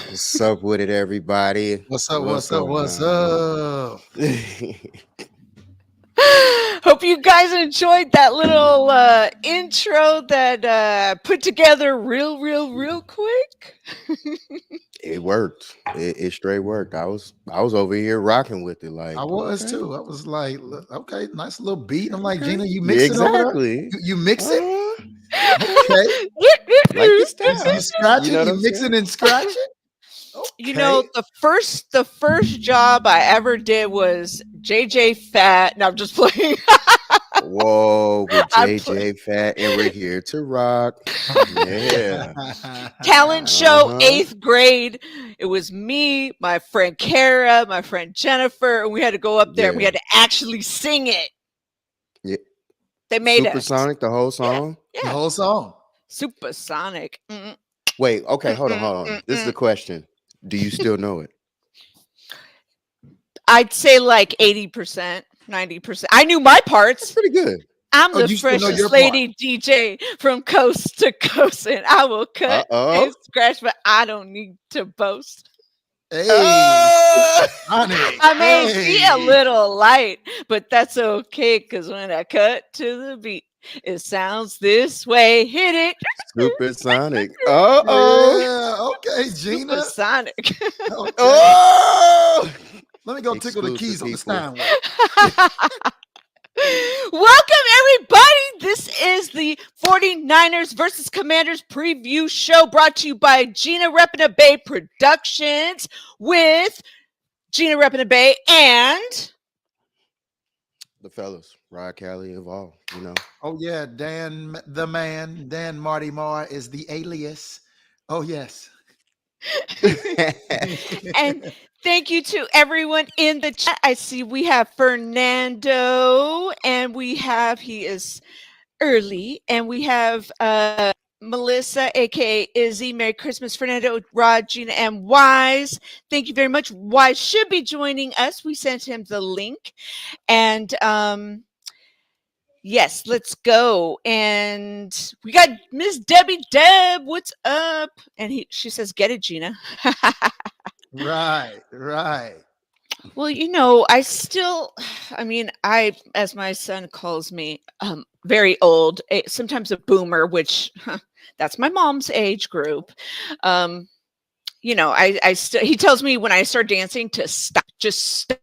What's up with it, everybody? What's up? What's up? Hope you guys enjoyed that little intro that put together real quick. It worked. It straight worked. I was over here rocking with it. Like I was too. I was like, okay, nice little beat. I'm like, okay. Gina, you mix it over there? You mix it? Okay. Like your style. You scratch You know it, what you I'm mix saying? it and scratch it? Okay. You know, the first job I ever did was JJ Fat. No, I'm just playing. Whoa, with JJ Fat, and we're here to rock. Yeah. Talent show, 8th grade. It was me, my friend Kara, my friend Jennifer, and we had to go up there and we had to actually sing it. Yeah. They made Supersonic, the whole song? Yeah. The whole song. Supersonic. Wait, okay, hold on. This is the question. Do you still know it? I'd say like 80%, 90%. I knew my parts. That's pretty good. I'm the freshest lady DJ from coast to coast, and I will cut and scratch, but I don't need to boast. Hey, I may be a little light, but that's okay, because when I cut to the beat, it sounds this way. Hit it. Supersonic. Yeah, okay, Gina. Supersonic. Okay. Oh! Let me go tickle the keys on the Steinway. Welcome, everybody. This is the 49ers versus Commanders preview show brought to you by GinaReppinDaBay Productions with GinaReppinDaBay and the fellas, Rod Cali involved, you know. Oh, yeah, Dan the man, Dan Marty Marr is the alias. Oh, yes. And thank you to everyone in the chat. I see we have Fernando, and he is early, and we have Melissa, aka Izzy. Merry Christmas, Fernando, Rod, Gina, and Wise. Thank you very much. Wise should be joining us. We sent him the link, and yes, let's go. And we got Miss Debbie Deb. What's up? And she says, "Get it, Gina." Right. Well, you know, I, as my son calls me, very old, sometimes a boomer, which that's my mom's age group. You know, he tells me when I start dancing to stop, just stop.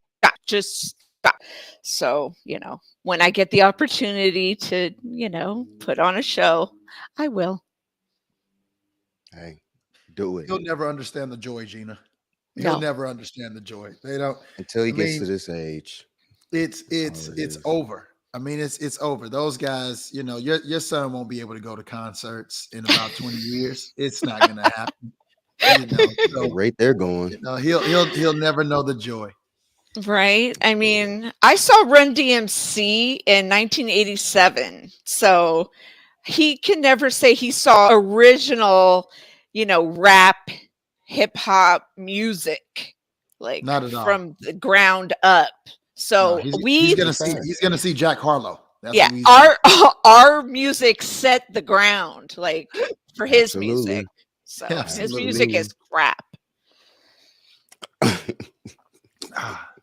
So, you know, when I get the opportunity to, you know, put on a show, I will. Hey, do it. You'll never understand the joy, Gina. You'll never understand the joy. They don't until he gets to this age. It's over. I mean, it's over. Those guys, you know, your son won't be able to go to concerts in about 20 years. It's not going to happen. You know, so, right there going. You know, he'll never know the joy. Right. I mean, I saw Run DMC in 1987, so he can never say he saw original, you know, rap, hip hop music, like not at all from the ground up. So he's gonna see Jack Harlow. That's our music set the ground, like for his music. So his music is crap.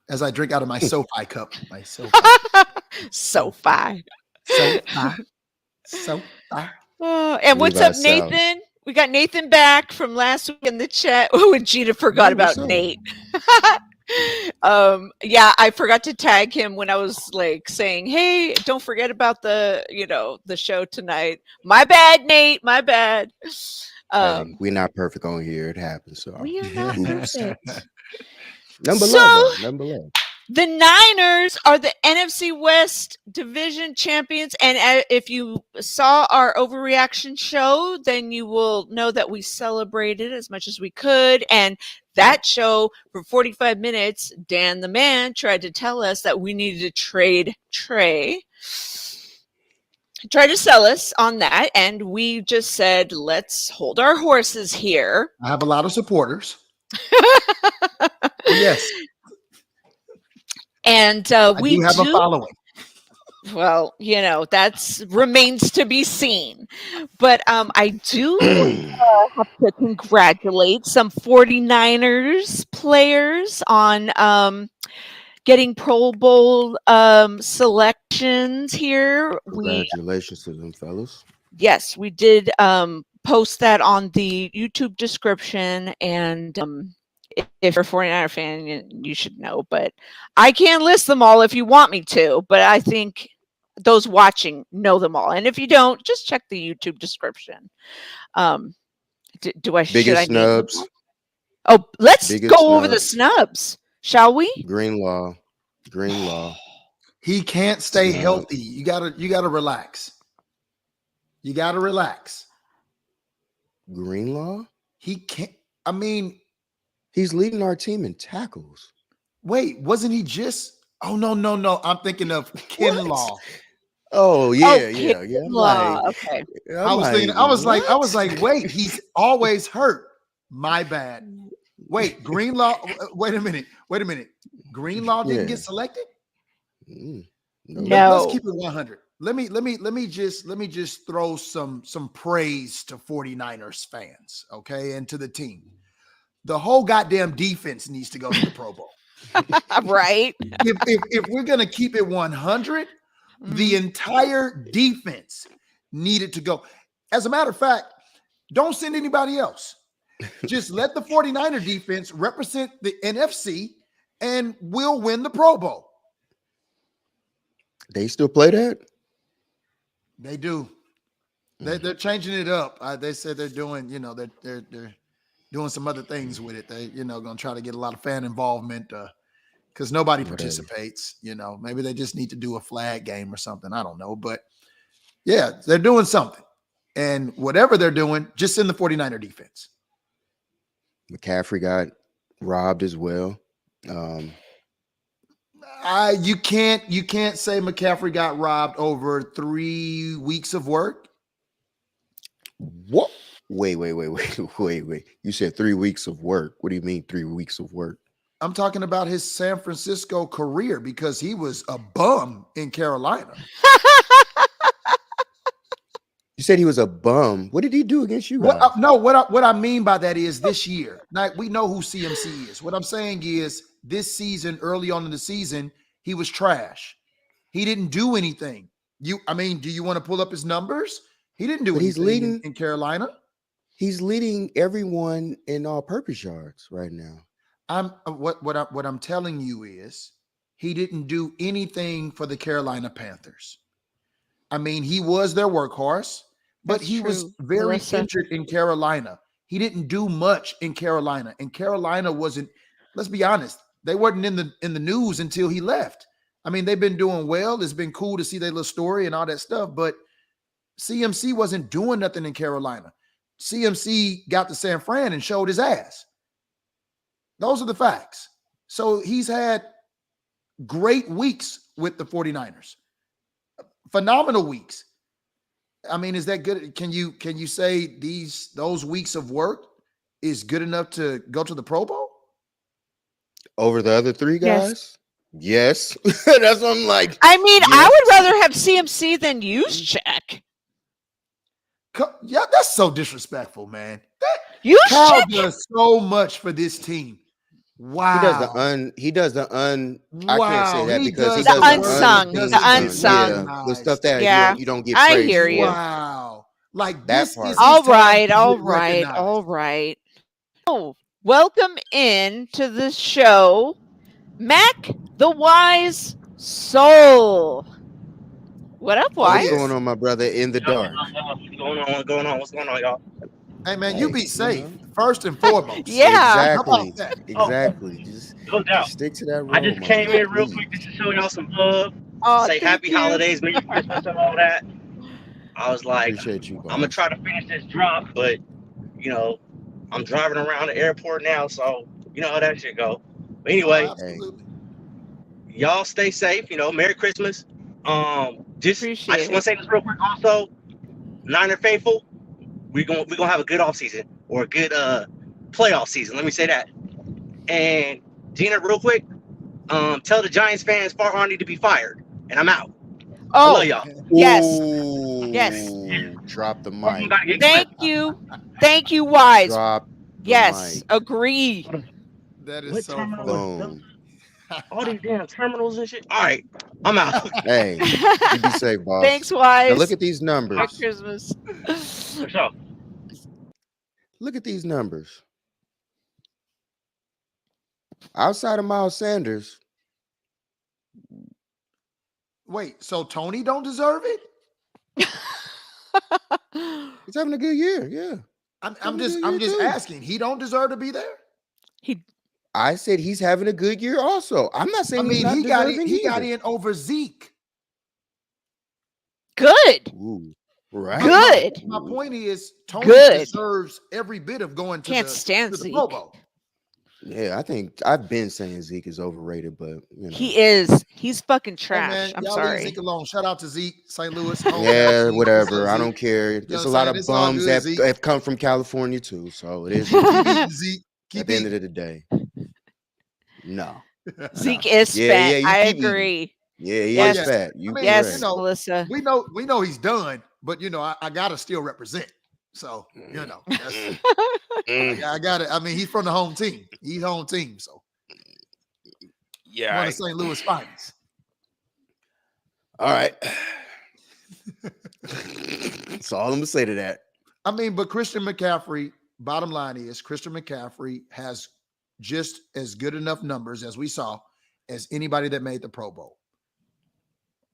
As I drink out of my SoFi cup, SoFi. SoFi. And what's up, Nathan? We got Nathan back from last week in the chat. Oh, and Gina forgot about Nate. Yeah, I forgot to tag him when I was like saying, "Hey, don't forget about the show tonight." My bad, Nate. My bad. We're not perfect on here. It happens. So we are not perfect. Number 11. The Niners are the NFC West Division Champions, and if you saw our overreaction show, then you will know that we celebrated as much as we could. And that show, for 45 minutes, Dan the man tried to tell us that we needed to trade Trey. He tried to sell us on that, and we just said, let's hold our horses here. I have a lot of supporters. Yes. And we do have a following. well, that's remains to be seen. But I do have to congratulate some 49ers players on getting Pro Bowl selections here. Congratulations to them fellas. Yes, we did post that on the YouTube description, and if you're a 49er fan, you should know. But I can't list them all if you want me to, but I think those watching know them all. And if you don't, just check the YouTube description. Biggest should I snubs? Oh, let's go over the snubs, shall we? Greenlaw. He can't stay healthy. You gotta relax. You gotta relax. Greenlaw? He can't. I mean, he's leading our team in tackles. Wait, wasn't he just? Oh no! I'm thinking of Kinlaw. Oh yeah. Okay. I was like, wait, he's always hurt. My bad. Wait, Greenlaw. Wait a minute. Greenlaw didn't get selected. No. Let's keep it 100. Let me just throw some praise to 49ers fans, okay, and to the team. The whole goddamn defense needs to go to the Pro Bowl. Right. If we're gonna keep it 100, the entire defense needed to go. As a matter of fact, don't send anybody else. Just let the 49er defense represent the NFC and we'll win the Pro Bowl. They still play that? They do. They're changing it up. They said they're doing, they're doing some other things with it. They, going to try to get a lot of fan involvement because nobody participates. Maybe they just need to do a flag game or something. I don't know. But, yeah, they're doing something. And whatever they're doing, just send the 49er defense. McCaffrey got robbed as well. You can't say McCaffrey got robbed over 3 weeks of work. What? Wait. You said 3 weeks of work. What do you mean 3 weeks of work? I'm talking about his San Francisco career because he was a bum in Carolina. You said he was a bum. What did he do against you guys? What I mean by that is this year. Now, we know who CMC is. What I'm saying is this season, early on in the season, he was trash. He didn't do anything. Do you want to pull up his numbers? He didn't do anything. He's leading in Carolina. He's leading everyone in all-purpose yards right now. What I'm telling you is he didn't do anything for the Carolina Panthers. He was their workhorse, but he was very injured in Carolina. He didn't do much in Carolina, and Carolina wasn't. Let's be honest; they weren't in the news until he left. They've been doing well. It's been cool to see their little story and all that stuff, but CMC wasn't doing nothing in Carolina. CMC got to San Fran and showed his ass. Those are the facts. So he's had great weeks with the 49ers. Phenomenal weeks. Is that good? Can you say those weeks of work is good enough to go to the Pro Bowl? Over the other three guys? Yes. That's what I'm like. Yes. I would rather have CMC than Juszczyk. Yeah, that's so disrespectful, man. Juszczyk does so much for this team. Wow. He does the I can't say that because he the does unsung. The unsung. Yeah, the stuff that you don't get praised. I hear you. Wow. Like that this part. is all right. Oh, welcome in to the show, Mac the Wise Soul. What up, Wise? What's going on, my brother? In the dark. What's going on, y'all? Hey, man, you be safe first and foremost. Yeah. Exactly. Just stick to that role. I just came in real quick just to show y'all some love. Say happy holidays, Merry Christmas, and all that. I was like, appreciate you, I'm gonna try to finish this drop, but I'm driving around the airport now, so you know how that shit go. But anyway, y'all stay safe. Merry Christmas. I just want to say this real quick. Also, Niner faithful, we're gonna have a good off season or a good playoff season. Let me say that. And Gina, real quick, tell the Giants fans Farhan need to be fired, and I'm out. I love y'all. Yes. Ooh, Yes. Drop the mic. Thank you. Thank you, Wise. Drop the Yes. mic. Agree. That is What so terminal funny. Boom. All these damn terminals and shit. All right, I'm out. Hey, you be safe, boss. Thanks, Wise. Now look at these Merry numbers. Christmas. For sure. Look at these numbers. Outside of Miles Sanders, Wait, so Tony don't deserve it? he's having a good year. Yeah. I'm just asking. He don't deserve to be there? I said he's having a good year also. I'm not saying he's not he got deserving in over Zeke. Good. Ooh, right. Good. My point is Tony Good. deserves every bit of going to Can't the, stand to the Zeke. Pro Bowl. Yeah, I think I've been saying Zeke is overrated, but you know. He is. He's fucking Hey, trash. man, I'm y'all sorry. leave Zeke alone. Shout out to Zeke, St. Louis. home Yeah, team. whatever. I Zeke. don't care. You know There's what a lot I'm of saying? It's all bums good, that Zeke. have come from California too, so it is. Keep eating, Zeke. At Keep the end eating. of the day, no. Zeke is Yeah, fat. yeah, you I keep eating. agree. Yeah, he Yes. is fat. You I mean, Yes, correct. you know, Melissa. we know he's done, but you know, I gotta still represent. So, you know, that's, I gotta, I mean, he's from the home team. He's home team, so Yeah. one of St. Louis finest. All right. That's all I'm gonna say to that. I mean, but Christian McCaffrey, bottom line is Christian McCaffrey has just as good enough numbers as we saw as anybody that made the Pro Bowl.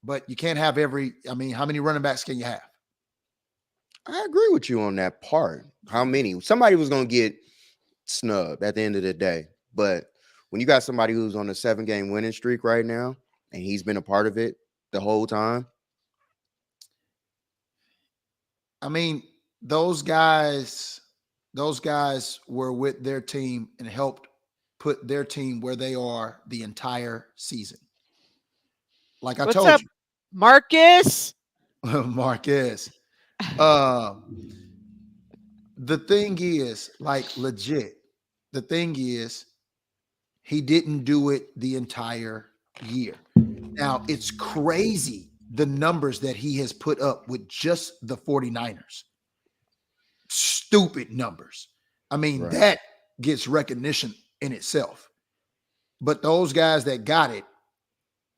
But you can't have how many running backs can you have? I agree with you on that part. How many? Somebody was gonna get snubbed at the end of the day, but when you got somebody who's on a 7-game winning streak right now, and he's been a part of it the whole time. I mean, those guys were with their team and helped put their team where they are the entire season. Like I What's told up, Marcus? you, Marquez. The thing is, like legit, the thing is, he didn't do it the entire year. Now, it's crazy the numbers that he has put up with just the 49ers. Stupid numbers. I mean, Right. that gets recognition in itself. But those guys that got it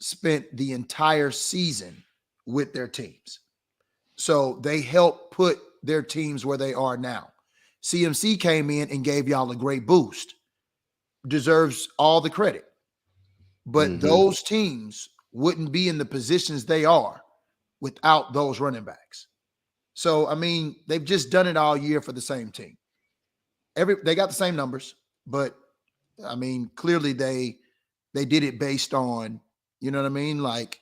spent the entire season with their teams. So they helped put their teams where they are now. CMC came in and gave y'all a great boost. Deserves all the credit. But those teams wouldn't be in the positions they are without those running backs. So, I mean, they've just done it all year for the same team. They got the same numbers, but I mean, clearly they did it based on, you know what I mean? Like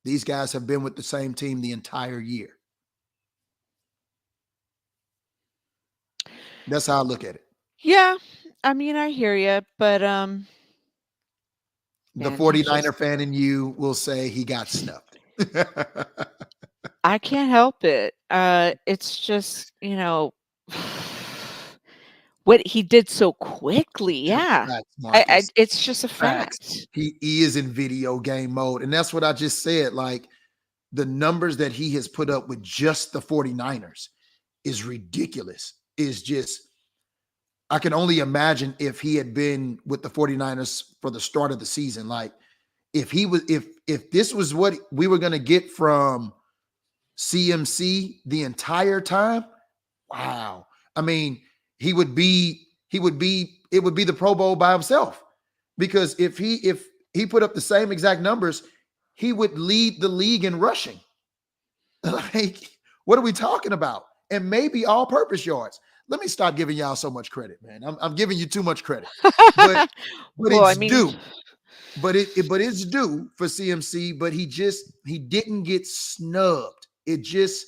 these guys have been with the same team the entire year. That's how I look at it. Yeah, I mean, I hear you, but The man, 49er fan in you will say he got snubbed. I can't help it. It's just, what he did so quickly. Yeah. Facts, Marcus. It's just a Facts. fact. He is in video game mode. And that's what I just said. Like the numbers that he has put up with just the 49ers is ridiculous. Is just, I can only imagine if he had been with the 49ers for the start of the season. Like if this was what we were going to get from CMC the entire time, wow. I mean, it would be the Pro Bowl by himself, because if he put up the same exact numbers, he would lead the league in rushing. Like, what are we talking about? And maybe all-purpose yards. Let me stop giving y'all so much credit, man. I'm giving you too much credit, but Well, it's due. But it's due for CMC. But he didn't get snubbed. It just,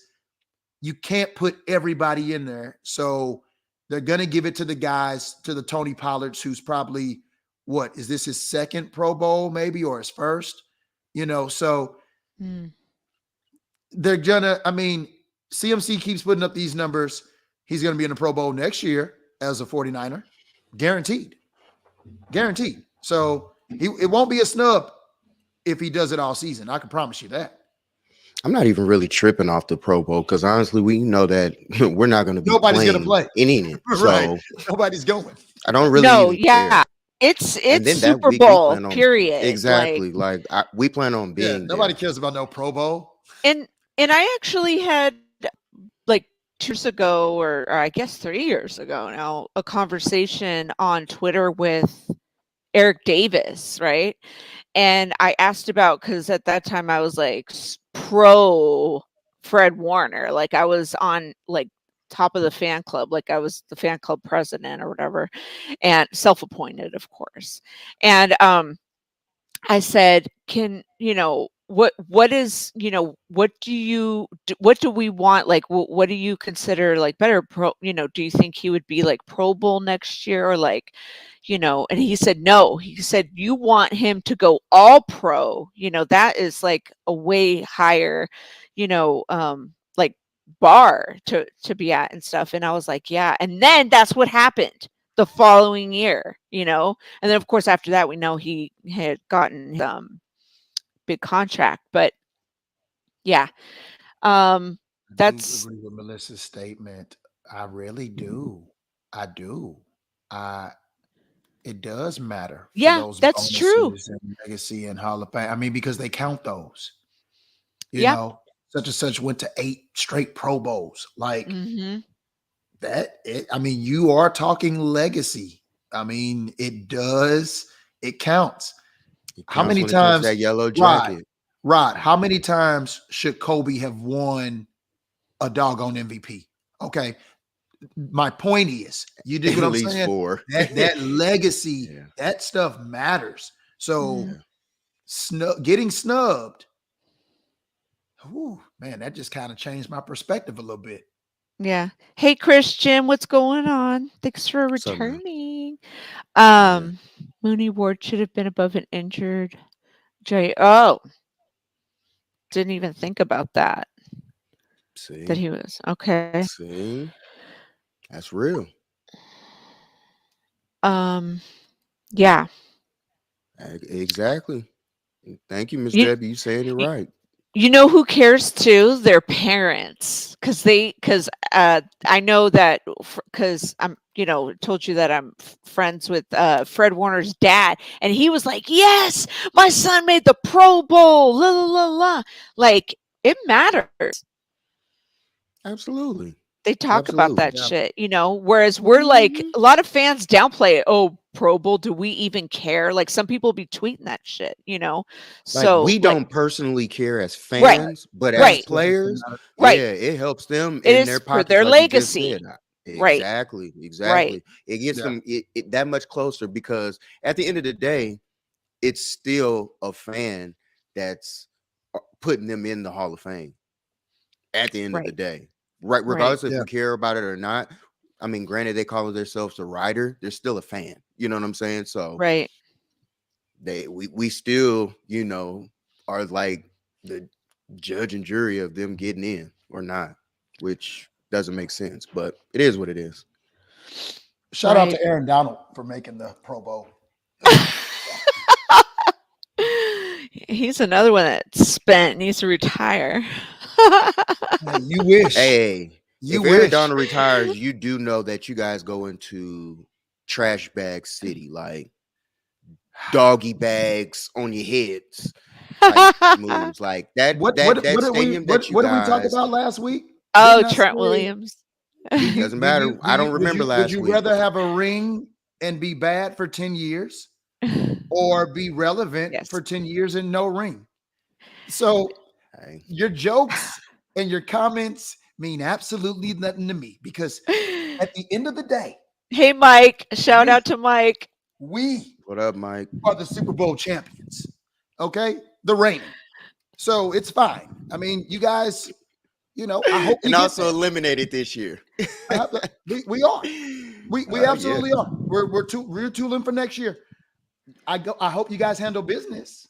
you can't put everybody in there. So they're going to give it to the guys, to the Tony Pollards, who's probably, what, is this his second Pro Bowl maybe, or his first? So they're going to, I mean, CMC keeps putting up these numbers. He's going to be in the Pro Bowl next year as a 49er. Guaranteed. So it won't be a snub if he does it all season. I can promise you that. I'm not even really tripping off the Pro Bowl because honestly, we know that we're not going to be Nobody's going to play in it. Right. So Nobody's going. I don't really No, even yeah. care. It's And then that Super week, we Bowl, plan on period. exactly we plan on being Nobody there. cares about no Pro Bowl. And I actually had like 2 years ago, or I guess 3 years ago now, a conversation on Twitter with Eric Davis, right? And I asked about, because at that time I was like pro Fred Warner, like I was on like top of the fan club, like I was the fan club president or whatever, and self-appointed, of course. And I said, can what is, what do we want, like what do you consider like better, do you think he would be like Pro Bowl next year, or like, and he said no. He said you want him to go all pro, that is like a way higher, like bar to be at and stuff. And I was like, yeah. And then that's what happened the following year, and then of course after that we know he had gotten big contract. But yeah, that's I agree with Melissa's statement. I really do. I do. It does matter. For Yeah, that's true. bonuses and legacy and Hall of Fame. I mean, because they count those. You Yeah. know, such and such went to 8 straight Pro Bowls. Like Mhm. I mean, you are talking legacy. I mean, it does. It counts. How many When it comes times to that yellow jacket? Rod, how many times should Kobe have won a doggone MVP? Okay. My point is, you do At what I'm least saying? 4. That legacy, Yeah. that stuff matters. So Yeah. getting snubbed, man, that just kind of changed my perspective a little bit. Yeah. Hey, Christian, what's going on? Thanks for What's up, man? returning. Yeah. Mooney Ward should have been above an injured Jay. Oh, didn't even think about that. See, That he was okay. see, that's real. Yeah. Exactly. Thank you, Miss You- Debbie. You saying it right. You know who cares too? Their parents, because I know that, because I'm told you that I'm friends with Fred Warner's dad, and he was like, yes, my son made the Pro Bowl, la la la la. Like, it matters. Absolutely. They talk about that Absolutely. shit, whereas we're like, a lot of fans downplay it. Oh, Pro Bowl, do we even care? Like, some people be tweeting that shit, Like, so we like, don't personally care as Right. fans, but Right. as players, Right. yeah, it helps them It in is their for pockets, their like you just legacy. said. Right. Exactly. Exactly. It gets Yeah. them it that much closer, because at the end of the day, it's still a fan that's putting them in the Hall of Fame at the end of the Right. day. Right. Regardless if Yeah. we care about it or not. I mean, granted, they call themselves a writer, they're still a fan. You know what I'm saying? So Right. we still, are like the judge and jury of them getting in or not, which doesn't make sense, but it is what it is. Shout out Right. to Aaron Donald for making the Pro Bowl. He's another one that needs to retire. Man, you wish. Hey, You if Aaron wish. Donald retires, you do know that you guys go into trash bag city, like doggy bags on your heads type moves, like that. What that did we stadium that you what did we talk guys- about last week? Oh, Didn't I Trent say- Williams. Doesn't matter. I don't remember last Would you week. rather have a ring and be bad for 10 years or be relevant Yes. for 10 years and no ring? So Hey, your jokes and your comments mean absolutely nothing to me, because at the end of the day, Hey, Mike. Shout out to Mike. we what up, Mike? are the Super Bowl champions. Okay? The reigning. So it's fine. I mean, you guys, I hope you And get also there. eliminated this year. We are. We absolutely yeah. are. We're retooling for next year. I hope you guys handle business.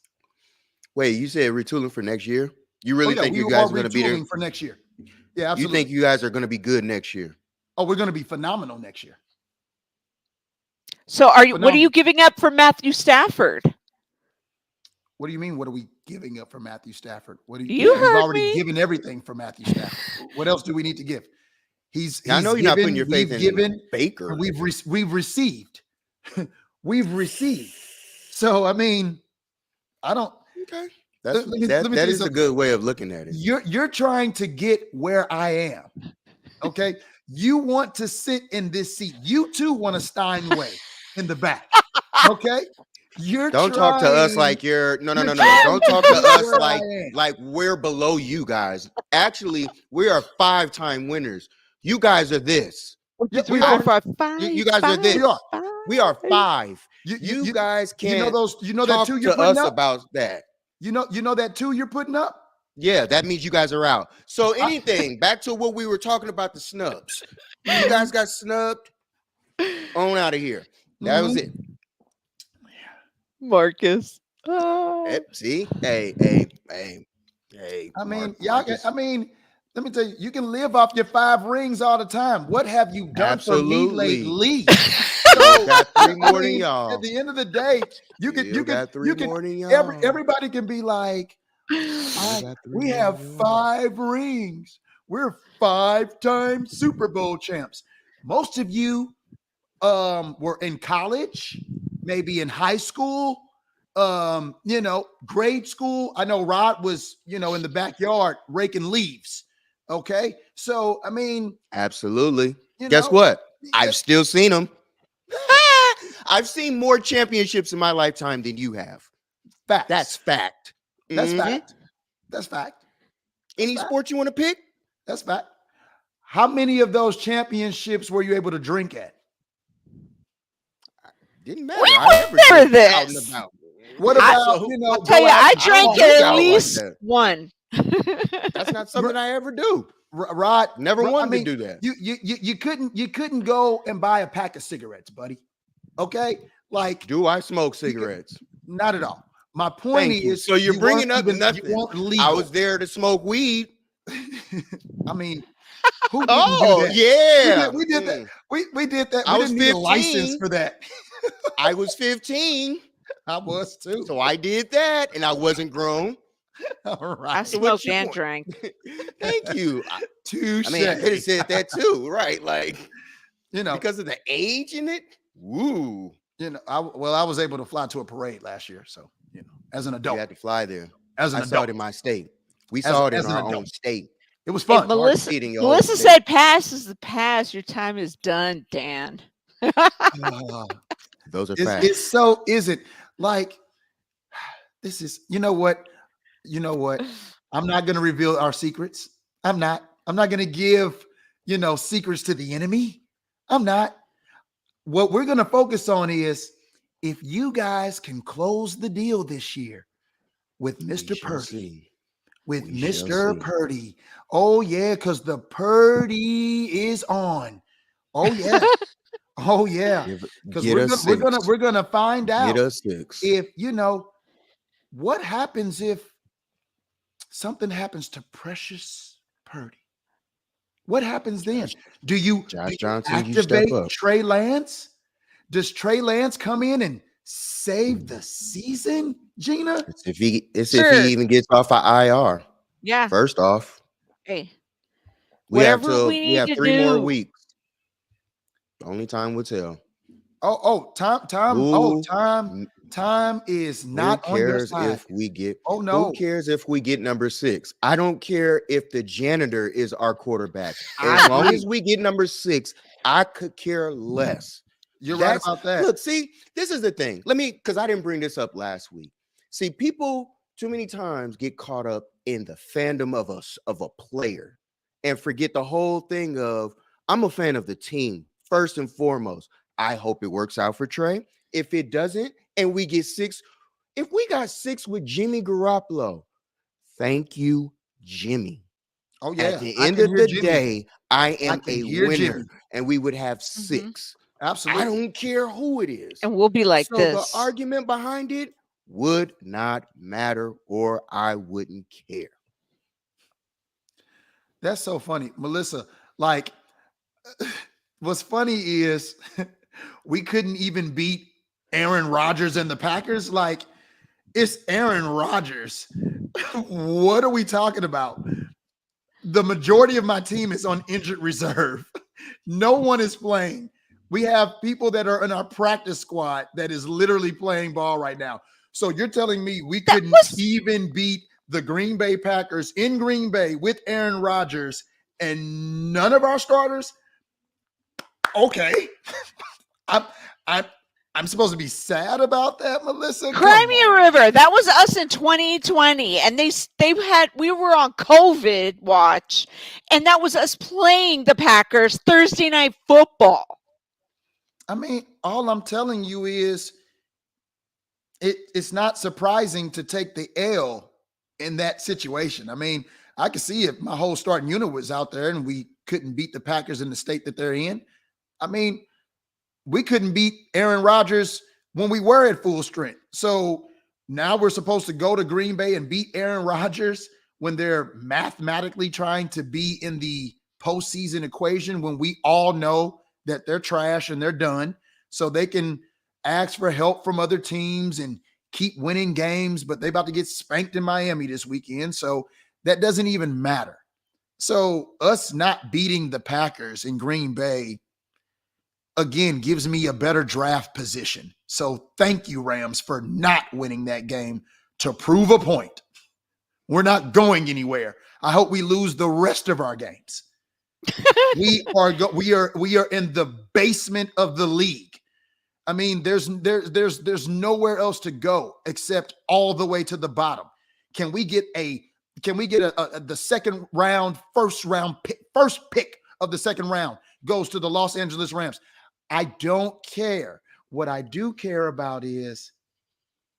Wait, you said retooling for next year? You really think we you guys are are going to be there? retooling for next year? Yeah, You absolutely. think you guys are going to be good next year? Oh, we're going to be phenomenal next year. So what are Phenomenal. you giving up for Matthew Stafford? What do you mean? What are we giving up for Matthew Stafford? What do You We've heard already me. given everything for Matthew Stafford. What else do we need to give? I know you're not putting your faith in given, Baker. and we've received. We've received. So I mean, I don't. Okay. Let me That tell you is a something. good way of looking at it. You're trying to get where I am. Okay. You want to sit in this seat. You too want a Steinway in the back. Okay. Don't talk to us like you're no. Don't talk to us like we're below you guys. Actually, we are 5-time winners. You guys are this. Yeah, We are 5. You guys are this. We are 5. You guys can't talk that 2 you're to putting us up? about that. You know that 2 you're putting up? Yeah, that means you guys are out. So anything, back to what we were talking about, the snubs. You guys got snubbed. On out of here. That was it. Marcus. See? Hey. I mean, Marcus. let me tell you, you can live off your 5 rings all the time. What have you done for me lately? So, got 3 more than y'all. At the end of the day, everybody can be like, we have 5 rings. We're 5-time Super Bowl champs. Most of you were in college, maybe in high school, grade school. I know Rod was, in the backyard raking leaves. Okay. So, I mean, absolutely. Guess what? I've still seen them. I've seen more championships in my lifetime than you have. Fact. That's fact. That's fact. That's fact. Any sport you want to pick? That's fact. How many of those championships were you able to drink at? Didn't matter. I never this. What about, I'll tell you, I drank at least one. That's not something I ever do. Rod, never wanted to do that. You couldn't go and buy a pack of cigarettes, buddy. Okay? Like, do I smoke cigarettes? Not at all. My point is, so you're bringing up nothing. I was there to smoke weed. I mean, who didn't do that? Yeah, we did that. We did that. I we was didn't 15. need a license for that. I was 15. I was too. So I did that, and I wasn't grown. All right. I smoked and drank. Thank you. Touche. I mean, I could have said that too, right? Like, because of the age in it. Woo. I was able to fly to a parade last year, so as an adult, you had to fly there. As an I adult, saw it in my state. We saw it in our own state. It was fun. Hey, Melissa said, "Past is the past. Your time is done, Dan." Those are facts. It's so isn't like this is. You know what? I'm not going to reveal our secrets. I'm not going to give secrets to the enemy. I'm not. What we're going to focus on is if you guys can close the deal this year with Mr. Purdy. With Mr. Purdy. Oh, yeah, because the Purdy is on. Oh, yeah. Oh, yeah. Because we're gonna find out Get us 6. if what happens if something happens to Precious Purdy. What happens then? Do you activate Trey Lance? Does Trey Lance come in and save the season, Gina? If he even gets off of IR. Yeah. First off, hey, we have 3 more weeks. The only time will tell. Time is not on your side. If we get. Oh no. Who cares if we get number 6? I don't care if the janitor is our quarterback. As long as we get number 6, I could care less. You're right about that. Look, see, this is the thing. Because I didn't bring this up last week. See, people too many times get caught up in the fandom of a player and forget the whole thing of I'm a fan of the team first and foremost. I hope it works out for Trey. If it doesn't, and we get 6, if we got 6 with Jimmy Garoppolo, thank you, Jimmy. Oh yeah. At the end of the day, I am a winner, and we would have 6. Absolutely. I don't care who it is. And we'll be like this. The argument behind it would not matter, or I wouldn't care. That's so funny, Melissa. Like, what's funny is we couldn't even beat Aaron Rodgers and the Packers. Like, It's Aaron Rodgers. What are we talking about? The majority of my team is on injured reserve. No one is playing. We have people that are in our practice squad that is literally playing ball right now. So you're telling me we couldn't even beat the Green Bay Packers in Green Bay with Aaron Rodgers and none of our starters? Okay. I'm supposed to be sad about that, Melissa? Cry me a river. That was us in 2020, and we were on COVID watch, and that was us playing the Packers Thursday Night Football. I mean, all I'm telling you is it's not surprising to take the L in that situation. I mean, I could see if my whole starting unit was out there and we couldn't beat the Packers in the state that they're in. I mean, we couldn't beat Aaron Rodgers when we were at full strength. So now we're supposed to go to Green Bay and beat Aaron Rodgers when they're mathematically trying to be in the postseason equation when we all know that they're trash and they're done. So they can ask for help from other teams and keep winning games, but they're about to get spanked in Miami this weekend. So that doesn't even matter. So us not beating the Packers in Green Bay again gives me a better draft position. So thank you, Rams, for not winning that game to prove a point. We're not going anywhere. I hope we lose the rest of our games. We are in the basement of the league. I mean, there's nowhere else to go except all the way to the bottom. Can we get the second round, first pick of the second round goes to the Los Angeles Rams? I don't care. What I do care about is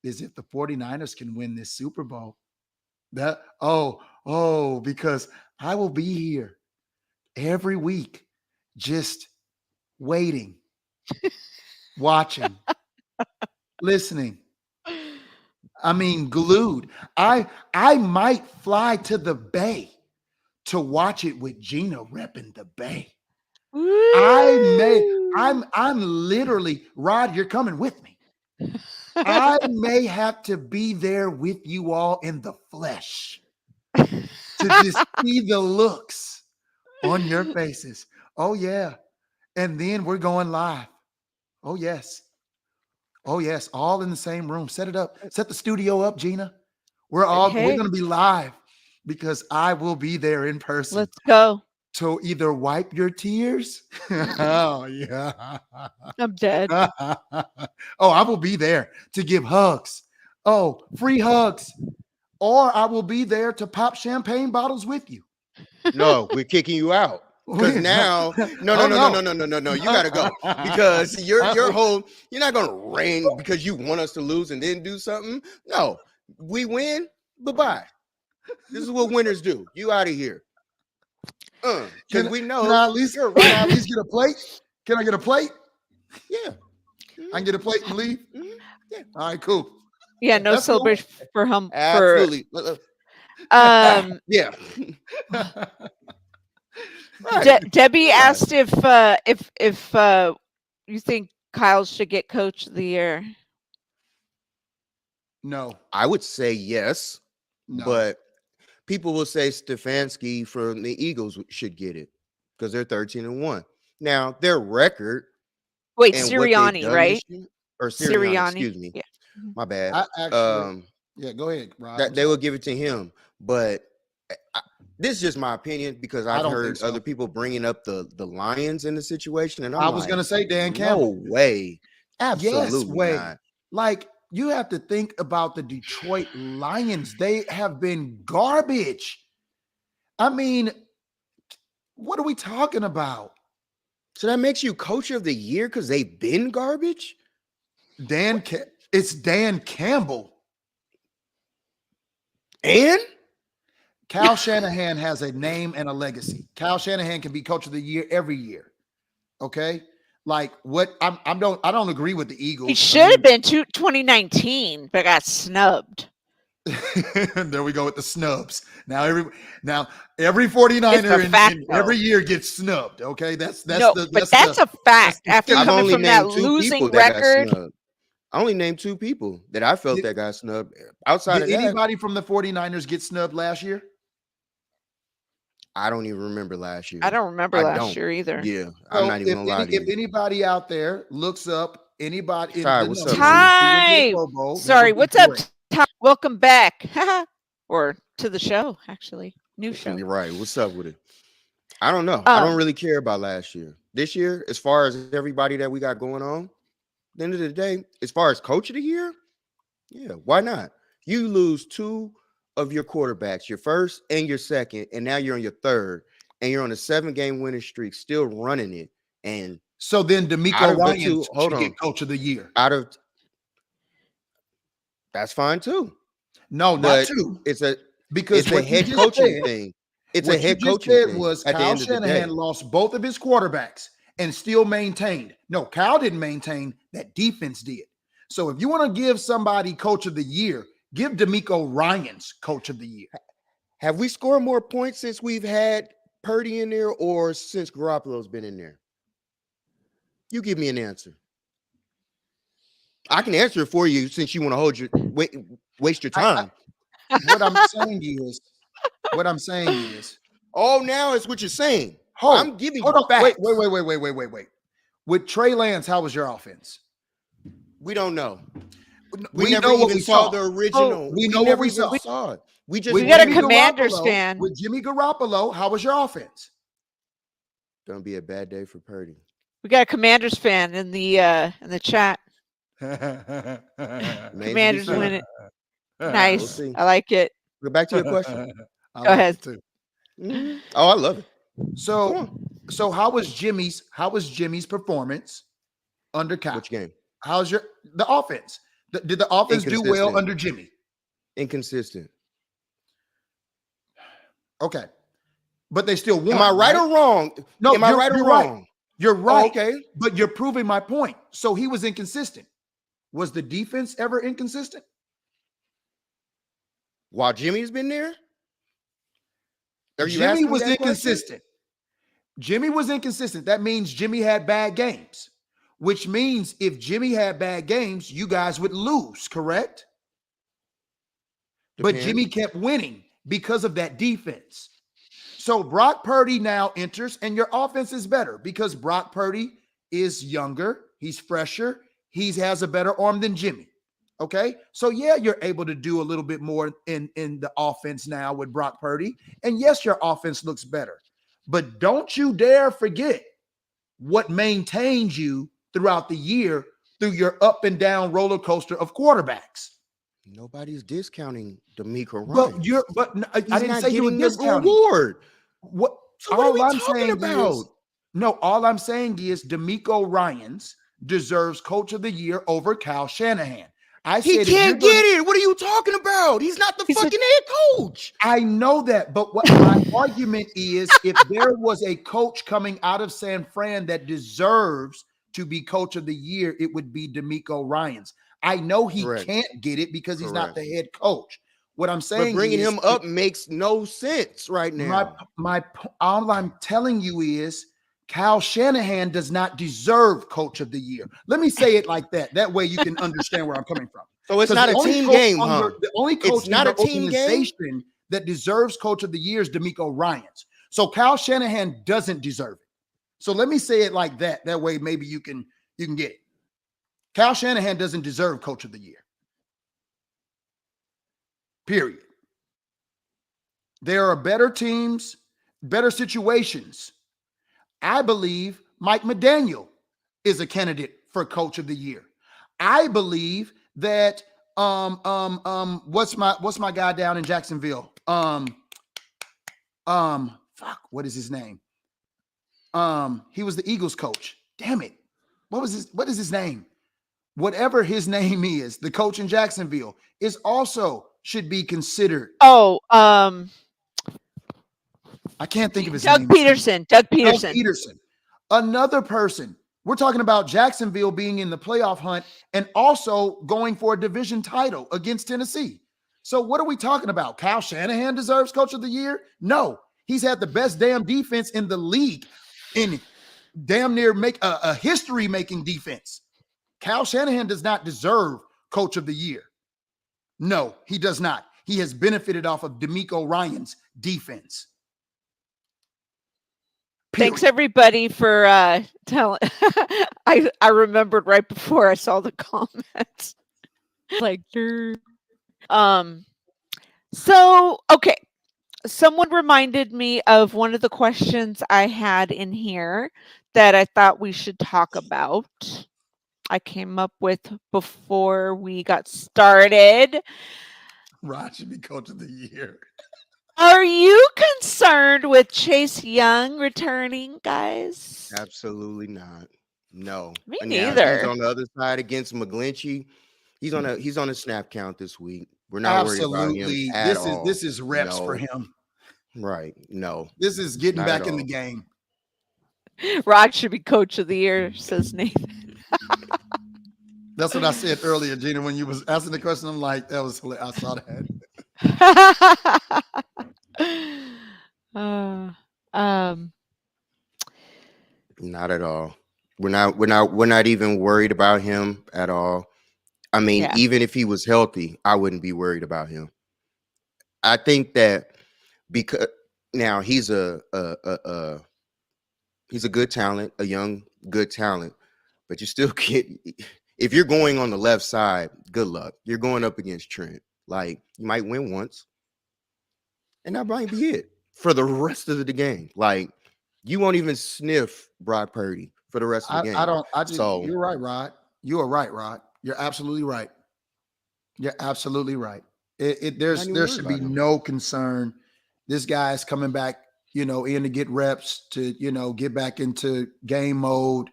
if the 49ers can win this Super Bowl. Because I will be here every week just waiting, watching, listening. I mean, glued. I might fly to the Bay to watch it with GinaReppinDaBay. I'm literally, Rod, you're coming with me. I may have to be there with you all in the flesh to just see the looks on your faces. Oh, yeah. And then we're going live. Oh, yes. Oh, yes. All in the same room. Set it up. Set the studio up, Gina. We're going to be live because I will be there in person. Let's go. To either wipe your tears. Oh, yeah. I'm dead. Oh, I will be there to give hugs. Oh, free hugs. Or I will be there to pop champagne bottles with you. No, we're kicking you out. Because now, no, you gotta go. Because you're not gonna reign because you want us to lose and then do something. No, we win, bye-bye. This is what winners do. You out of here. Because we know. Can I at least get a plate? Can I get a plate? Yeah. I can get a plate and leave? Mm-hmm. Yeah. All right, cool. Yeah, no celebration for him. Absolutely. Yeah. Right. Debbie asked if you think Kyle should get Coach of the Year. No. I would say yes, No. but people will say Stefanski from the Eagles should get it because they're 13-1. Now, their record. Wait, Sirianni, right? Or Sirianni, excuse me. Yeah. My bad. Yeah, go ahead, Rob. They will give it to him, but this is just my opinion because I've heard other people bringing up the Lions in the situation, and I was going to say Dan Campbell. No way. Absolutely not. Like, you have to think about the Detroit Lions. They have been garbage. I mean, what are we talking about? So that makes you Coach of the Year because they've been garbage? It's Dan Campbell. And? Kyle Shanahan has a name and a legacy. Kyle Shanahan can be Coach of the Year every year. Okay? Like what I don't agree with the Eagles. He should have been 2019, but got snubbed. There we go with the snubs. Now every 49er in every year gets snubbed. Okay, that's a fact. After coming from that losing record, I only named 2 people that I felt that got snubbed. Outside of that, anybody from the 49ers get snubbed last year? I don't even remember last year. I don't remember last year either. Yeah, So I'm not even gonna lie to you. If anybody out there looks up anybody, What's up, Ty? Sorry, what's up? Ty? Welcome back, or to the show, actually, new show. You're right. What's up with it? I don't know. I don't really care about last year. This year, as far as everybody that we got going on, at the end of the day, as far as coach of the year, yeah, why not? You lose 2 of your quarterbacks, your first and your second, and now you're on your third, and you're on a 7-game winning streak, still running it. And so then DeMeco Ryans should get coach of the year. That's fine too. No, not 2. It's a what head coaching thing. It's a head coaching thing. Was Kyle Shanahan lost both of his quarterbacks and still maintained. No, Kyle didn't maintain. That defense did. So if you want to give somebody coach of the year, give DeMeco Ryans coach of the year. Have we scored more points since we've had Purdy in there, or since Garoppolo's been in there? You give me an answer. I can answer it for you since you want to waste your time. What I'm saying is. Oh, now it's what you're saying. I'm giving you facts. Wait. With Trey Lance, how was your offense? We don't know. We never know even what we saw saw. the original. We know what we saw. It. We got a Commanders fan. With Jimmy Garoppolo, how was your offense? Gonna be a bad day for Purdy. We got a Commanders fan in the chat. Commanders win it. Nice. We'll I like it. Go back to your question. Go ahead. Oh, I love it. So how was Jimmy's performance under Kyle? Which game? How's the offense? Did the offense do well under Jimmy? Inconsistent. Okay. But they still won. Am I right or wrong? No, am I right or wrong? You're right. Oh, okay. But you're proving my point. So he was inconsistent. Was the defense ever inconsistent? While Jimmy's been there? Jimmy was inconsistent. Jimmy was inconsistent. That means Jimmy had bad games, which means if Jimmy had bad games, you guys would lose, correct? But Jimmy kept winning because of that defense. So Brock Purdy now enters, and your offense is better because Brock Purdy is younger. He's fresher. He has a better arm than Jimmy. Okay. So yeah, you're able to do a little bit more in the offense now with Brock Purdy. And yes, your offense looks better. But don't you dare forget what maintains you throughout the year through your up and down roller coaster of quarterbacks. Nobody's discounting DeMeco Ryans. But I didn't say you were discounting. Reward. What? So all I'm saying about? All I'm saying is DeMeco Ryans deserves Coach of the Year over Kyle Shanahan. He can't get it. What are you talking about? He's not the fucking head coach. I know that, but what my argument is, if there was a coach coming out of San Fran that deserves to be Coach of the Year, it would be DeMeco Ryans. I know he can't get it because he's not the head coach. What I'm saying, but bringing him up makes no sense right now. All I'm telling you is Kyle Shanahan does not deserve Coach of the Year. Let me say it like that. That way you can understand where I'm coming from. So it's not a team game, huh? The only coach in the organization that deserves Coach of the Year is DeMeco Ryans. So Kyle Shanahan doesn't deserve it. So let me say it like that. That way maybe you can get it. Kyle Shanahan doesn't deserve Coach of the Year. Period. There are better teams, better situations. I believe Mike McDaniel is a candidate for Coach of the Year. I believe that what's my guy down in Jacksonville? What is his name? He was the Eagles coach. Damn it. What is his name? Whatever his name is, the coach in Jacksonville is also should be considered. I can't think of his name. Doug Peterson. Doug Peterson. Another person. We're talking about Jacksonville being in the playoff hunt and also going for a division title against Tennessee. So what are we talking about? Kyle Shanahan deserves Coach of the Year? No. He's had the best damn defense in the league in damn near make a history-making defense. Kyle Shanahan does not deserve Coach of the Year. No, he does not. He has benefited off of DeMeco Ryans' defense. Thanks everybody for telling. I remembered right before I saw the comments. Like, so okay. Someone reminded me of one of the questions I had in here that I thought we should talk about. I came up with before we got started. Rod should be Coach of the Year. Are you concerned with Chase Young returning, guys? Absolutely not. No. Me And neither. He's on the other side against McGlinchey. He's on a snap count this week. We're not worried about him at all. This is reps for him. Right. No. This is getting Not back at in all. the game. Rock should be Coach of the Year, says Nathan. That's what I said earlier, Gina, when you was asking the question. I'm like, that was hilarious. I saw that. Not at all. We're not even worried about him at all. I mean, even if he was healthy, I wouldn't be worried about him. I think that because now he's a good talent, a young good talent, but you still can't. If you're going on the left side, good luck. You're going up against Trent. Like, you might win once, and that might be it for the rest of the game. Like, you won't even sniff Brock Purdy for the rest of the game. You're right, Rod. You are right, Rod. You're absolutely right. You're absolutely right. There should be no concern. This guy's coming back, in to get reps, to get back into game mode.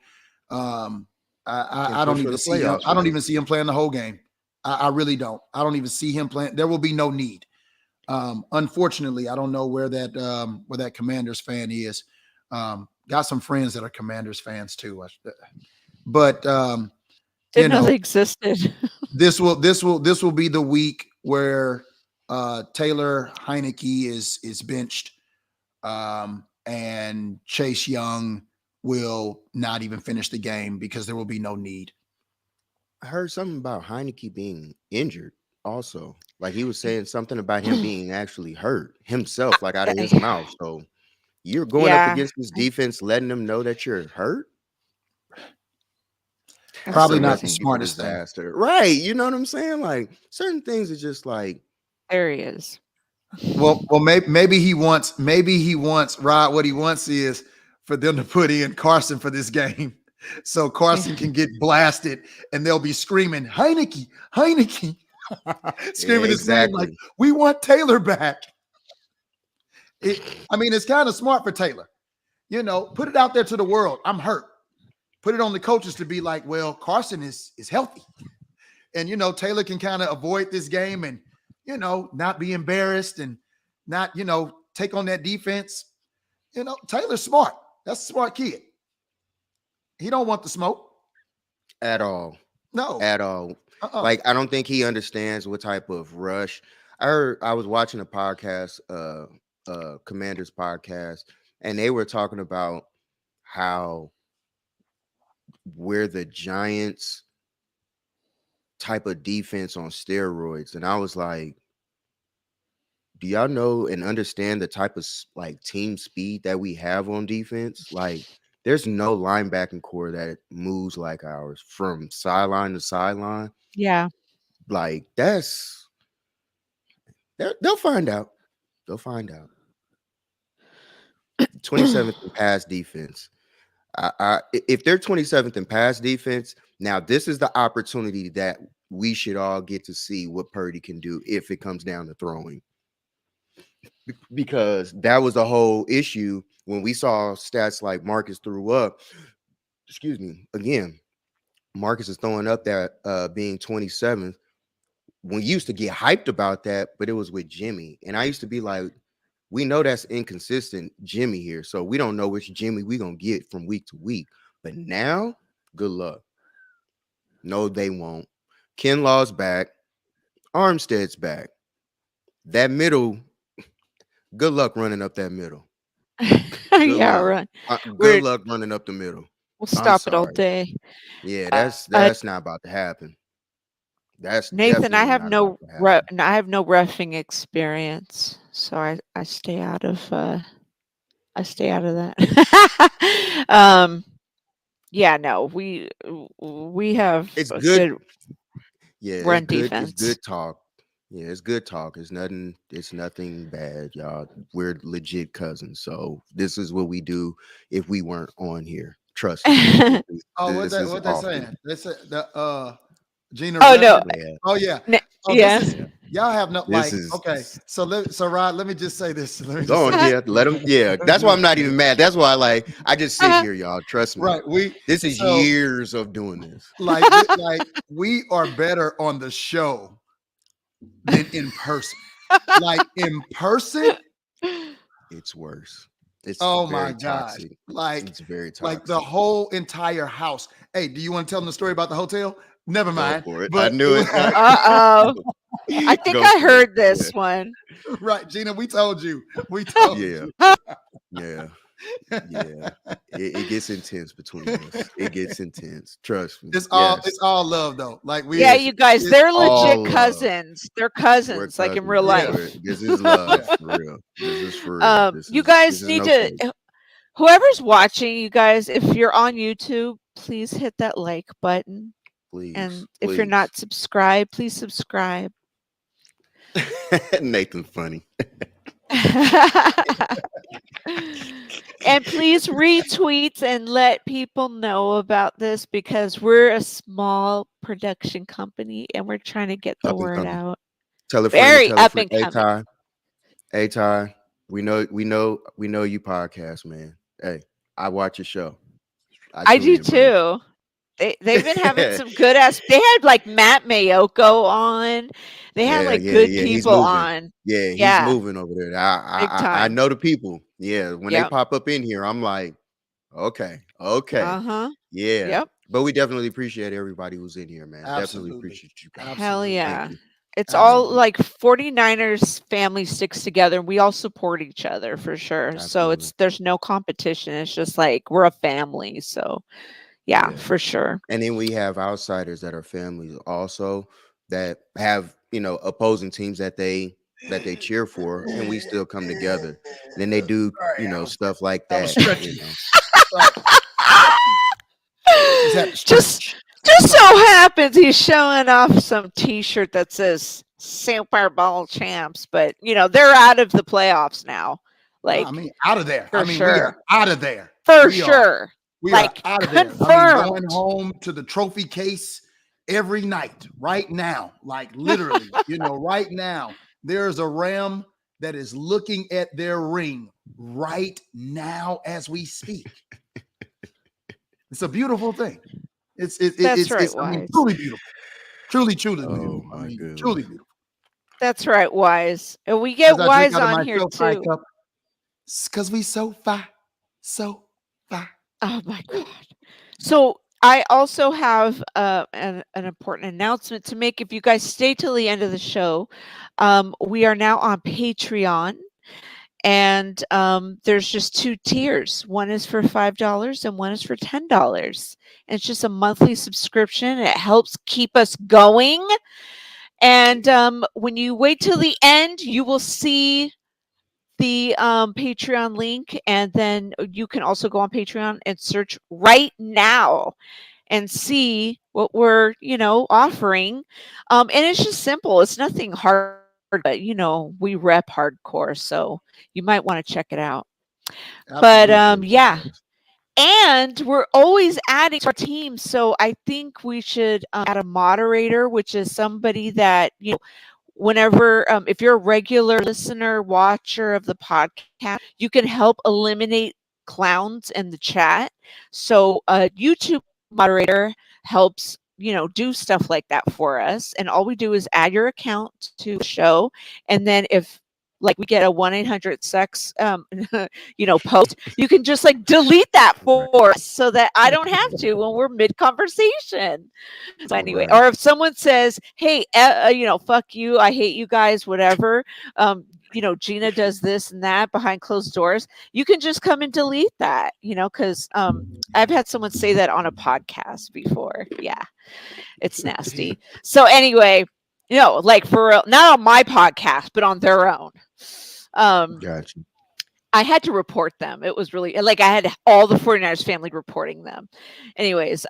I don't even see him. I don't even see him playing the whole game. I really don't. I don't even see him playing. There will be no need. Unfortunately, I don't know where that Commanders fan is. Got some friends that are Commanders fans too. But didn't know they existed. This will be the week where Taylor Heineke is benched, and Chase Young will not even finish the game because there will be no need. I heard something about Heineke being injured also. Like, he was saying something about him being actually hurt himself, like out of his mouth. So you're going up against this defense, letting them know that you're hurt. Probably not the smartest disaster. Right. You know what I'm saying? Like, certain things are just like, there he is. Well, maybe he wants Rod. What he wants is for them to put in Carson for this game, so Carson can get blasted, and they'll be screaming Heineke, screaming his name like, we want Taylor back. It's kind of smart for Taylor. Put it out there to the world. I'm hurt. Put it on the coaches to be like, well, Carson is healthy, and Taylor can kind of avoid this game and not be embarrassed and not take on that defense. Taylor's smart. That's a smart kid. He don't want the smoke at all. No, at all. Like, I don't think he understands what type of rush. I was watching a podcast, Commanders podcast, and they were talking about how we're the Giants type of defense on steroids. And I was like, do y'all know and understand the type of like team speed that we have on defense? Like, there's no linebacking core that moves like ours from sideline to sideline. Yeah. Like, they'll find out. They'll find out. 27th in pass defense. If they're 27th in pass defense, now this is the opportunity that we should all get to see what Purdy can do if it comes down to throwing. Because that was the whole issue when we saw stats like Marcus threw up. Excuse me. Again, Marcus is throwing up that being 27th. We used to get hyped about that, but it was with Jimmy. And I used to be like, we know that's inconsistent Jimmy here. So we don't know which Jimmy we're going to get from week to week. But now, good luck. No, they won't. Kinlaw's back. Armstead's back. That middle, good luck running up that middle. Yeah, right. Good luck running up the middle. We'll stop it all sorry. day. Yeah, that's not about to happen. That's Nathan, I definitely have not no about to happen. I have no reffing experience, so I stay out of that. Yeah, no, we have It's a good. good Yeah, it's run good. It's defense. good talk. Yeah, it's good talk. It's nothing bad, y'all. We're legit cousins. So this is what we do if we weren't on here. Trust me. What This is they awful. saying? They said the Gina. Oh no. Yeah. Oh yeah. Oh, Yeah. this is, y'all have no This like. is- Okay, so Rod, let me just say this. Let me just Go on, say yeah. Let them. Yeah, that's why I'm not even mad. That's why I just sit here, y'all. Trust me. Right. This is so- years of doing this. like we are better on the show than in person. Like in person, It's worse. It's oh very my god! toxic. Like It's very toxic. like the whole entire house. Hey, do you want to tell them the story about the hotel? Never Go mind. for it. But I knew it. Uh-oh. I think Go I for heard it. this one. Right, Gina, we told you. We told Yeah. you. Yeah. Yeah. It gets intense between us. It gets intense. Trust me. It's all Yes. it's all love though. Like we Yeah, you guys, it's they're all legit love. cousins. They're We're cousins, like in cousins. real Yeah. life. This is love for real. This is for real. You guys this need no to fake. whoever's watching, you guys, if you're on YouTube, please hit that like button. Please. And if you're not subscribed, please subscribe. Nathan's funny. And please retweet and let people know about this because we're a small production company and we're trying to get the Up and word coming. out. Tell a friend. Very Tell a up friend. and coming. Hey Ty. We know you podcast, man. Hey, I watch your show. I tune do in, brother. too. They've been having some good ass. They had like Matt Mayoko on. They had like good He's people moving. on. Yeah, he's Yeah. moving over there. Big I time. know the people. Yeah, when they Yep. pop up in here, I'm like, okay. Uh-huh. Yeah. Yep. But we definitely appreciate everybody who's in here, man. Definitely Absolutely. appreciate you guys. Hell Absolutely. yeah. Thank you. It's all Absolutely. like 49ers family sticks together and we all support each other for sure. So Absolutely. there's no competition. It's just like we're a family. So yeah, Yeah. for sure. And then we have outsiders that are families also that have, opposing teams that they cheer for, and we still come together. And then they do, stuff like That was that. stretchy. Just so happens he's showing off some t-shirt that says Super Bowl champs, but they're out of the playoffs now. Like, I mean, out of there. for We sure. are out of there. For We are. sure. We Like, are out of there. I mean, confirmed. going home to the trophy case every night, right now, like literally, right now, there's a Ram that is looking at their ring right now as we speak. It's a beautiful thing. It's I mean, truly beautiful. Truly beautiful. Oh, my goodness. Truly beautiful. That's right, Wise. And we get As I Wise drink out of on my here SoFi too. cup, because we so far. Oh my God. So I also have an important announcement to make. If you guys stay till the end of the show, we are now on Patreon. And there's just 2 tiers. One is for $5 and one is for $10. And it's just a monthly subscription. It helps keep us going. And when you wait till the end, you will see the Patreon link. And then you can also go on Patreon and search right now and see what we're, offering. And it's just simple. It's nothing hard, but we rep hardcore. So you might want to check it out. But yeah. And we're always adding to our team. So I think we should add a moderator, which is somebody that, whenever, if you're a regular listener, watcher of the podcast, you can help eliminate clowns in the chat. So a YouTube moderator helps, do stuff like that for us. And all we do is add your account to the show. And then if we get a 1-800-SEX, post, you can just delete that for us so that I don't have to when we're mid conversation. So anyway, or if someone says, hey, fuck you, I hate you guys, whatever, Gina does this and that behind closed doors, you can just come and delete that, because I've had someone say that on a podcast before. Yeah, it's nasty. So anyway, like for real, not on my podcast, but on their own. Gotcha. I had to report them. It was really like I had all the 49ers family reporting them. Anyways,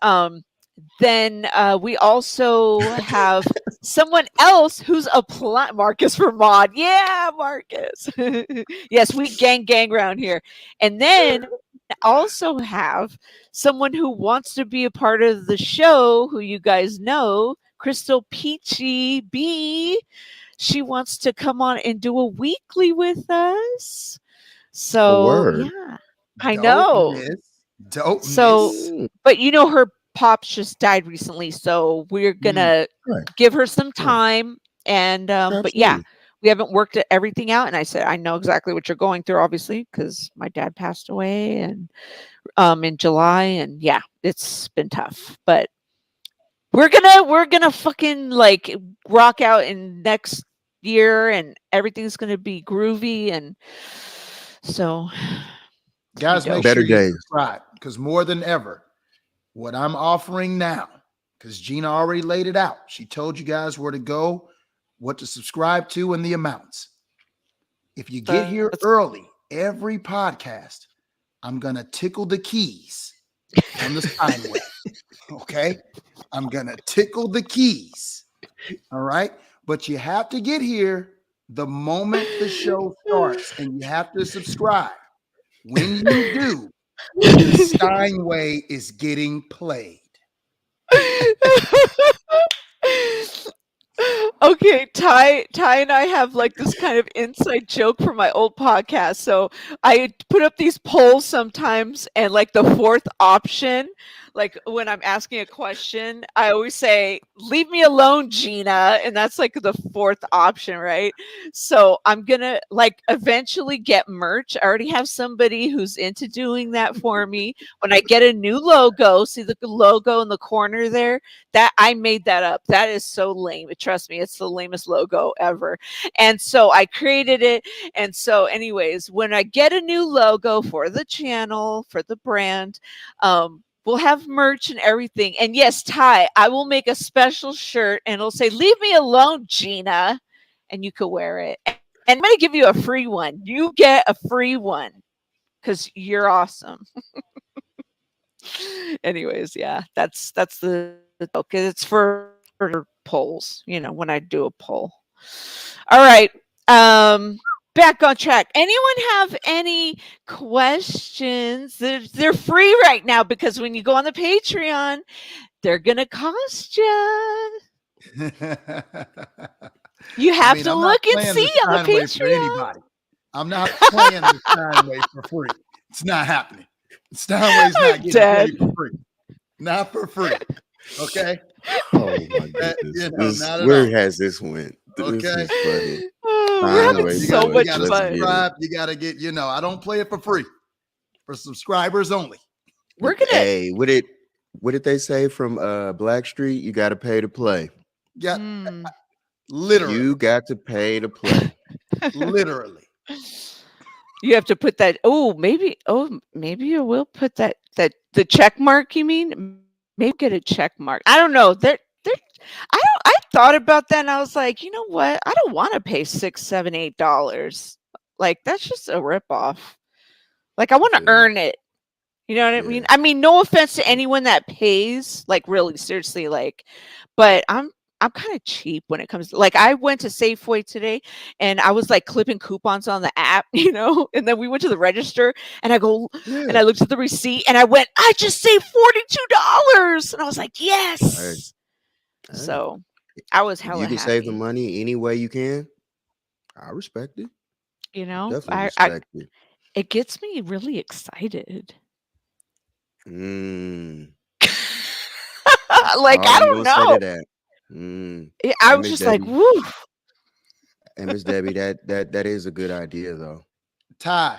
then we also have someone else who's applying. Marcus for mod. Yeah, Marcus. Yes, we gang around here. And then also have someone who wants to be a part of the show, who you guys know, Crystal Peachy B. She wants to come on and do a weekly with us. So yeah, I know. Dopeness. So, but her pops just died recently, so we're gonna give her some time. And but yeah, we haven't worked everything out. And I said, I know exactly what you're going through, obviously, because my dad passed away and in July, and yeah, it's been tough. But we're gonna fucking like rock out in next year, and everything's gonna be groovy. And so, guys, make sure you subscribe, because more than ever, what I'm offering now, because Gina already laid it out. She told you guys where to go, what to subscribe to, and the amounts. If you get here early, every podcast, I'm going to tickle the keys on the Steinway. Okay? I'm going to tickle the keys. All right? But you have to get here the moment the show starts, and you have to subscribe. When you do, the Steinway is getting played. Okay, Ty and I have like this kind of inside joke from my old podcast. So I put up these polls sometimes, and like the fourth option, like when I'm asking a question, I always say, "Leave me alone, Gina," and that's like the fourth option, right? So I'm gonna like eventually get merch. I already have somebody who's into doing that for me. When I get a new logo, see the logo in the corner there? That I made that up. That is so lame. Trust me, it's the lamest logo ever. And so I created it. And so, anyways, when I get a new logo for the channel, for the brand, we'll have merch and everything. And yes, Ty, I will make a special shirt, and it'll say, "Leave me alone, Gina," and you can wear it. And I'm going to give you a free one. You get a free one because you're awesome. Anyways, yeah, that's the okay. It's for polls, when I do a poll. All right. Back on track. Anyone have any questions? They're free right now, because when you go on the Patreon, they're gonna cost you. You have to look and see on the Patreon. I'm not playing the Steinway for free. It's not happening. Steinway's not getting paid for free. Not for free. Okay. Oh my goodness. Where has this went? Okay. This is funny. We're having so much fun. Subscribe. You gotta get, I don't play it for free. For subscribers only. We're gonna what did they say from Blackstreet? You gotta pay to play. Yeah. Literally. You got to pay to play. Literally. You have to put that. Maybe you will put that the check mark, you mean? Maybe get a check mark. I don't know. I thought about that, and I was like, you know what? I don't want to pay $6, $7, $8. Like, that's just a ripoff. Like, I want to earn it. You know what I mean? I mean, no offense to anyone that pays, like, really seriously, like, but I'm kind of cheap when it comes to, like, I went to Safeway today, and I was like clipping coupons on the app, and then we went to the register, and I go, and I looked at the receipt, and I went, I just saved $42. And I was like, yes. Right. So I was hella You can happy. save the money any way you can. I respect it. Definitely respect it. It gets me really excited. Like, I don't know. I was just Debbie. Like, woo. And Miss Debbie, that is a good idea, though. Ty,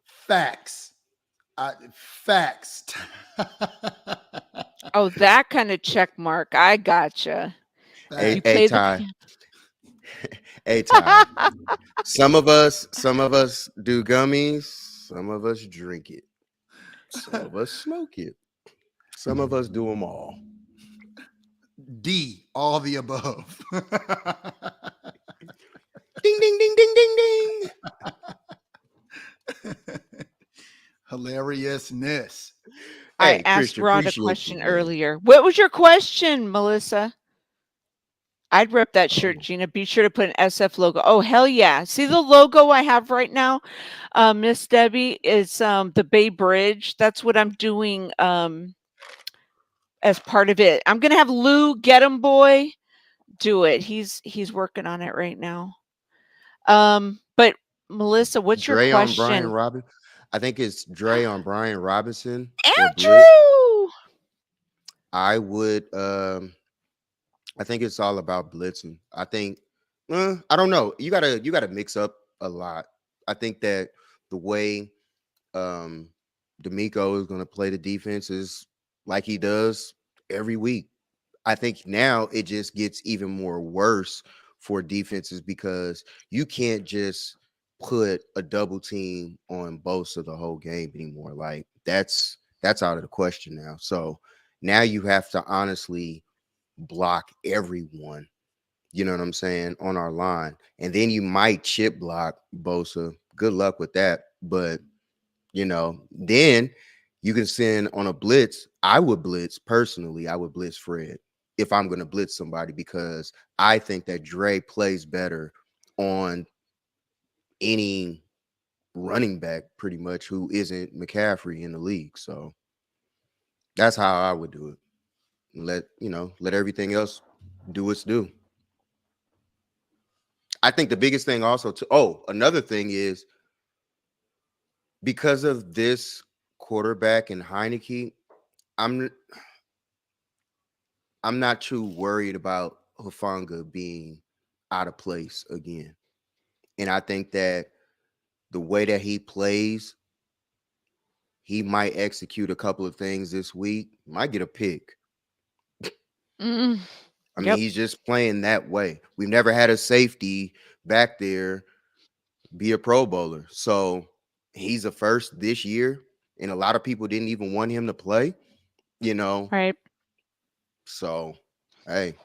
facts. Facts. Oh, that kind of check mark. I gotcha. Hey, Ty. Hey, Ty. Some of us do gummies. Some of us drink it. Some of us smoke it. Some of us do them all. D, all the above. Ding, ding, ding, ding, ding, ding. Hilariousness. I Hey, asked Christian, Rod a appreciate question you, man. earlier. What was your question, Melissa? I'd rep that shirt, Oh. Gina. Be sure to put an SF logo. Oh, hell yeah. See the logo I have right now, Miss Debbie, is the Bay Bridge. That's what I'm doing as part of it. I'm going to have Lou, Get 'em Boy, do it. He's working on it right now. But Melissa, what's your Dre on Brian question? Robinson. I think it's Dre on Brian Robinson. Andrew! I would I think it's all about blitzing. I think I don't know. You gotta mix up a lot. I think that the way D'Amico is gonna play the defense is like he does every week. I think now it just gets even more worse for defenses because you can't just put a double team on Bosa the whole game anymore. Like that's out of the question now. So now you have to honestly block everyone, you know what I'm saying, on our line. And then you might chip block Bosa. Good luck with that. But, you know, then you can send on a blitz. I would blitz personally. I would blitz Fred if I'm going to blitz somebody because I think that Dre plays better on any running back pretty much who isn't McCaffrey in the league. So that's how I would do it. Let everything else do its due. I think the biggest thing also another thing is because of this quarterback and Heineke, I'm not too worried about Hufanga being out of place again. And I think that the way that he plays, he might execute a couple of things this week, might get a pick. I mean, he's just playing that way. We've never had a safety back there be a Pro Bowler. So he's a first this year, and a lot of people didn't even want him to play, you know. Right. So, hey.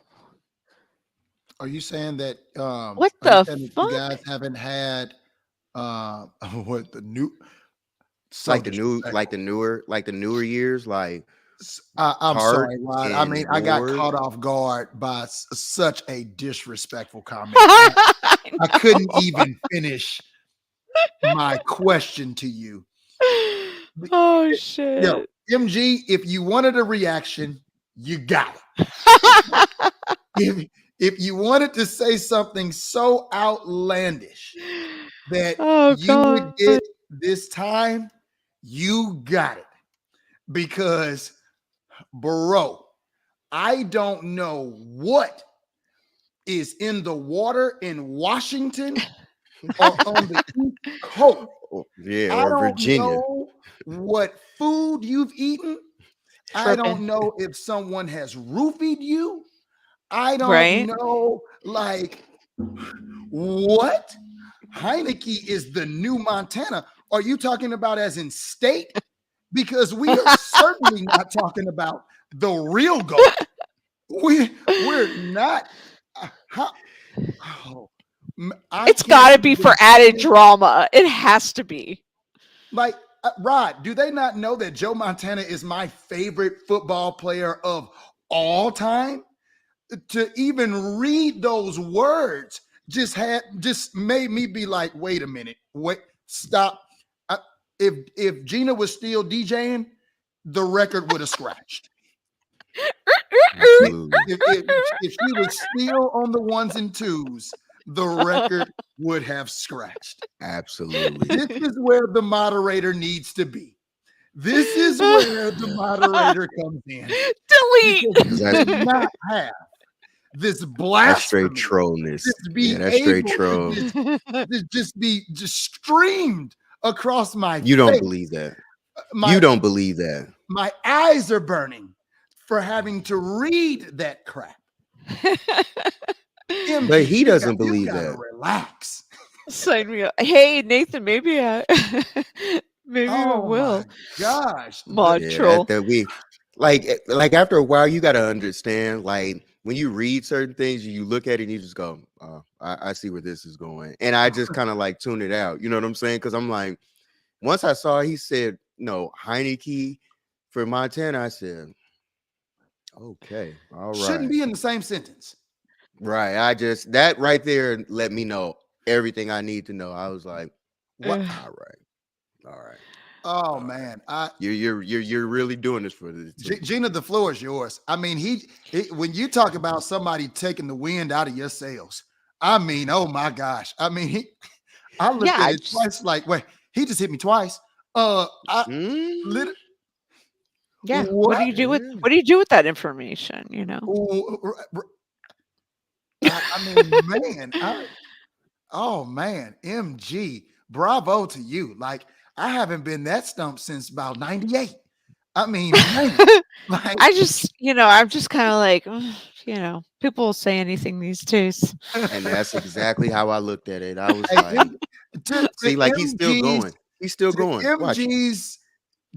Are you saying that what the you fuck? guys haven't had what the new like the newer years, like I'm Hart sorry, Rod. I mean, I got Ward. caught off guard by such a disrespectful comment. I couldn't even finish my question to you. Oh shit. Yo, MG, if you wanted a reaction, you got it. if you wanted to say something so outlandish that would get this time, you got it. Because, bro, I don't know what is in the water in Washington or on the East Coast. Yeah, or Virginia. I don't know what food you've eaten. I don't know if someone has roofied you. I don't know, like, what? Heineke is the new Montana. Are you talking about as in state? Because we are certainly not talking about the real goat. We're not. It's got to be for added drama. It has to be. Like, Rod, do they not know that Joe Montana is my favorite football player of all time? To even read those words just made me be like, wait a minute, stop. If Gina was still DJing, the record would have scratched. If she was still on the ones and twos, the record would have scratched. Absolutely. This is where the moderator needs to be. This is where the moderator comes in. Delete. Does not have this blasphemy. That's straight trollness. That's straight troll. Just streamed across my You don't face. believe that. You don't believe that. My eyes are burning for having to read that crap. But he doesn't believe that. Relax. Sign me up. Hey, Nathan, maybe I will. My gosh. Mod troll. Like after a while, you got to understand, like when you read certain things, you look at it and you just go, I see where this is going. And I just kind of like tune it out. You know what I'm saying? Because I'm like, once I saw he said, no, Heineke for Montana, I said, okay, all right. Shouldn't be in the same sentence. Right. That right there let me know everything I need to know. I was like, what? All right. Oh man, you're really doing this for the team. Gina, the floor is yours. I mean, he when you talk about somebody taking the wind out of your sails, I mean, oh my gosh. I mean, I looked at it twice, like, wait, he just hit me twice. Yeah. What do you do with that information? You know. Oh man, MG, bravo to you. Like, I haven't been that stumped since about 98. I mean, man, like, I'm just kind of like, people will say anything these days. And that's exactly how I looked at it. I was like, he's still going. He's still going. MG's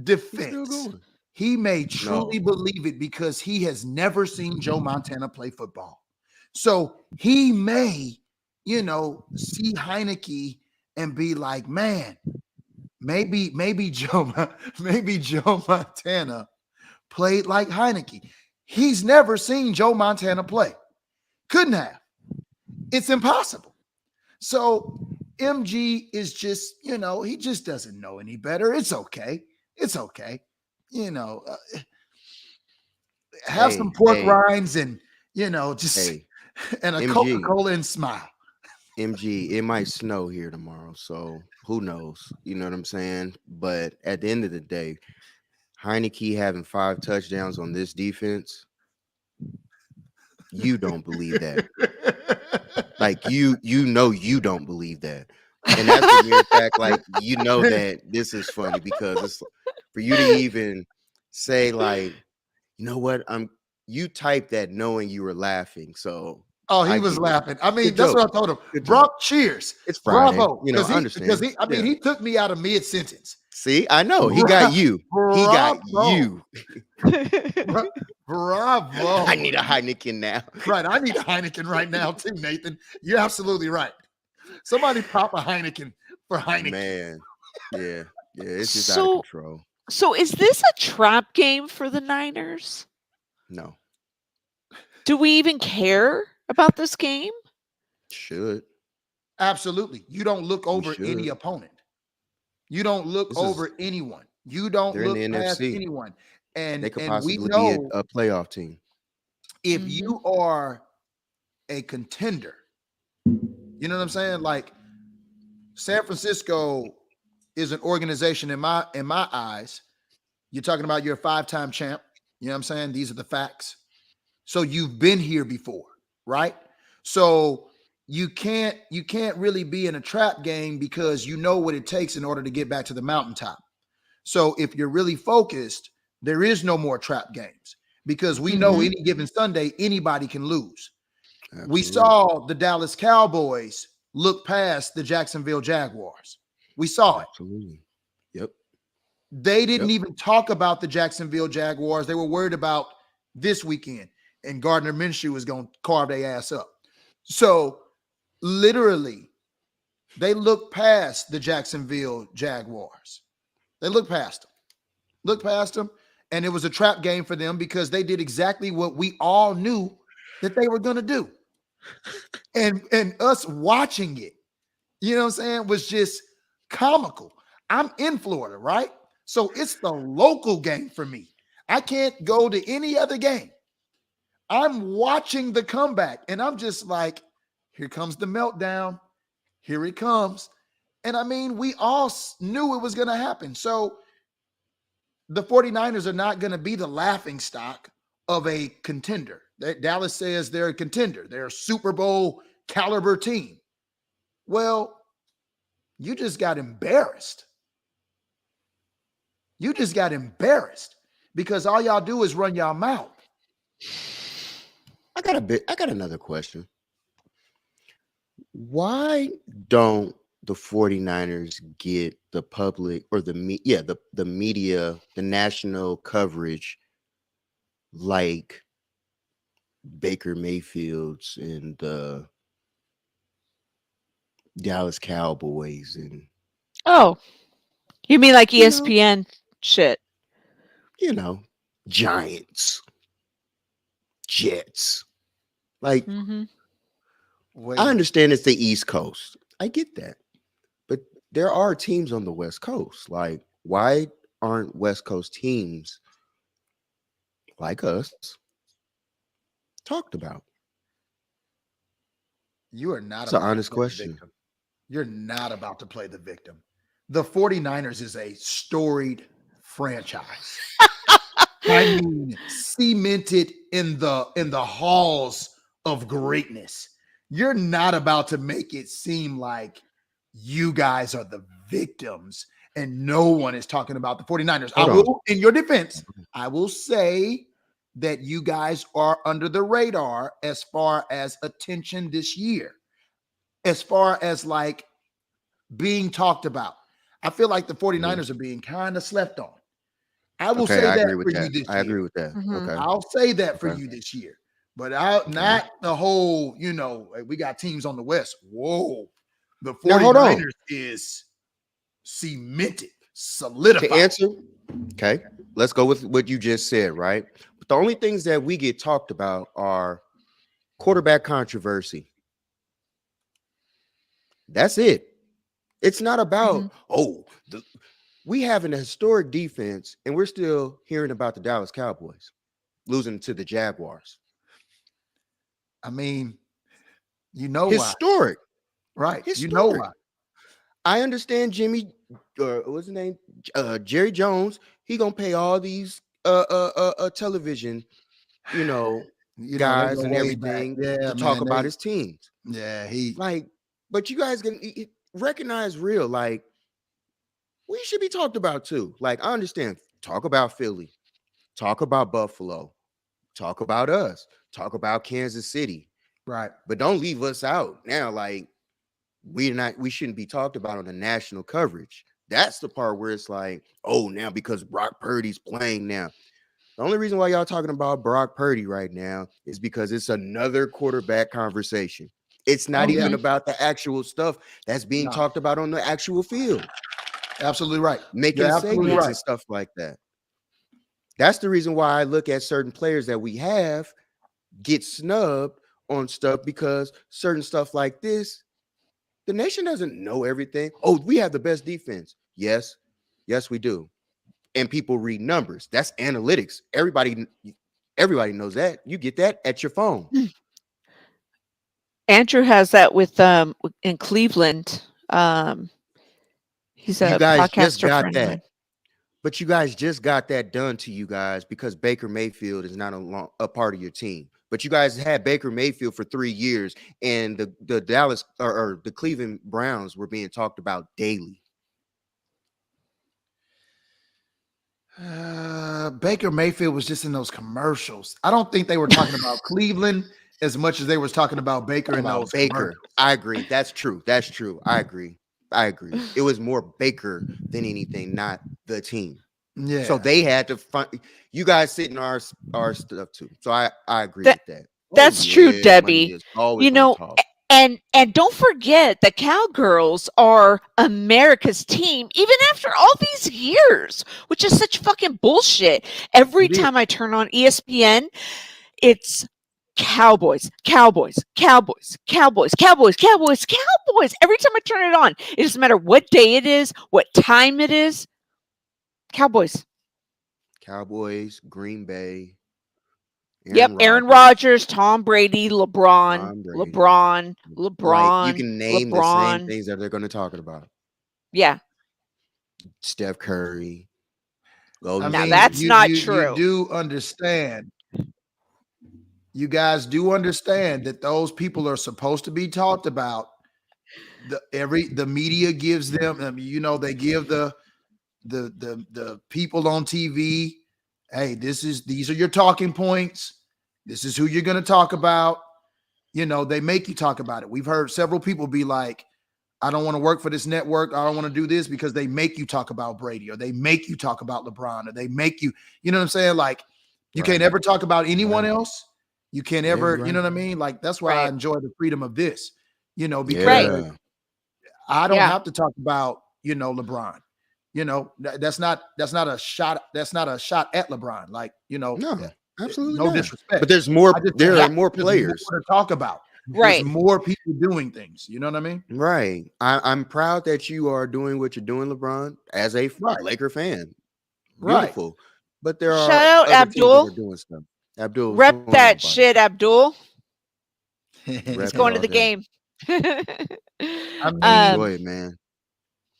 defense, he may truly believe it because he has never seen Joe Montana play football. So he may, see Heineke and be like, man, maybe Joe Montana played like Heineke. He's never seen Joe Montana play. Couldn't have. It's impossible. So MG is just, he just doesn't know any better. It's okay. Have some pork rinds and, and a MG, Coca-Cola and smile. MG, it might snow here tomorrow, so who knows? You know what I'm saying? But at the end of the day, Heineke having 5 touchdowns on this defense, you don't believe that. Like you don't believe that. And that's the mere fact, like, that this is funny because it's for you to even say, like, you know what? You typed that knowing you were laughing. So he was laughing. I mean, that's what I told him. Brock, cheers. It's Friday. Bravo. I understand. Because he took me out of mid-sentence. See, I know. He got you. He got you. Bravo. I need a Heineken now. Right. I need a Heineken right now too, Nathan. You're absolutely right. Somebody pop a Heineken for Heineken. Man. Yeah. It's just out of control. So is this a trap game for the Niners? No. Do we even care about this game? Should. Absolutely. You don't look over any opponent. You don't look over anyone. You don't look past anyone. And they could possibly be a playoff team. If you are a contender, you know what I'm saying? Like, San Francisco is an organization in my eyes. You're talking about you're a 5-time champ. You know what I'm saying? These are the facts. So you've been here before, right? So you can't really be in a trap game because you know what it takes in order to get back to the mountaintop. So if you're really focused, there is no more trap games because we know any given Sunday, anybody can lose. Absolutely. We saw the Dallas Cowboys look past the Jacksonville Jaguars. We saw it. Absolutely. Yep. They didn't even talk about the Jacksonville Jaguars. They were worried about this weekend, and Gardner Minshew was going to carve their ass up. So literally, they looked past the Jacksonville Jaguars. They looked past them. And it was a trap game for them because they did exactly what we all knew that they were going to do. And us watching it, you know what I'm saying, was just comical. I'm in Florida, right? So it's the local game for me. I can't go to any other game. I'm watching the comeback, and I'm just like, here comes the meltdown. Here it comes. And I mean, we all knew it was going to happen. So the 49ers are not going to be the laughing stock of a contender. Dallas says they're a contender. They're a Super Bowl caliber team. Well, you just got embarrassed. You just got embarrassed because all y'all do is run y'all mouth. I got another question. Why don't the 49ers get the public or the media, the national coverage like Baker Mayfield's and the Dallas Cowboys and Oh, you mean like ESPN shit? Giants, Jets. Like, Mm-hmm. I understand it's the East Coast. I get that. But there are teams on the West Coast. Like, why aren't West Coast teams like us talked about? You are not. It's an honest question. You're not about to play the victim. The 49ers is a storied franchise. I mean, cemented in the halls of greatness. You're not about to make it seem like you guys are the victims and no one is talking about the 49ers. In your defense, I will say that you guys are under the radar as far as attention this year, as far as like being talked about. I feel like the 49ers are being kind of slept on. I will say that for you this year. I agree with that. Mm-hmm. Okay. I'll say that for you this year. But not the whole, we got teams on the West. Whoa. The 49ers is cemented, solidified. To answer, okay, let's go with what you just said, right? But the only things that we get talked about are quarterback controversy. That's it. It's not about, we have an historic defense, and we're still hearing about the Dallas Cowboys losing to the Jaguars. I mean, historic. Why. Right. Historic. You know why. I understand what's his name? Jerry Jones. He gonna pay all these television, guys and everything to talk about his teams. Yeah, but you guys can recognize real, like, we should be talked about too. Like, I understand, talk about Philly, talk about Buffalo, talk about us, talk about Kansas City. Right. But don't leave us out now. Like, we shouldn't be talked about on the national coverage. That's the part where it's like, now because Brock Purdy's playing now. The only reason why y'all talking about Brock Purdy right now is because it's another quarterback conversation. It's not even about the actual stuff that's being talked about on the actual field. Absolutely right. Making segments and stuff like that. That's the reason why I look at certain players that we have get snubbed on stuff, because certain stuff like this, the nation doesn't know everything. Oh, we have the best defense. Yes, we do. And people read numbers. That's analytics. Everybody knows that. You get that at your phone. Andrew has that with in Cleveland. He's a podcaster friend of mine. But you guys just got that done to you guys because Baker Mayfield is not a part of your team. But you guys had Baker Mayfield for 3 years, and the Dallas or the Cleveland Browns were being talked about daily. Baker Mayfield was just in those commercials. I don't think they were talking about Cleveland as much as they was talking about Baker and those commercials. I agree. That's true. I agree. It was more Baker than anything, not the team. Yeah. So they had to find you guys sitting our stuff too. So I agree with that. That's true, Debbie. And don't forget the Cowgirls are America's team, even after all these years, which is such fucking bullshit. Every time I turn on ESPN, it's Cowboys. Every time I turn it on, it doesn't matter what day it is, what time it is. Cowboys, Green Bay. Aaron Rodgers, Tom Brady, LeBron. Like, you can name the same things that they're going to talk about. Yeah. Steph Curry. Now that's not true. You do understand. You guys do understand that those people are supposed to be talked about. The media gives them, they give the people on TV, hey, these are your talking points. This is who you're going to talk about. You know, they make you talk about it. We've heard several people be like, I don't want to work for this network. I don't want to do this because they make you talk about Brady or they make you talk about LeBron or they make you, you know what I'm saying? Like you can't ever talk about anyone else. You can't ever, you know what I mean? Like that's why I enjoy the freedom of this, you know, because I don't have to talk about, you know, LeBron. You know, that's not a shot. That's not a shot at LeBron. Like, you know, no, absolutely no disrespect. But there's more. There are more players more to talk about. Right. There's more people doing things. You know what I mean? Right. I'm proud that you are doing what you're doing, LeBron, as a Laker fan. Beautiful. Right. But there are shout out Abdul doing stuff. Abdul, rep that shit, Abdul. He's going to the game. I mean, enjoy it, man.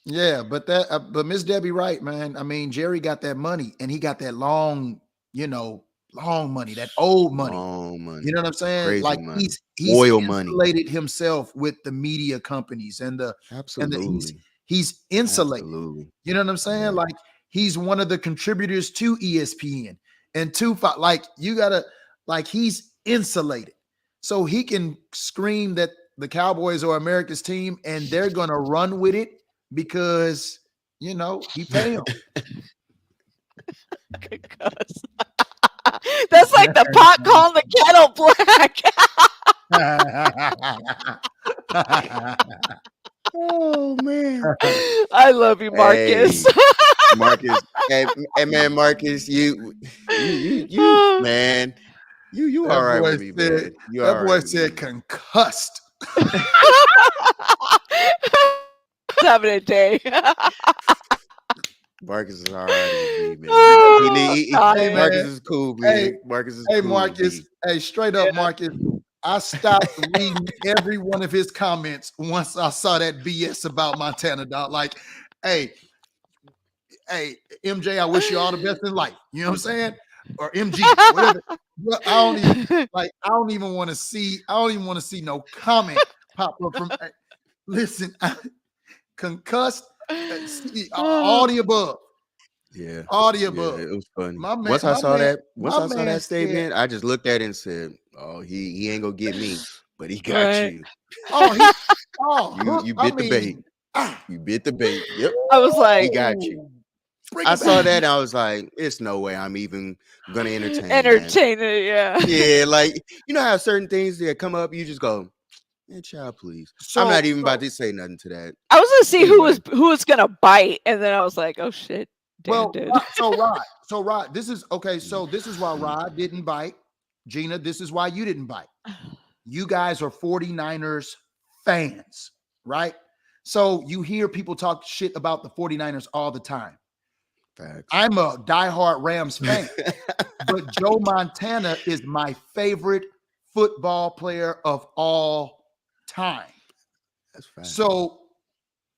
Yeah, but Miss Debbie, right, man. I mean, Jerry got that money, and he got that long money, that old money. Long money. You know what I'm saying? Crazy like money. he's oil insulated money. himself with the media companies and the absolutely. He's insulated. Absolutely. You know what I'm saying? Yeah. Like he's one of the contributors to ESPN and to like you gotta like he's insulated, so he can scream that the Cowboys are America's team, and they're gonna run with it. Because you know he paid him. That's like the pot calling the kettle black. Oh man, I love you, Marcus. Hey, Marcus, hey man, Marcus, you man, you all right with me, man. That boy said concussed. Having a day. Marcus is all right with me, man. Marcus is cool, man. Hey, Marcus is cool. Marcus. Hey, straight up, Marcus. I stopped reading every one of his comments once I saw that BS about Montana, dog. Like, hey, MJ, I wish you all the best in life. You know what I'm saying? Or MG, whatever. I don't even want to see no comment pop up from. Listen. Concussed, all the above. Yeah, all the above. Yeah, it was funny. Once I saw that statement, I just looked at it and said, "Oh, he ain't gonna get me, but he got you." You bit the bait. You bit the bait. Yep. I was like, he got you. I saw that and I was like, "It's no way I'm even gonna entertain it." Yeah, yeah. Like you know how certain things that come up, you just go. Child, please. I'm not even about to say nothing to that. I was gonna see who was gonna bite, and then I was like, "Oh shit!" Dude. So Rod, this is okay. So this is why Rod didn't bite. Gina, this is why you didn't bite. You guys are 49ers fans, right? So you hear people talk shit about the 49ers all the time. Facts. I'm a diehard Rams fan, but Joe Montana is my favorite football player of all time. That's fine. So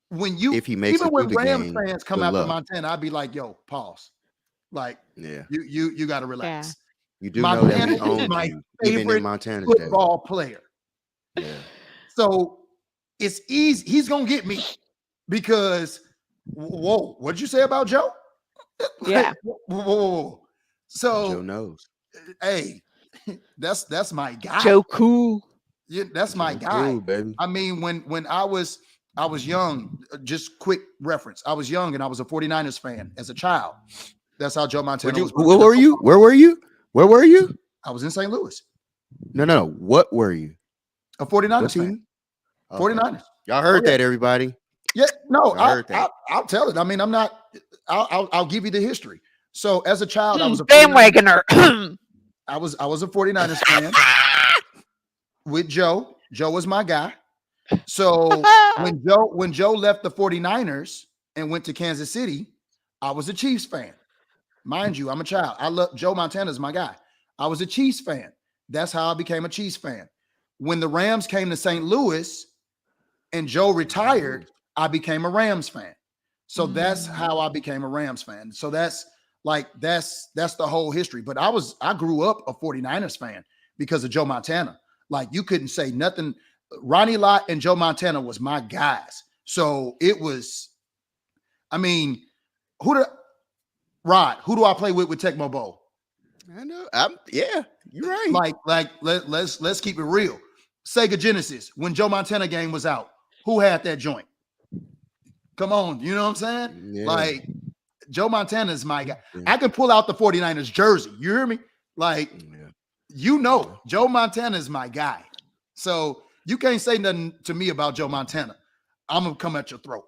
when if he makes even when Rams game, fans come after Montana, I'd be like, yo, pause. Like, you gotta relax. You do Montana know that we own my you, favorite even in Montana football player. Yeah. So it's easy. He's gonna get me because whoa, what'd you say about Joe? Yeah. Whoa. So Joe knows. Hey, that's my guy. Joe cool. Yeah, that's my guy. Cool, baby. I mean, when I was young, just quick reference. I was young and I was a 49ers fan as a child. That's how Joe Montana was. Where were you? Where were you? Where were you? I was in St. Louis. No. What were you? A 49ers fan. Okay. 49ers. Y'all heard that, everybody. Yeah, no, I'll tell it. I mean, I'll give you the history. So as a child, I was a bandwagoner. I was a 49ers fan with Joe. Joe was my guy. So when Joe left the 49ers and went to Kansas City, I was a Chiefs fan. Mind you, I'm a child. I love Joe Montana's my guy. I was a Chiefs fan. That's how I became a Chiefs fan. When the Rams came to St. Louis and Joe retired, I became a Rams fan. So that's how I became a Rams fan. So that's the whole history. But I grew up a 49ers fan because of Joe Montana. Like you couldn't say nothing. Ronnie Lott and Joe Montana was my guys. So it was, I mean, who do I play with Tecmo Bowl? I know. Yeah, you're right. Like let's keep it real. Sega Genesis, when Joe Montana game was out, who had that joint? Come on, you know what I'm saying? Yeah. Like, Joe Montana is my guy. I can pull out the 49ers jersey. You hear me? Like, you know, Joe Montana is my guy. So you can't say nothing to me about Joe Montana. I'm going to come at your throat.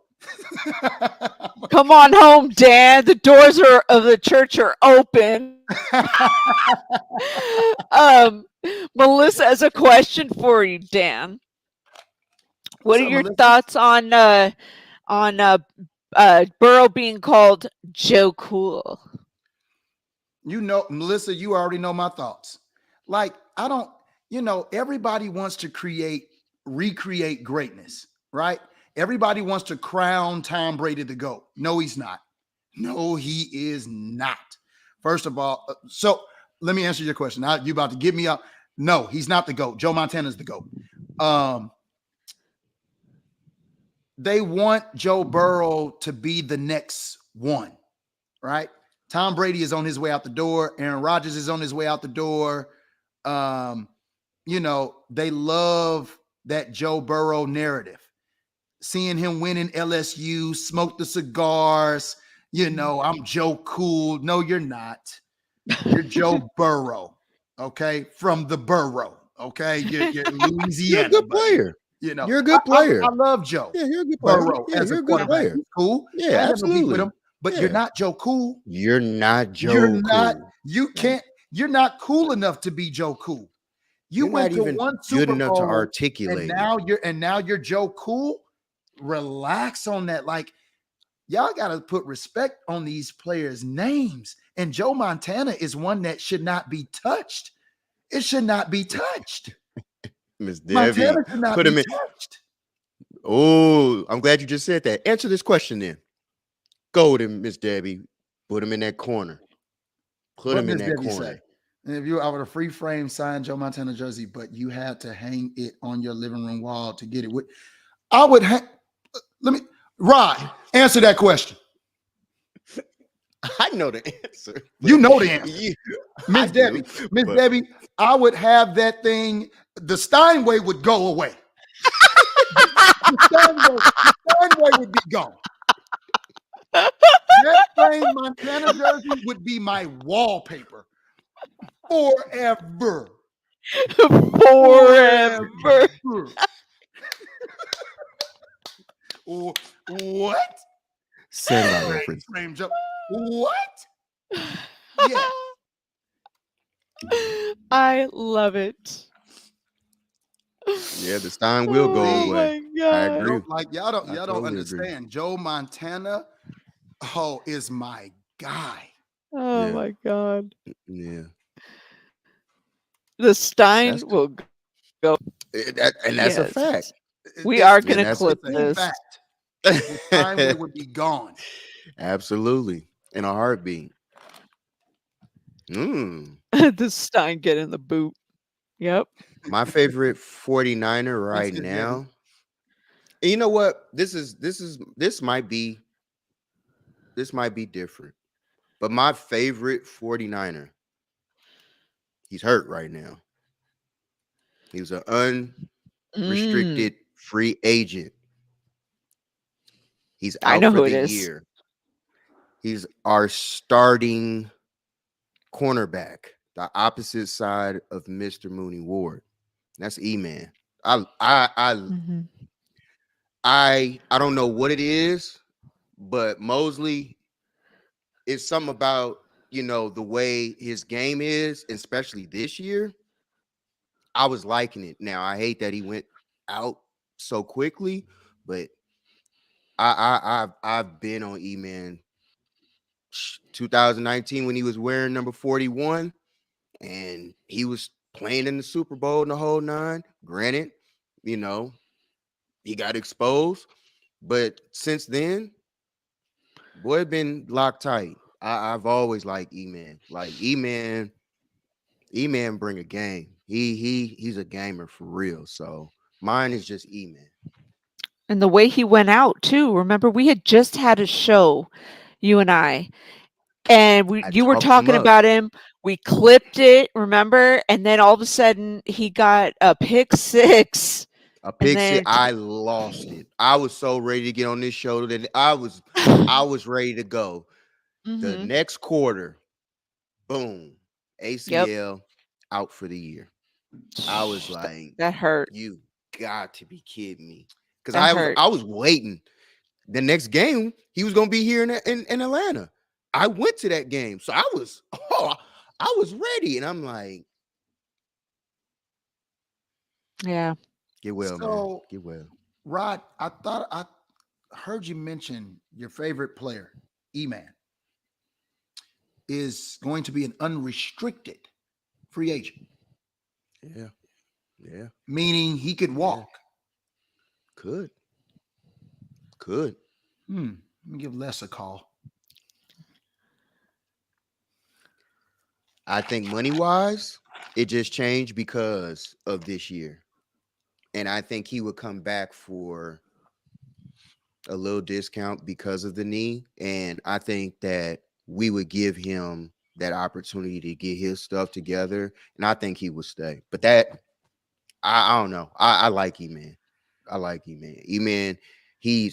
Come on home, Dan. The doors of the church are open. Melissa has a question for you, Dan. What are your thoughts on Burrow being called Joe Cool? You know, Melissa, you already know my thoughts. Like, I don't, everybody wants to recreate greatness, right? Everybody wants to crown Tom Brady the GOAT. No, he's not. No, he is not. First of all, so let me answer your question. Now, you about to give me up. No, he's not the GOAT. Joe Montana is the GOAT. They want Joe Burrow to be the next one, right? Tom Brady is on his way out the door. Aaron Rodgers is on his way out the door. They love that Joe Burrow narrative. Seeing him win in LSU, smoke the cigars, I'm Joe Cool. No, you're not. You're Joe Burrow, okay? From the Burrow, okay? You're Louisiana. You're a good player. You're a good player. I love Joe. Yeah, you're a good player. Burrow as a good player. He's cool. Yeah, absolutely. With him, but you're not Joe Cool. You're not Joe You're not. Cool. You can't. You're not cool enough to be Joe Cool. You went to one Super good enough Bowl, to articulate. And now you're Joe Cool. Relax on that. Like, y'all got to put respect on these players' names. And Joe Montana is one that should not be touched. It should not be touched. Miss Debbie, put him in. Touched. Oh, I'm glad you just said that. Answer this question then. Go with him, Miss Debbie. Put him in that corner. Put him in that corner. And if you were a free frame signed Joe Montana jersey, but you had to hang it on your living room wall to get it. I would Rod, answer that question. I know the answer. You know the answer. Miss Debbie, I would have that thing. The Steinway would go away. the Steinway would be gone. That frame Montana jersey would be my wallpaper forever. Forever. What? Send that reference. What? Yeah. I love it. Yeah, the Stein will go away. My God. I agree. Y'all don't totally understand. Agree. Joe Montana, is my guy. Oh my God. Yeah. The Stein will go. And that's a fact. We are going to clip this. The Steinway would be gone. Absolutely. In a heartbeat. The Stein get in the boot. Yep. My favorite 49er right now. And you know what? This might be different. But my favorite 49er, he's hurt right now. He was an unrestricted free agent. He's out for the year. He's our starting cornerback, the opposite side of Mr. Mooney Ward. That's E-Man. I don't know what it is, but Mosley is something about, the way his game is, especially this year. I was liking it. Now, I hate that he went out so quickly, but I've been on E-Man 2019 when he was wearing number 41 and he was playing in the Super Bowl and the whole nine. Granted, he got exposed, but since then, boy, been locked tight. I've always liked E-Man. Like E-Man bring a game. He's a gamer for real. So mine is just E-Man. And the way he went out too. Remember, we had just had a show, you and I, and you were talking about him. We clipped it, remember? And then all of a sudden he got a pick six. A pick six. I lost it. I was so ready to get on this show that I was ready to go. The next quarter, boom, ACL out for the year. I was like, that hurt. You got to be kidding me. Because I was waiting. The next game, he was going to be here in Atlanta. I went to that game. So I was ready. And I'm like, yeah. Get well, man. Get well. Rod, I thought I heard you mention your favorite player, E-Man, is going to be an unrestricted free agent. Yeah. Yeah. Meaning he could walk. Yeah. Could. Let me give Les a call. I think money-wise, it just changed because of this year. And I think he would come back for a little discount because of the knee. And I think that we would give him that opportunity to get his stuff together. And I think he would stay. But that, I don't know. I like E-Man. I like E-Man. E-Man,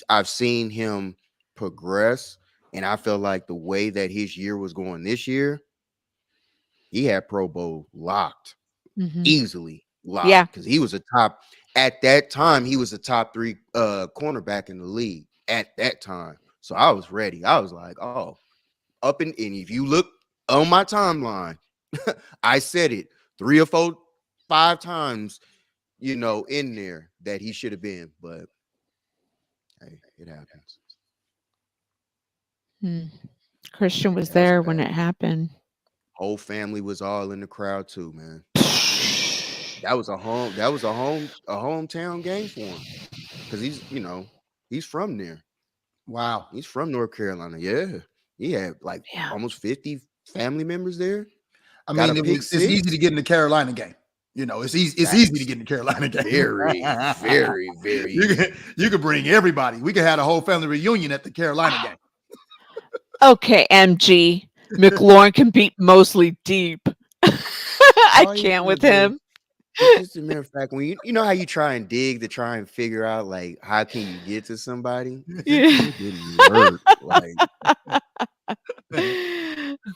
I've seen him progress. And I feel like the way that his year was going this year, he had Pro Bowl locked. Easily locked. Yeah. Because he was at that time, he was a top 3 cornerback in the league at that time. So I was ready. I was like, oh, and if you look on my timeline, I said it 3 or 4, 5 times, in there that he should have been. But hey, it happens. Christian was there when it happened. Whole family was all in the crowd too, man. That was a hometown game for him. Because he's from there. Wow. He's from North Carolina. Yeah. He had almost 50 family members there. I mean, it's easy to get in the Carolina game. It's easy to get in the Carolina game. Very, very, very easy. You could bring everybody. We could have a whole family reunion at the Carolina game. Okay, MG. McLaurin can beat Mosley deep. I can't with him. Just a matter of fact, when you know how you try and dig to try and figure out how can you get to somebody? Yeah.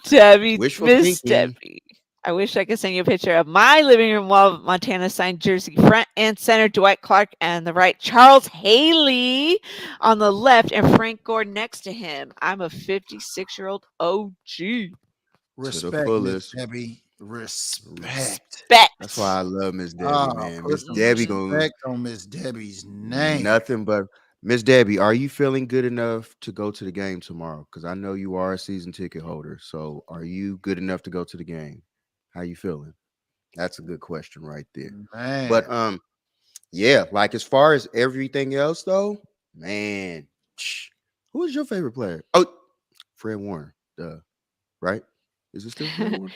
Debbie, Miss Debbie. I wish I could send you a picture of my living room wall Montana signed jersey, front and center, Dwight Clark on the right, Charles Haley on the left, and Frank Gore next to him. I'm a 56-year-old OG. Respect, Miss Debbie. Respect. That's why I love Miss Debbie, man. Miss Debbie respect on Miss Debbie's name. Nothing but Miss Debbie. Are you feeling good enough to go to the game tomorrow? Because I know you are a season ticket holder. So are you good enough to go to the game? How you feeling? That's a good question right there. Man. But yeah, as far as everything else though, man, who is your favorite player? Oh, Fred Warner. Right? Is it still Fred Warner?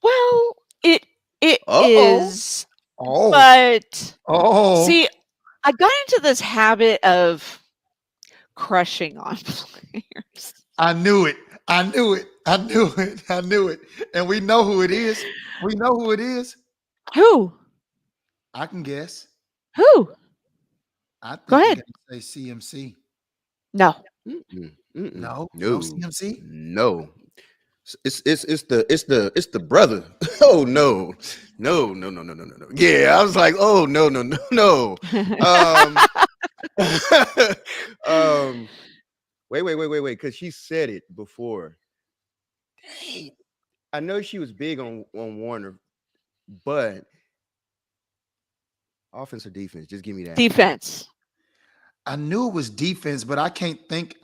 Well, it is. Oh. But see, I got into this habit of crushing on players. I knew it. And we know who it is. Who? I can guess. Who? I think Go ahead. Say CMC. No. No CMC. No. It's the brother. Oh no. Yeah, I was like, oh no. Wait, because she said it before. Dang. I know she was big on Warner, but offense or defense? Just give me that. Defense. I knew it was defense, but I can't think.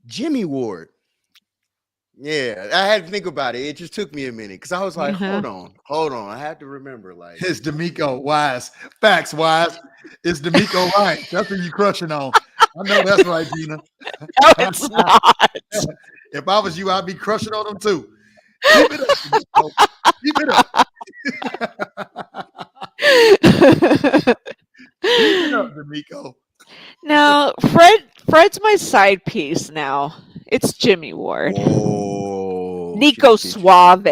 Jimmy Ward. Yeah, I had to think about it. It just took me a minute because I was like, hold on. I had to remember. It's D'Amico Wise. Facts, Wise. It's D'Amico Wise. That's who you crushing on. I know that's right, Gina. No, it's not. If I was you, I'd be crushing on them too. Keep it up, D'Amico. Keep it up. Keep it up, D'Amico. Now, Fred's my side piece now. It's Jimmy Ward. Oh. Nico Suave.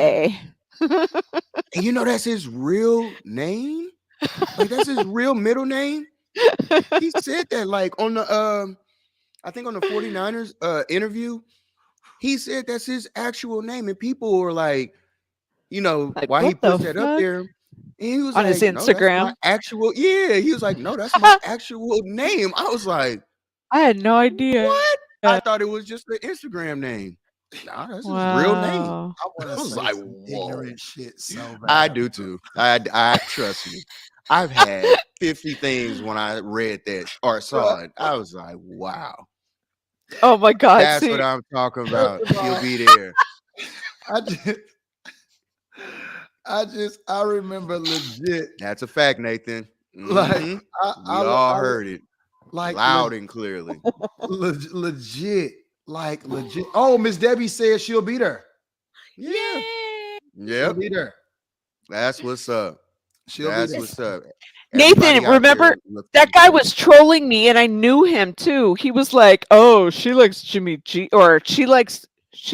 And you know that's his real name? Like that's his real middle name? He said that like on the I think on the 49ers interview, he said that's his actual name. And people were like, you know, Like, why he what the puts that up fuck? there. And he was On like, his no, that's Instagram? my actual, yeah. He was like, no, that's my actual name. I was like, I had no idea. what? I thought it was just the Instagram name. Nah, that's his real name. Wow. I want to was say like, some whoa. ignorant shit so bad. I do too. I trust me. I've had 50 things when I read that or saw it. I was like, wow. Oh my God. That's see, what I'm talking about. First of all- He'll be there. I remember legit. That's a fact, Nathan. Like Mhm. We I all heard it like loud and clearly. legit. Like legit. Oh, Miss Debbie says she'll be there. Yeah. She'll Yep. be there. That's what's up. She'll That's be there. what's up. Nathan, Everybody out remember there, look that for guy you. was trolling me, and I knew him too. He was like, "Oh, she likes Jimmy G, or she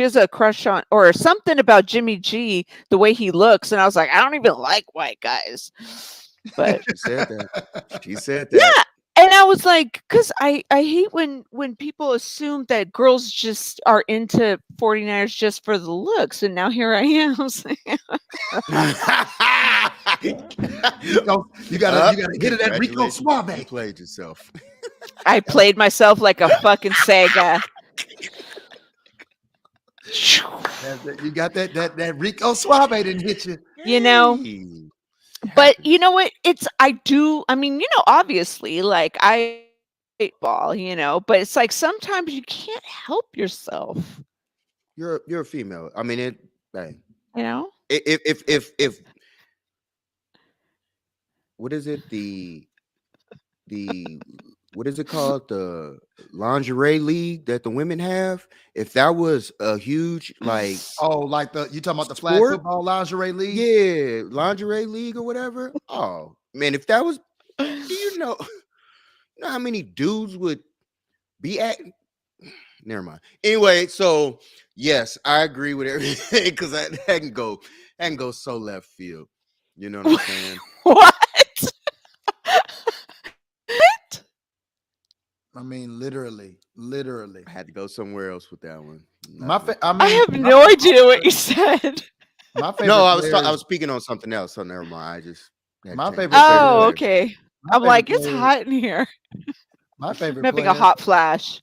has a crush on, or something about Jimmy G, the way he looks." And I was like, "I don't even like white guys," but She said that. She said yeah. that. And I was like, because I hate when people assume that girls just are into 49ers just for the looks, and now here I am saying, You gotta hit it at Rico Congratulations. You Suave. played yourself. I played myself like a fucking Sega. You got that Rico Suave didn't hit you. You know, Hey. but you know what? I mean, you know, obviously, like I ball, you know, but it's like sometimes you can't help yourself, You're a female. I mean it. Hey, you know? if what is it? The what is it called? The lingerie league that the women have. If that was a huge like Oh, like you talking about the flag Sport? football lingerie league? yeah, lingerie league or whatever. Oh man, if that was, do you know how many dudes would be at? Never mind. Anyway, so yes, I agree with everything because that can go so left field. You know what I'm saying? What? I mean, literally. I had to go somewhere else with that one. I have no idea what you said. My favorite. No, I player was speaking on something else. So never mind. I just had My to favorite change player- Oh, player. okay. my I'm like, favorite it's player- hot in here. My favorite I'm having player. a hot flash.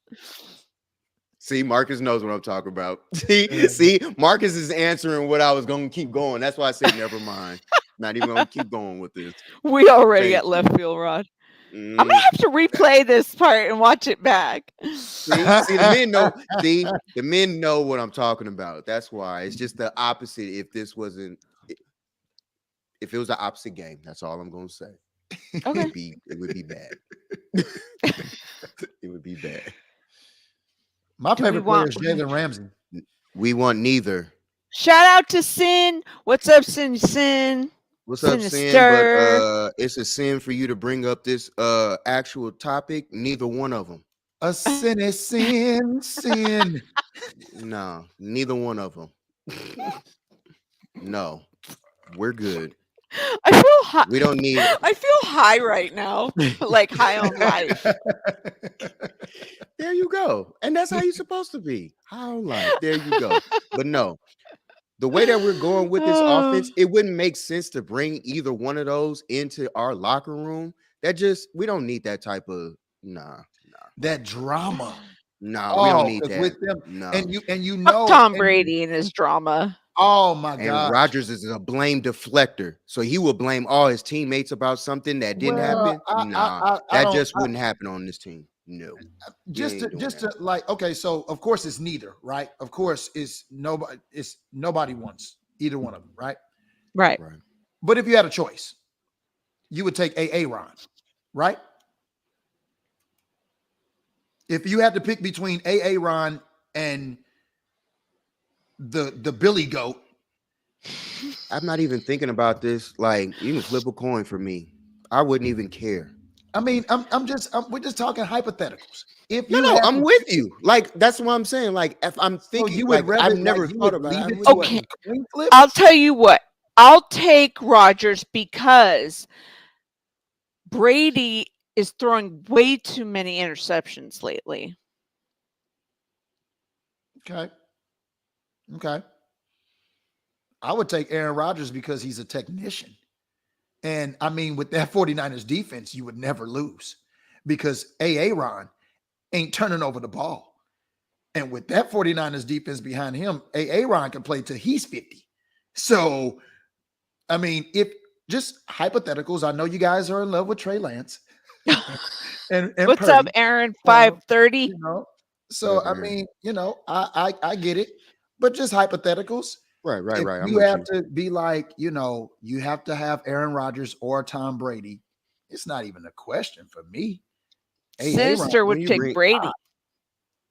See, Marcus knows what I'm talking about. See, Marcus is answering what I was going to keep going. That's why I said never mind. Not even going to keep going with this. We already Thank at left field, Rod. Mm. I'm gonna have to replay this part and watch it back. See, the men know. See, the men know what I'm talking about. That's why it's just the opposite. If this wasn't, if it was the opposite game, that's all I'm going to say. Okay. It would be bad. It would be bad. My Do we favorite player want- is Jalen Ramsey. We want neither. Shout out to Sin. What's up, Sin? What's up, Sin? Sinister. But it's a sin for you to bring up this actual topic. Neither one of them. A sin is sin. No, neither one of them. No, we're good. I feel high. We don't need. I feel high right now, like high on life. There you go, and that's how you're supposed to be. How life. There you go. But no, the way that we're going with this offense, it wouldn't make sense to bring either one of those into our locker room. We don't need that type of That drama. No, we don't need 'cause that. with them, No. and you Fuck know Tom and- Brady and his drama. Oh my And god. Rodgers is a blame deflector, so he will blame all his teammates about something that didn't Well, happen. I That don't- just wouldn't happen on this team. No, just ain't to doing just that. to like, okay, so of course it's neither, right? Of course it's nobody wants either one of them, right? Right. right? But if you had a choice, you would take Aaron, right? If you had to pick between Aaron and the Billy Goat, I'm not even thinking about this. Like, you can flip a coin for me. I wouldn't even care. mean, we're just talking hypotheticals. If you No, I'm with you. Like, that's what I'm saying. Like, if I'm thinking, you would like, rather, I've never thought about it. Okay. I'll tell you what. I'll take Rodgers because Brady is throwing way too many interceptions lately. Okay. I would take Aaron Rodgers because he's a technician. And I mean, with that 49ers defense, you would never lose because Aaron ain't turning over the ball. And with that 49ers defense behind him, Aaron can play till he's 50. So, I mean, if just hypotheticals, I know you guys are in love with Trey Lance. and What's Purdy, up, Aaron? 530. So I mean, I get it, but just hypotheticals. Right. You have to be like, you have to have Aaron Rodgers or Tom Brady. It's not even a question for me. Sister would pick Brady.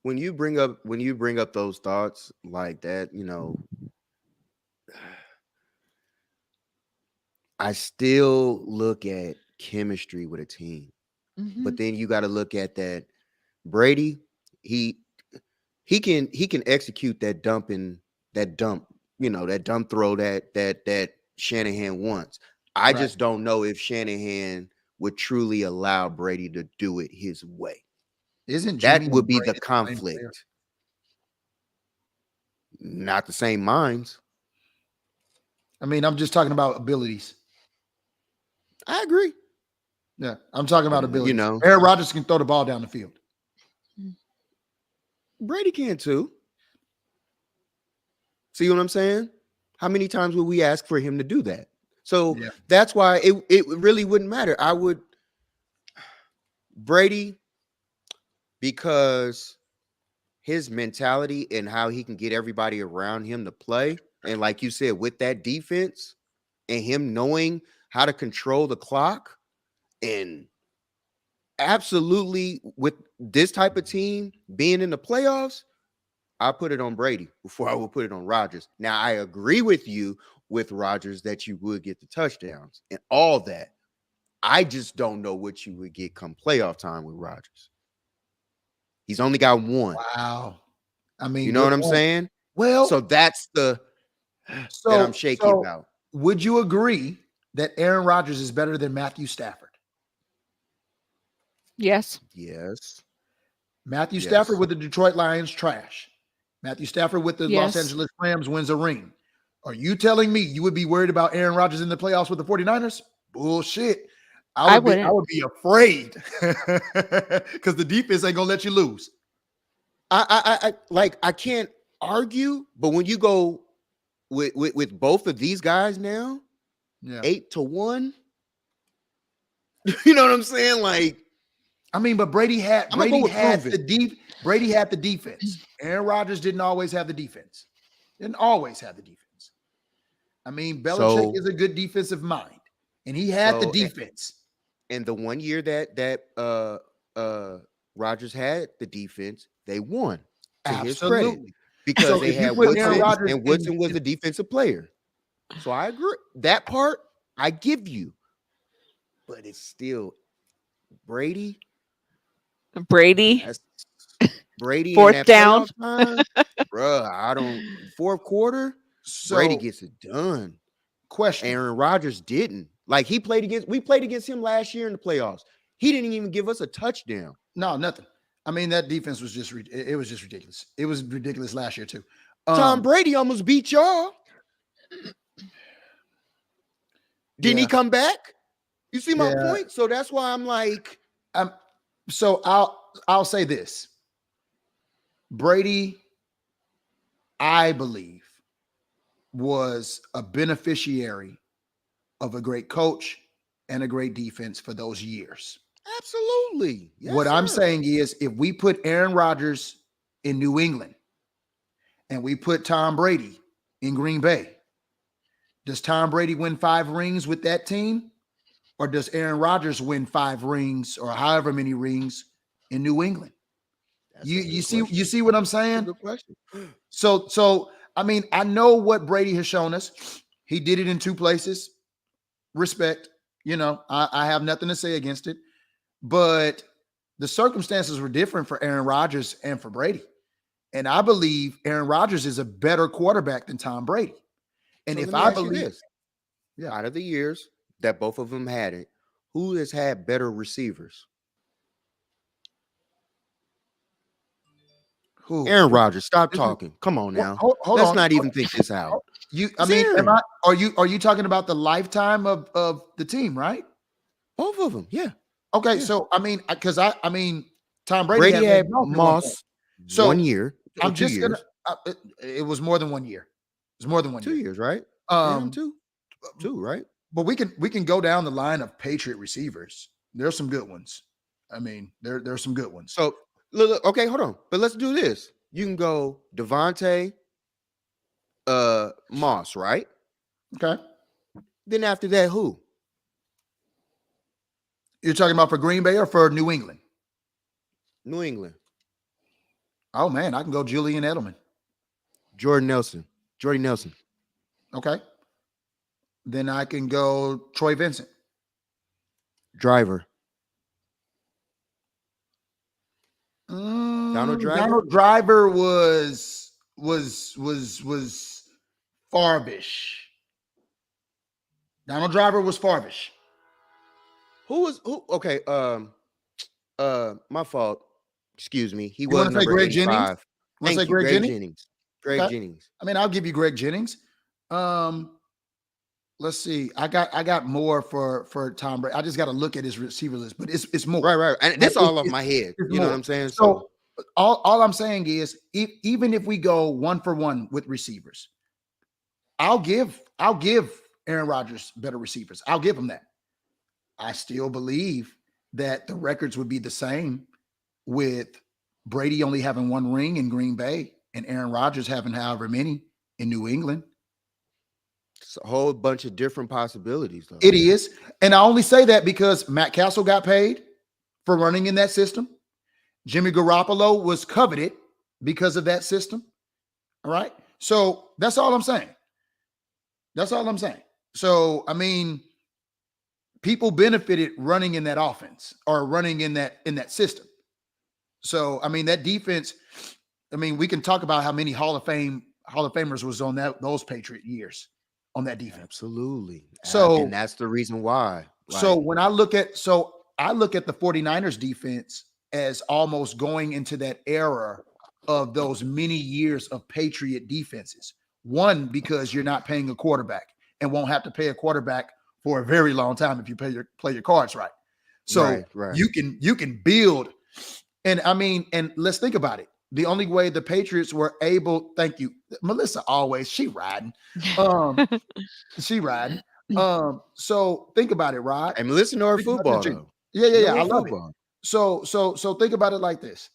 When you bring up those thoughts like that, I still look at chemistry with a team. Mm-hmm. But then you got to look at that Brady, he can execute that dump throw that Shanahan wants. I just don't know if Shanahan would truly allow Brady to do it his way. That would be the conflict. Not the same minds. I mean, I'm just talking about abilities. I agree. Yeah, I'm talking about abilities. Aaron Rodgers can throw the ball down the field. Brady can too. See what I'm saying? How many times would we ask for him to do that? So that's why it really wouldn't matter. I would Brady, because his mentality and how he can get everybody around him to play. And like you said, with that defense and him knowing how to control the clock, and absolutely with this type of team being in the playoffs, I put it on Brady before I would put it on Rodgers. Now, I agree with you with Rodgers that you would get the touchdowns and all that. I just don't know what you would get come playoff time with Rodgers. He's only got one. Wow. I mean, you know what I'm saying? Well, so that's that I'm shaky about. Would you agree that Aaron Rodgers is better than Matthew Stafford? Yes. Matthew Stafford with the Detroit Lions, trash. Matthew Stafford with the Los Angeles Rams wins a ring. Are you telling me you would be worried about Aaron Rodgers in the playoffs with the 49ers? Bullshit. I would be afraid because the defense ain't gonna let you lose. I can't argue, but when you go with both of these guys now, 8-1, you know what I'm saying? Like, I mean, but Brady had the defense. Aaron Rodgers didn't always have the defense. Didn't always have the defense. I mean, Belichick is a good defensive mind, and he had the defense. And the 1 year that Rodgers had the defense, they won. To his credit, because they had Woodson, and Woodson was a defensive player. So I agree. That part I give you, but it's still Brady. Brady fourth down, bro. Fourth quarter. Brady gets it done. Question: Aaron Rodgers didn't. Like we played against him last year in the playoffs. He didn't even give us a touchdown. No, nothing. I mean, that defense was just ridiculous. It was ridiculous last year too. Tom Brady almost beat y'all. Didn't he come back? You see my point? So that's why I'm like, so I'll say this. Brady, I believe, was a beneficiary of a great coach and a great defense for those years. Absolutely. Yes, what I'm saying is, if we put Aaron Rodgers in New England and we put Tom Brady in Green Bay, does Tom Brady win 5 rings with that team? Or does Aaron Rodgers win 5 rings or however many rings in New England? You see what I'm saying? Good question. So I mean, I know what Brady has shown us. He did it in 2 places. Respect. I have nothing to say against it. but the circumstances were different for Aaron Rodgers and for Brady. And I believe Aaron Rodgers is a better quarterback than Tom Brady. And So if let me I ask you believe, this. Out of the years that both of them had it, who has had better receivers? who? Aaron Rodgers. Stop Isn't- talking. Come on now. Hold Let's on. not even think this out. Are you talking about the lifetime of the team, right? Both of them, yeah. Okay, Yeah. so Tom Brady Had more than one Moss point. So 1 year. I'm 2 just years. gonna. It was more than 1 year. It was more than 1 2 year. years, right? Two, right? But we can go down the line of Patriot receivers. There's some good ones. I mean, there's some good ones. So look, okay, hold on. But let's do this. You can go Devontae, Moss, right? Okay, Then after that, who? you're talking about for Green Bay or for New England? New England. Oh man, I can go Julian Edelman. Jordy Nelson. Okay, then I can go Troy Vincent. Driver. Donald Driver? Donald Driver was Farvish. Donald Driver was Farvish. Who? Okay, my fault. Excuse me. He You was wanna say number Greg Jennings? 85. Want to Thank say you, Greg Jennings? Jennings. Greg Okay. Jennings. I mean, I'll give you Greg Jennings. Let's see. I got more for Tom Brady. I just got to look at his receiver list, but it's more. Right. And that's all off It's- my head. it's You know more. what I'm saying? So all I'm saying is, even if we go 1 for 1 with receivers, I'll give Aaron Rodgers better receivers. I'll give him that. I still believe that the records would be the same with Brady only having 1 ring in Green Bay and Aaron Rodgers having however many in New England. It's a whole bunch of different possibilities, though. It is. And I only say that because Matt Castle got paid for running in that system. Jimmy Garoppolo was coveted because of that system. All right. So that's all I'm saying. So, I mean, people benefited running in that offense or running in that system. So, I mean, that defense, I mean, we can talk about how many Hall of Famers was on those Patriot years on that defense. Absolutely. So, and that's the reason why. So when I look at the 49ers defense as almost going into that era of those many years of Patriot defenses. One, because you're not paying a quarterback and won't have to pay a quarterback for a very long time if you play your cards right. So right. you can build. And I mean, and let's think about it. The only way the Patriots were able, thank you, Melissa, always, she riding. So think about it, Rod. And Melissa know her football, though. Yeah. I love it. So think about it like this.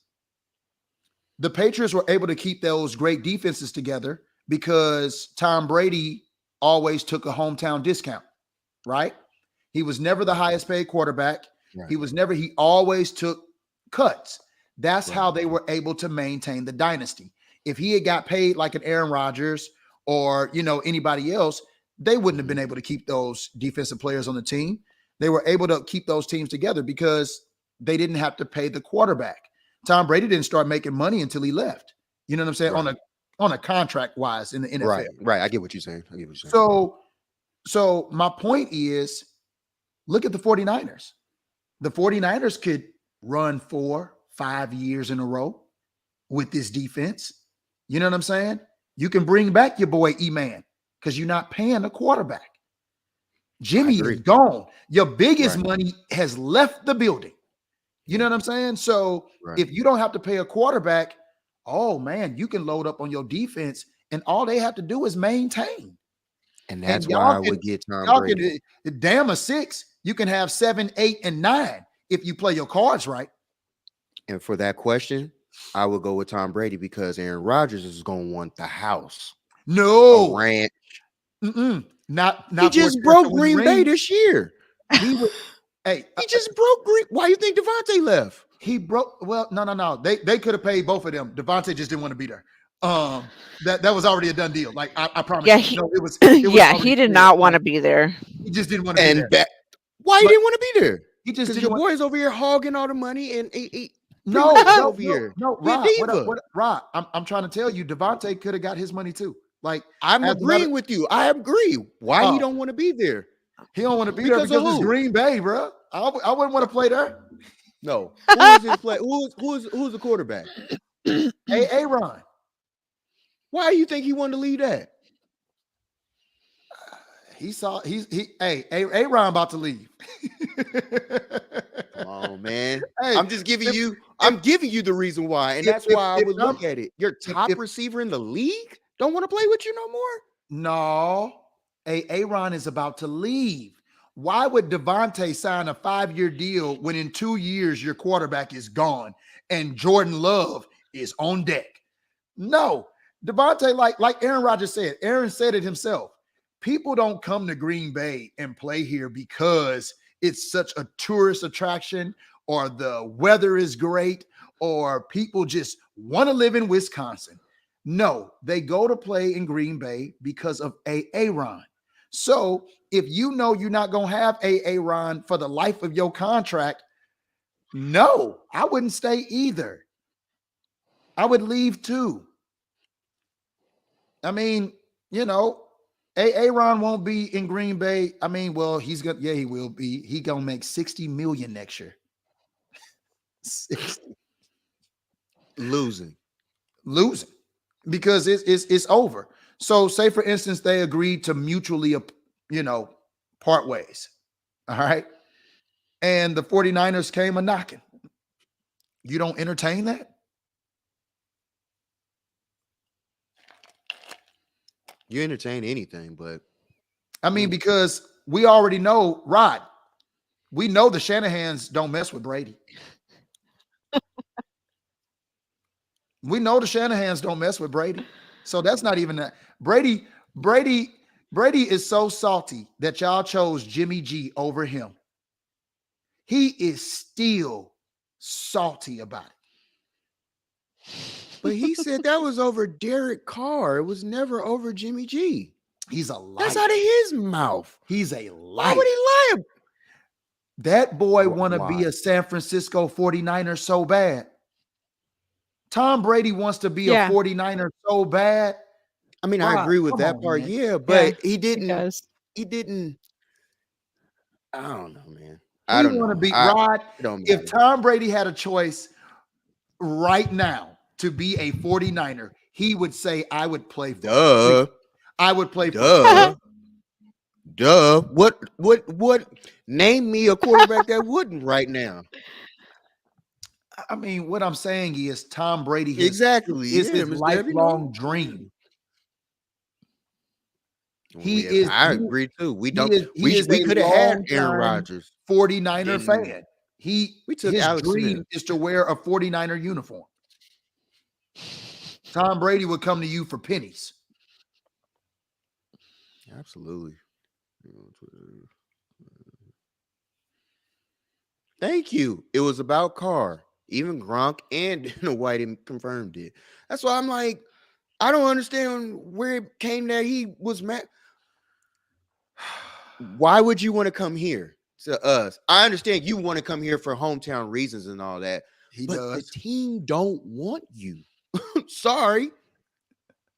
The Patriots were able to keep those great defenses together because Tom Brady always took a hometown discount, right? He was never the highest paid quarterback. Right. He always took cuts. That's how they were able to maintain the dynasty. If he had got paid like an Aaron Rodgers or, anybody else, they wouldn't have been able to keep those defensive players on the team. They were able to keep those teams together because they didn't have to pay the quarterback. Tom Brady didn't start making money until he left. You know what I'm saying? Right. On a contract wise in the NFL. Right. I get what you're saying. So my point is, look at the 49ers. The 49ers could run 4-5 years in a row with this defense. You know what I'm saying? You can bring back your boy E-Man because you're not paying a quarterback. Jimmy is gone. Your biggest money has left the building. You know what I'm saying? So if you don't have to pay a quarterback, oh man, you can load up on your defense and all they have to do is maintain. And that's why I would get Tom Brady. Damn a 6, you can have 7, 8, and 9 if you play your cards right. And for that question, I would go with Tom Brady because Aaron Rodgers is going to want the house. No. A ranch. Not he just broke Green Bay this year. He just broke Green. Why you think Devontae left? He broke. Well, no. They could have paid both of them. Devontae just didn't want to be there. That was already a done deal. Like I promise. Yeah, it was he did not want to be there. He just didn't want to be there. Why he didn't want to be there? He just because your boy's over here hogging all the money and no, Rod, I'm trying to tell you, Devontae could have got his money too. Like, I'm agreeing with you. I agree. Why he don't want to be there? He don't want to be there because it's Green Bay, bro. I wouldn't want to play there. No. Who's his play? Who's the quarterback? Aaron. Why do you think he wanted to leave that? Aaron about to leave. Come on, man. Hey, I'm just giving you the reason why, and that's why I would look at it. Your top receiver in the league don't want to play with you no more? No. Aaron is about to leave. Why would Devontae sign a 5-year deal when in 2 years your quarterback is gone and Jordan Love is on deck? No. Devontae, like Aaron Rodgers said, Aaron said it himself. People don't come to Green Bay and play here because it's such a tourist attraction or the weather is great or people just want to live in Wisconsin. No, they go to play in Green Bay because of Aaron. So if you know you're not going to have Aaron for the life of your contract, no, I wouldn't stay either. I would leave too. I mean, Aaron won't be in Green Bay. I mean, well, he will be. He gonna make $60 million next year. 60. Losing because it's over. So, say for instance, they agreed to mutually, part ways. All right, and the 49ers came a knocking. You don't entertain that? You entertain anything, but I mean, because we already know, Rod, we know the Shanahans don't mess with Brady. We know the Shanahans don't mess with Brady. So that's not even that. Brady is so salty that y'all chose Jimmy G over him. He is still salty about it. But he said that was over Derek Carr. It was never over Jimmy G. He's a liar. That's out of his mouth. He's a liar. Why would he lie? That boy want to be a San Francisco 49er so bad. Tom Brady wants to be a 49er so bad. I mean, I agree with that part. Man. Yeah, but he didn't. He didn't. I don't know, man. I don't want to be Rod. If Tom Brady had a choice right now to be a 49er, he would say, I would play for I would play for Duh. What name me a quarterback that wouldn't right now? I mean, what I'm saying is Tom Brady is his lifelong dream. I agree too. We could have had Aaron Rodgers, 49er fan. His dream is to wear a 49er uniform. Tom Brady would come to you for pennies. Absolutely. Thank you. It was about Carr. Even Gronk and White confirmed it. That's why I'm like, I don't understand where it came that he was mad. Why would you want to come here to us? I understand you want to come here for hometown reasons and all that. But the team don't want you. Sorry.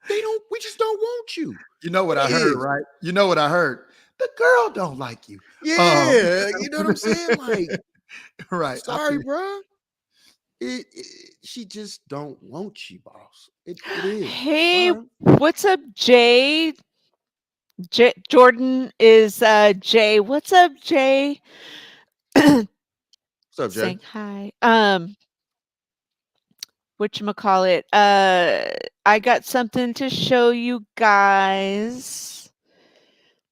We just don't want you. You know what I heard, right? You know what I heard? The girl don't like you. Yeah, you know what I'm saying? Like, right. Sorry, bro. She just don't want you, boss. It is. Hey, what's up, Jay? Jordan is Jay. What's up, Jay? What's up, Jay? Saying hi. Whatchamacallit? I got something to show you guys.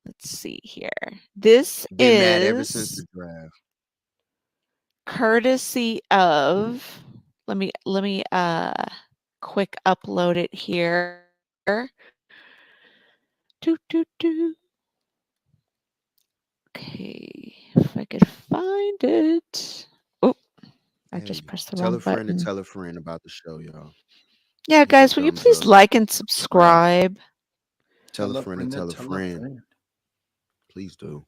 Let's see here. This Been mad ever since the draft. Courtesy of let me quick upload it here. Okay, if I could find it. Oh, I just pressed the wrong button. Tell a friend about the show, y'all. Yeah, guys, will you please like and subscribe? Tell a friend and tell a friend. Please do.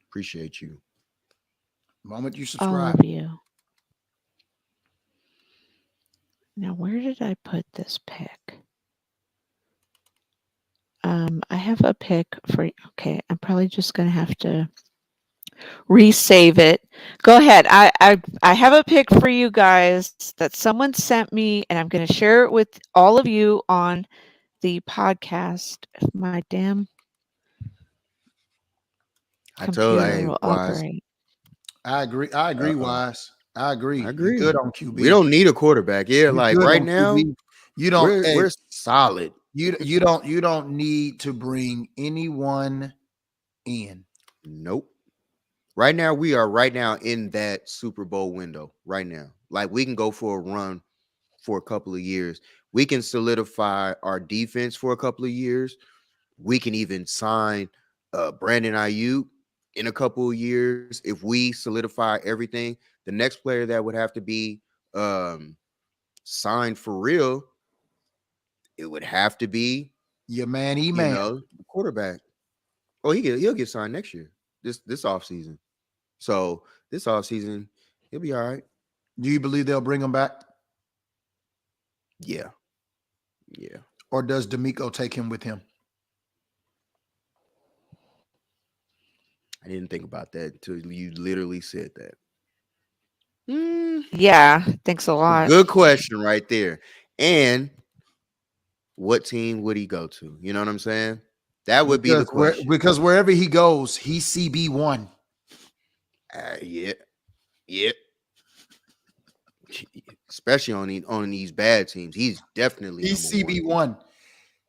Appreciate you. The moment you All subscribe. of you. Now, where did I put this pick? I have a pick for. Okay, I'm probably just going to have to resave it. Go ahead. I have a pick for you guys that someone sent me, and I'm going to share it with all of you on the podcast. If my damn computer will operate. I agree, Wise. I agree. I agree. You're good on QB. We don't need a quarterback. Yeah, like right now, you don't. We're solid. You don't need to bring anyone in. Nope. Right now, we are in that Super Bowl window right now. Like we can go for a run for a couple of years. We can solidify our defense for a couple of years. We can even sign Brandon Ayuk in a couple of years. If we solidify everything, the next player that would have to be signed for real, it would have to be your man, the quarterback. Oh, he'll get signed next year. This offseason. So this offseason, he'll be all right. Do you believe they'll bring him back? Yeah. Or does D'Amico take him with him? I didn't think about that until you literally said that. Yeah, thanks a lot. Good question right there. And what team would he go to? You know what I'm saying? That would be the question. Because wherever he goes, he's CB1. Yeah. Especially on these bad teams, he's definitely CB1.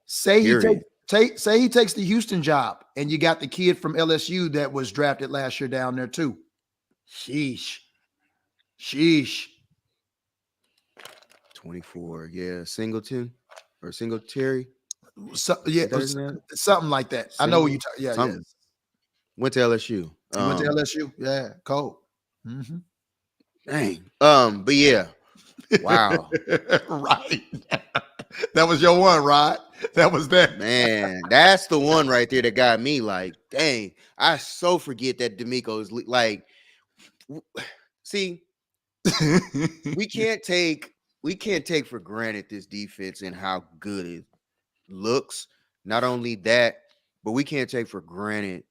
Say he takes the Houston job, and you got the kid from LSU that was drafted last year down there too. Sheesh. 24, yeah, Singleton or Singletary. Something like that. I know what you talking. Yeah. Went to LSU. Went to LSU. Yeah, cold. Mm-hmm. Dang. But yeah. Wow. Right. That was your one, right? That was that. Man, that's the one right there that got me like, dang, I so forget that D'Amico is like, see, we can't take for granted this defense and how good it looks. Not only that, but we can't take for granted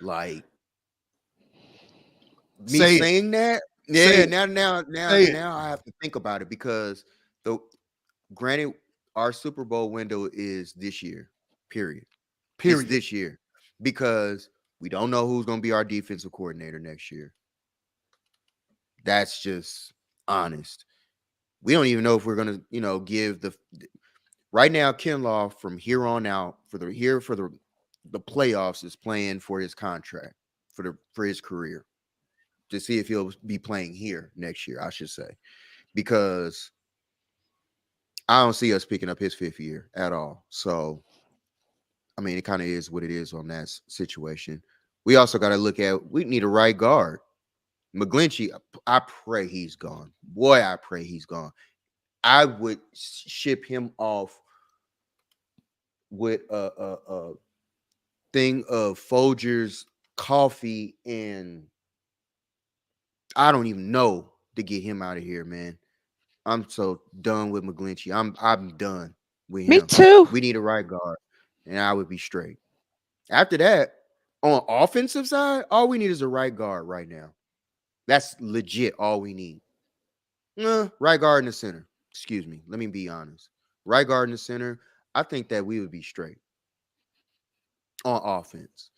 like me saying that. Yeah, now I have to think about it because granted, our Super Bowl window is this year. Period. It's this year because we don't know who's going to be our defensive coordinator next year. That's just honest. We don't even know if we're going to, give right now. Kinlaw from here on out for the playoffs is playing for his contract for his career to see if he'll be playing here next year. I should say because I don't see us picking up his 5th year at all. So, I mean, it kind of is what it is on that situation. We also got to look at, we need a right guard. McGlinchey, I pray he's gone. Boy, I pray he's gone. I would ship him off with a thing of Folgers coffee and I don't even know to get him out of here, man. I'm so done with McGlinchey. I'm done with him. Me too. We need a right guard, and I would be straight. After that, on offensive side, all we need is a right guard right now. That's legit all we need. Right guard in the center. Excuse me. Let me be honest. Right guard in the center, I think that we would be straight on offense.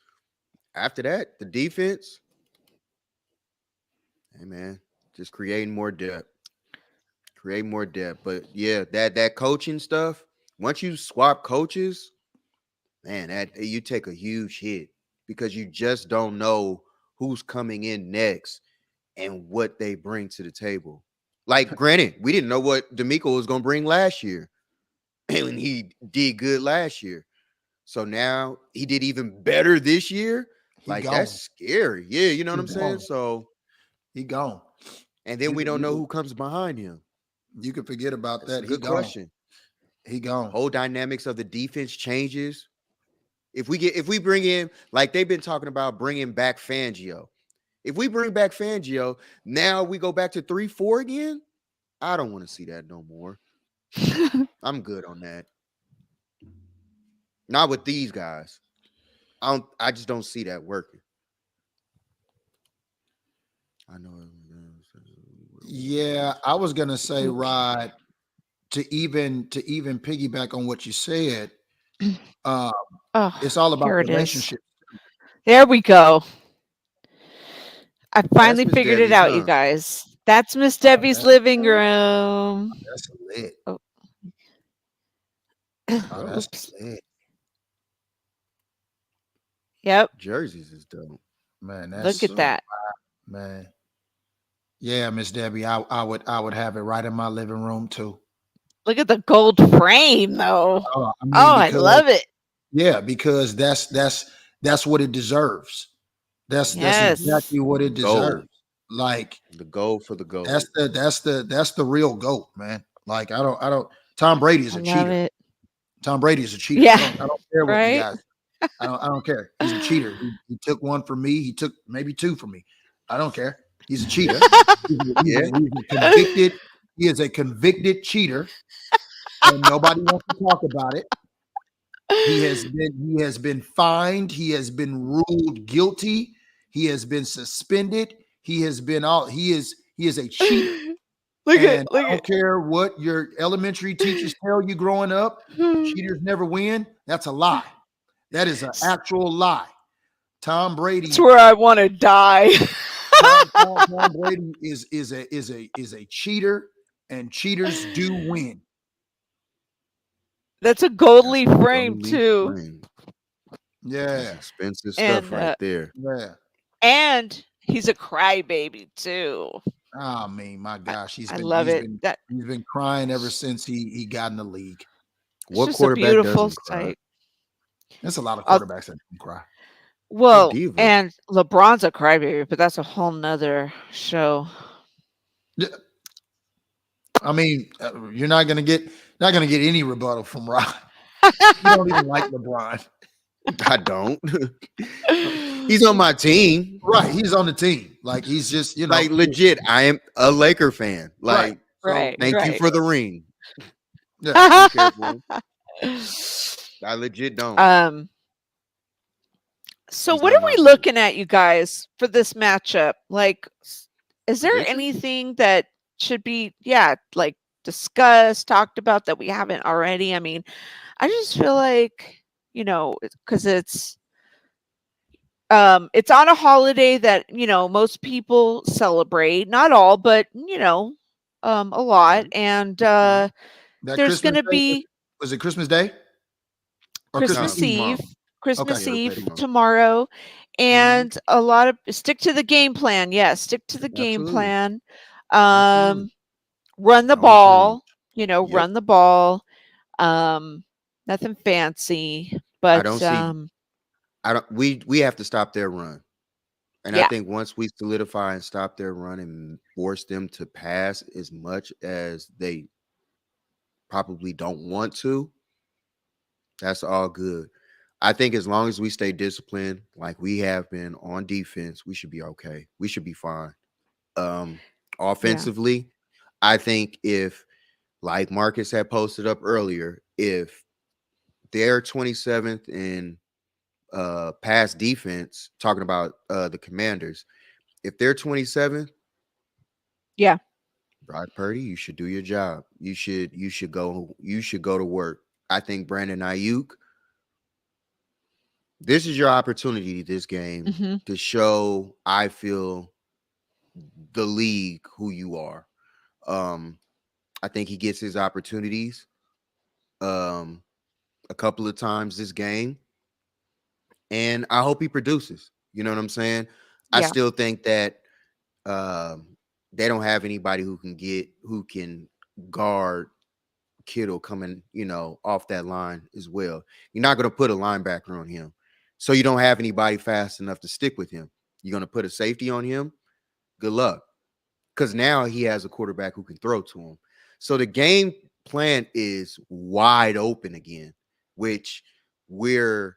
After that, the defense, hey, man, just creating more depth. But yeah, that coaching stuff, once you swap coaches, man, that you take a huge hit because you just don't know who's coming in next and what they bring to the table. Like, granted, we didn't know what D'Amico was going to bring last year, and he did good last year. So now he did even better this year. That's scary. Yeah, you know what I'm saying? So he gone. And then we don't know who comes behind him. You can forget about that. Good question. He gone. Whole dynamics of the defense changes. If we bring in, like they've been talking about bringing back Fangio. If we bring back Fangio, now we go back to 3-4 again. I don't want to see that no more. I'm good on that. Not with these guys. I just don't see that working. I know. Yeah, I was gonna say, Rod, to even piggyback on what you said. It's all about relationships. There we go. I finally figured it out, you guys. That's Miss Debbie's living room. That's lit. Oh. That's lit. Yep. Jerseys is dope. Man, look at that. Man. Yeah, Miss Debbie, I would have it right in my living room too. Look at the gold frame, though. I love it. Yeah, because that's what it deserves. That's exactly what it deserves. Gold. Like the gold for the gold. That's the real GOAT, man. Like I don't. Tom Brady is a cheater. Tom Brady is a cheater. Yeah, I don't care what you guys. I don't care. He's a cheater. He took one from me. He took maybe two from me. I don't care. He's a cheater. He's a convicted. He is a convicted cheater, and nobody wants to talk about it. He has been fined. He has been ruled guilty. He has been suspended. He has been he is a cheater. I don't care what your elementary teachers tell you growing up. Cheaters never win. That's a lie. That is an actual lie. Tom Brady. That's where I want to die. Tom Brady is a cheater, and cheaters do win. That's a gold leaf frame too. Yeah, expensive stuff right there. Yeah, and he's a crybaby too. I mean, my gosh, he's been crying ever since he got in the league. What quarterback doesn't cry? There's a lot of quarterbacks that can cry. Well, and LeBron's a crybaby, but that's a whole nother show. Yeah. I mean, you're not gonna get any rebuttal from Rob. You don't even like LeBron. I don't. He's on my team. Right. He's on the team. Like he's just, like legit. I am a Laker fan. Like, right. Thank you for the ring. Yeah. I legit don't. So what are we looking at, you guys, for this matchup? Like, is there anything that should be, like discussed, talked about that we haven't already? I mean, I just feel like, because it's on a holiday that, most people celebrate, not all, but, a lot. And there's going to be. Was it Christmas Day? Or Christmas Eve. Christmas Eve tomorrow, and a lot of stick to the game plan. Yes, stick to the game plan. Run the ball. Run the ball. Nothing fancy, but we have to stop their run, and I think once we solidify and stop their run and force them to pass as much as they probably don't want to, that's all good. I think as long as we stay disciplined, like we have been on defense, we should be okay. We should be fine. Offensively, I think if, like Marcus had posted up earlier, if they're 27th in pass defense, talking about the Commanders, if they're 27th, Brock Purdy, you should do your job. You should go to work. I think Brandon Ayuk, this is your opportunity this game to show, I feel, the league who you are. I think he gets his opportunities a couple of times this game, and I hope he produces. You know what I'm saying? I still think that they don't have anybody who can guard Kittle coming, off that line as well. You're not going to put a linebacker on him. So you don't have anybody fast enough to stick with him. You're going to put a safety on him. Good luck. Because now he has a quarterback who can throw to him. So the game plan is wide open again, which we're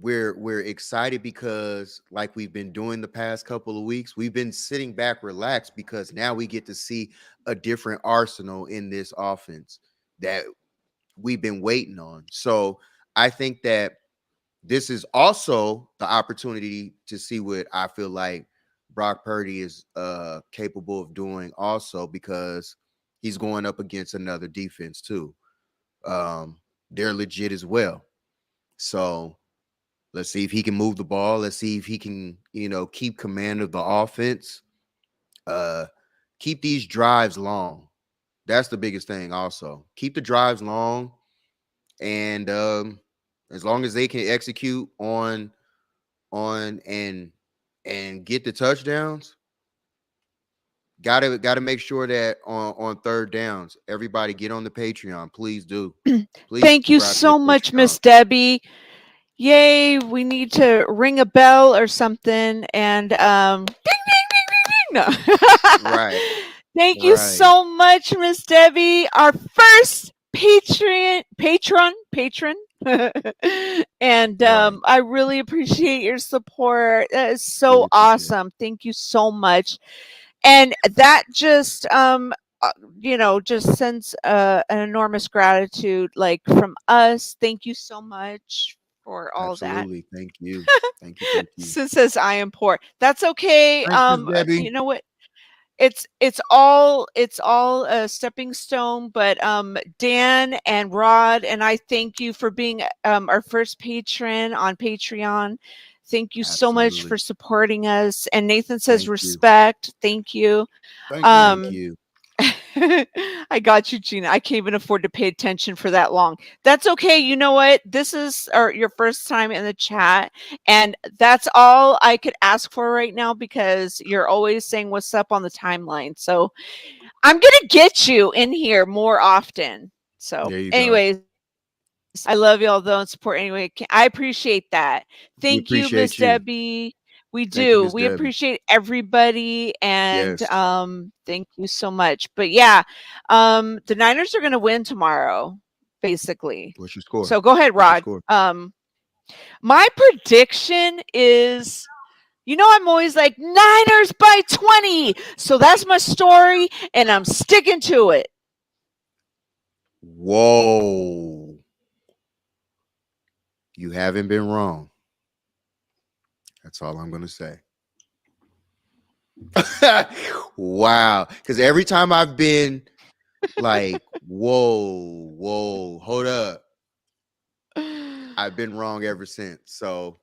we're excited because, like we've been doing the past couple of weeks, we've been sitting back relaxed because now we get to see a different arsenal in this offense that we've been waiting on. So I think that this is also the opportunity to see what I feel like Brock Purdy is capable of doing also, because he's going up against another defense too. They're legit as well. So let's see if he can move the ball. Let's see if he can, keep command of the offense. Keep these drives long. That's the biggest thing also. Keep the drives long. And as long as they can execute on and get the touchdowns, gotta make sure that on third downs, everybody get on the Patreon. Please do. Please. Thank you so much, Miss Debbie. Yay, we need to ring a bell or something, and ding, ding, ding, ding, ding. No. Right. Thank you so much, Miss Debbie, our first patron. And I really appreciate your support. That is so awesome. Thank you so much. And that just just sends an enormous gratitude, like, from us. Thank you so much for all Absolutely. that. Thank you. Thank you. Sis says I am poor. That's okay. Debbie. You know what? It's all a stepping stone, but Dan and Rod and I thank you for being our first patron on Patreon. Thank you so much for supporting us. And Nathan says respect. Thank you. Thank you. I got you, Gina. I can't even afford to pay attention for that long. That's okay. You know what? This is your first time in the chat, and that's all I could ask for right now, because you're always saying what's up on the timeline. So I'm gonna get you in here more often. So anyways, I love y'all though, and support anyway. I appreciate that. Thank you, Miss Debbie. We do. We appreciate everybody, and thank you so much. But yeah, the Niners are going to win tomorrow, basically. What's your score? So go ahead, Rod. My prediction is, I'm always like Niners by 20. So that's my story, and I'm sticking to it. Whoa. You haven't been wrong. That's all I'm going to say. Wow. Because every time I've been like, whoa, hold up, I've been wrong ever since. So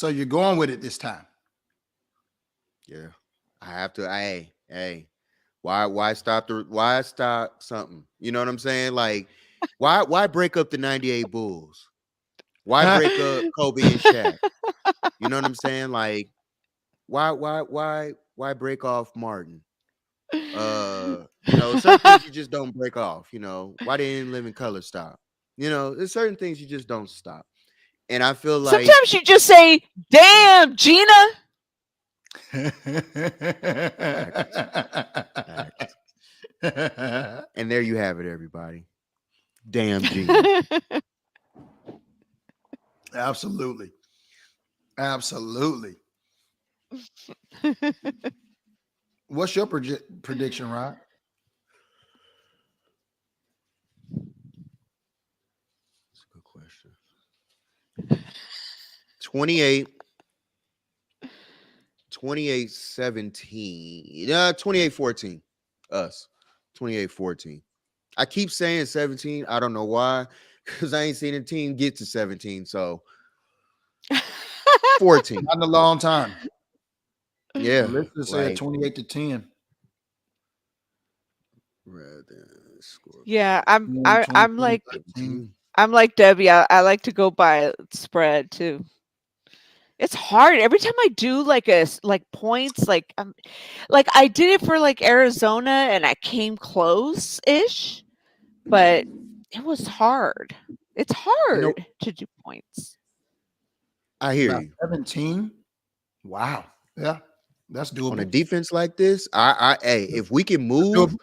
you're going with it this time? Yeah. I have to. Hey. Why stop something? You know what I'm saying? Like, why break up the 98 Bulls? Why break up Kobe and Shaq? You know what I'm saying? Like, why break off Martin? Certain things you just don't break off. Why didn't Live in Color stop? There's certain things you just don't stop. And I feel like sometimes you just say, "Damn, Gina." And there you have it, everybody. Damn, Gina. Absolutely. What's your prediction, Rod? That's a good question. 28-17. 28-14. Us. 28-14. I keep saying 17. I don't know why, because I ain't seen a team get to 17. So 14. Not in a long time. Yeah. Let's just say 28-10. Yeah, I'm like Debbie. I like to go by spread too. It's hard every time I do like points. Like I did it for like Arizona, and I came close-ish, but it was hard. It's hard to do points. I hear you. 17. Wow. Yeah, that's doable. On a defense like this, if we can move,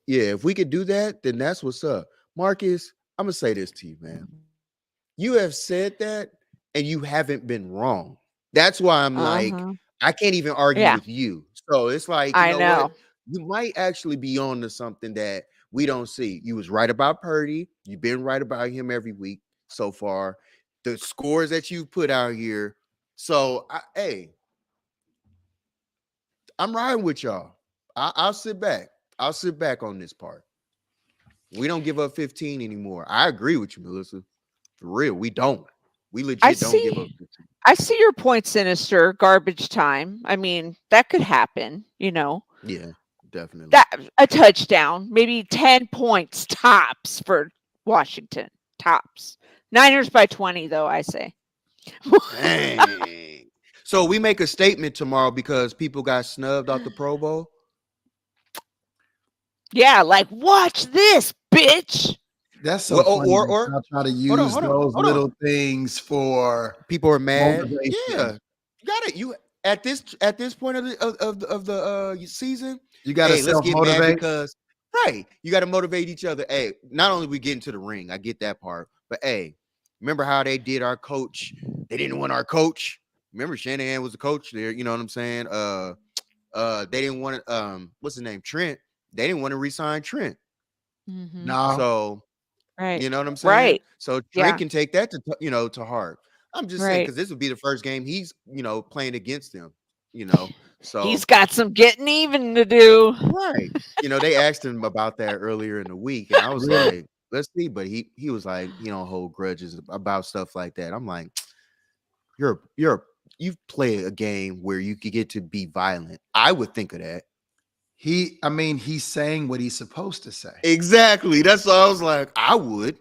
if we could do that, then that's what's up. Marcus, I'm gonna say this to you, man. you have said that and you haven't been wrong. That's why I'm like, I can't even argue with you. So it's like, you know what? You might actually be on to something that we don't see. You was right about Purdy. You've been right about him every week so far. The scores that you've put out here. So, I'm riding with y'all. I'll sit back. I'll sit back on this part. We don't give up 15 anymore. I agree with you, Melissa. For real, we don't. We legit don't give up 15. I see your point, Sinister. Garbage time. I mean, that could happen, you know. Yeah, definitely. A touchdown, maybe 10 points tops for Washington. Tops. Niners by 20, though, I say. Dang. So we make a statement tomorrow because people got snubbed out the Pro Bowl? Yeah, like, watch this, bitch. That's so funny. I'll try to use those little things for people are mad. Motivation. Yeah, you got it. You at this point of the season, you got to self-motivate because you got to motivate each other. Hey, not only we get into the ring, I get that part, but hey, remember how they did our coach? They didn't want our coach. Remember Shanahan was the coach there. You know what I'm saying? They didn't want what's his name? Trent. They didn't want to re-sign Trent. Mm-hmm. No. So. Right. You know what I'm saying? Right. So Trent can take that to heart. I'm just saying because this would be the first game he's playing against them. So he's got some getting even to do. Right. They asked him about that earlier in the week, and I was like, let's see. But he was like, hold grudges about stuff like that. I'm like, you play a game where you could get to be violent. I would think of that. He's saying what he's supposed to say. Exactly. That's what I was like. I would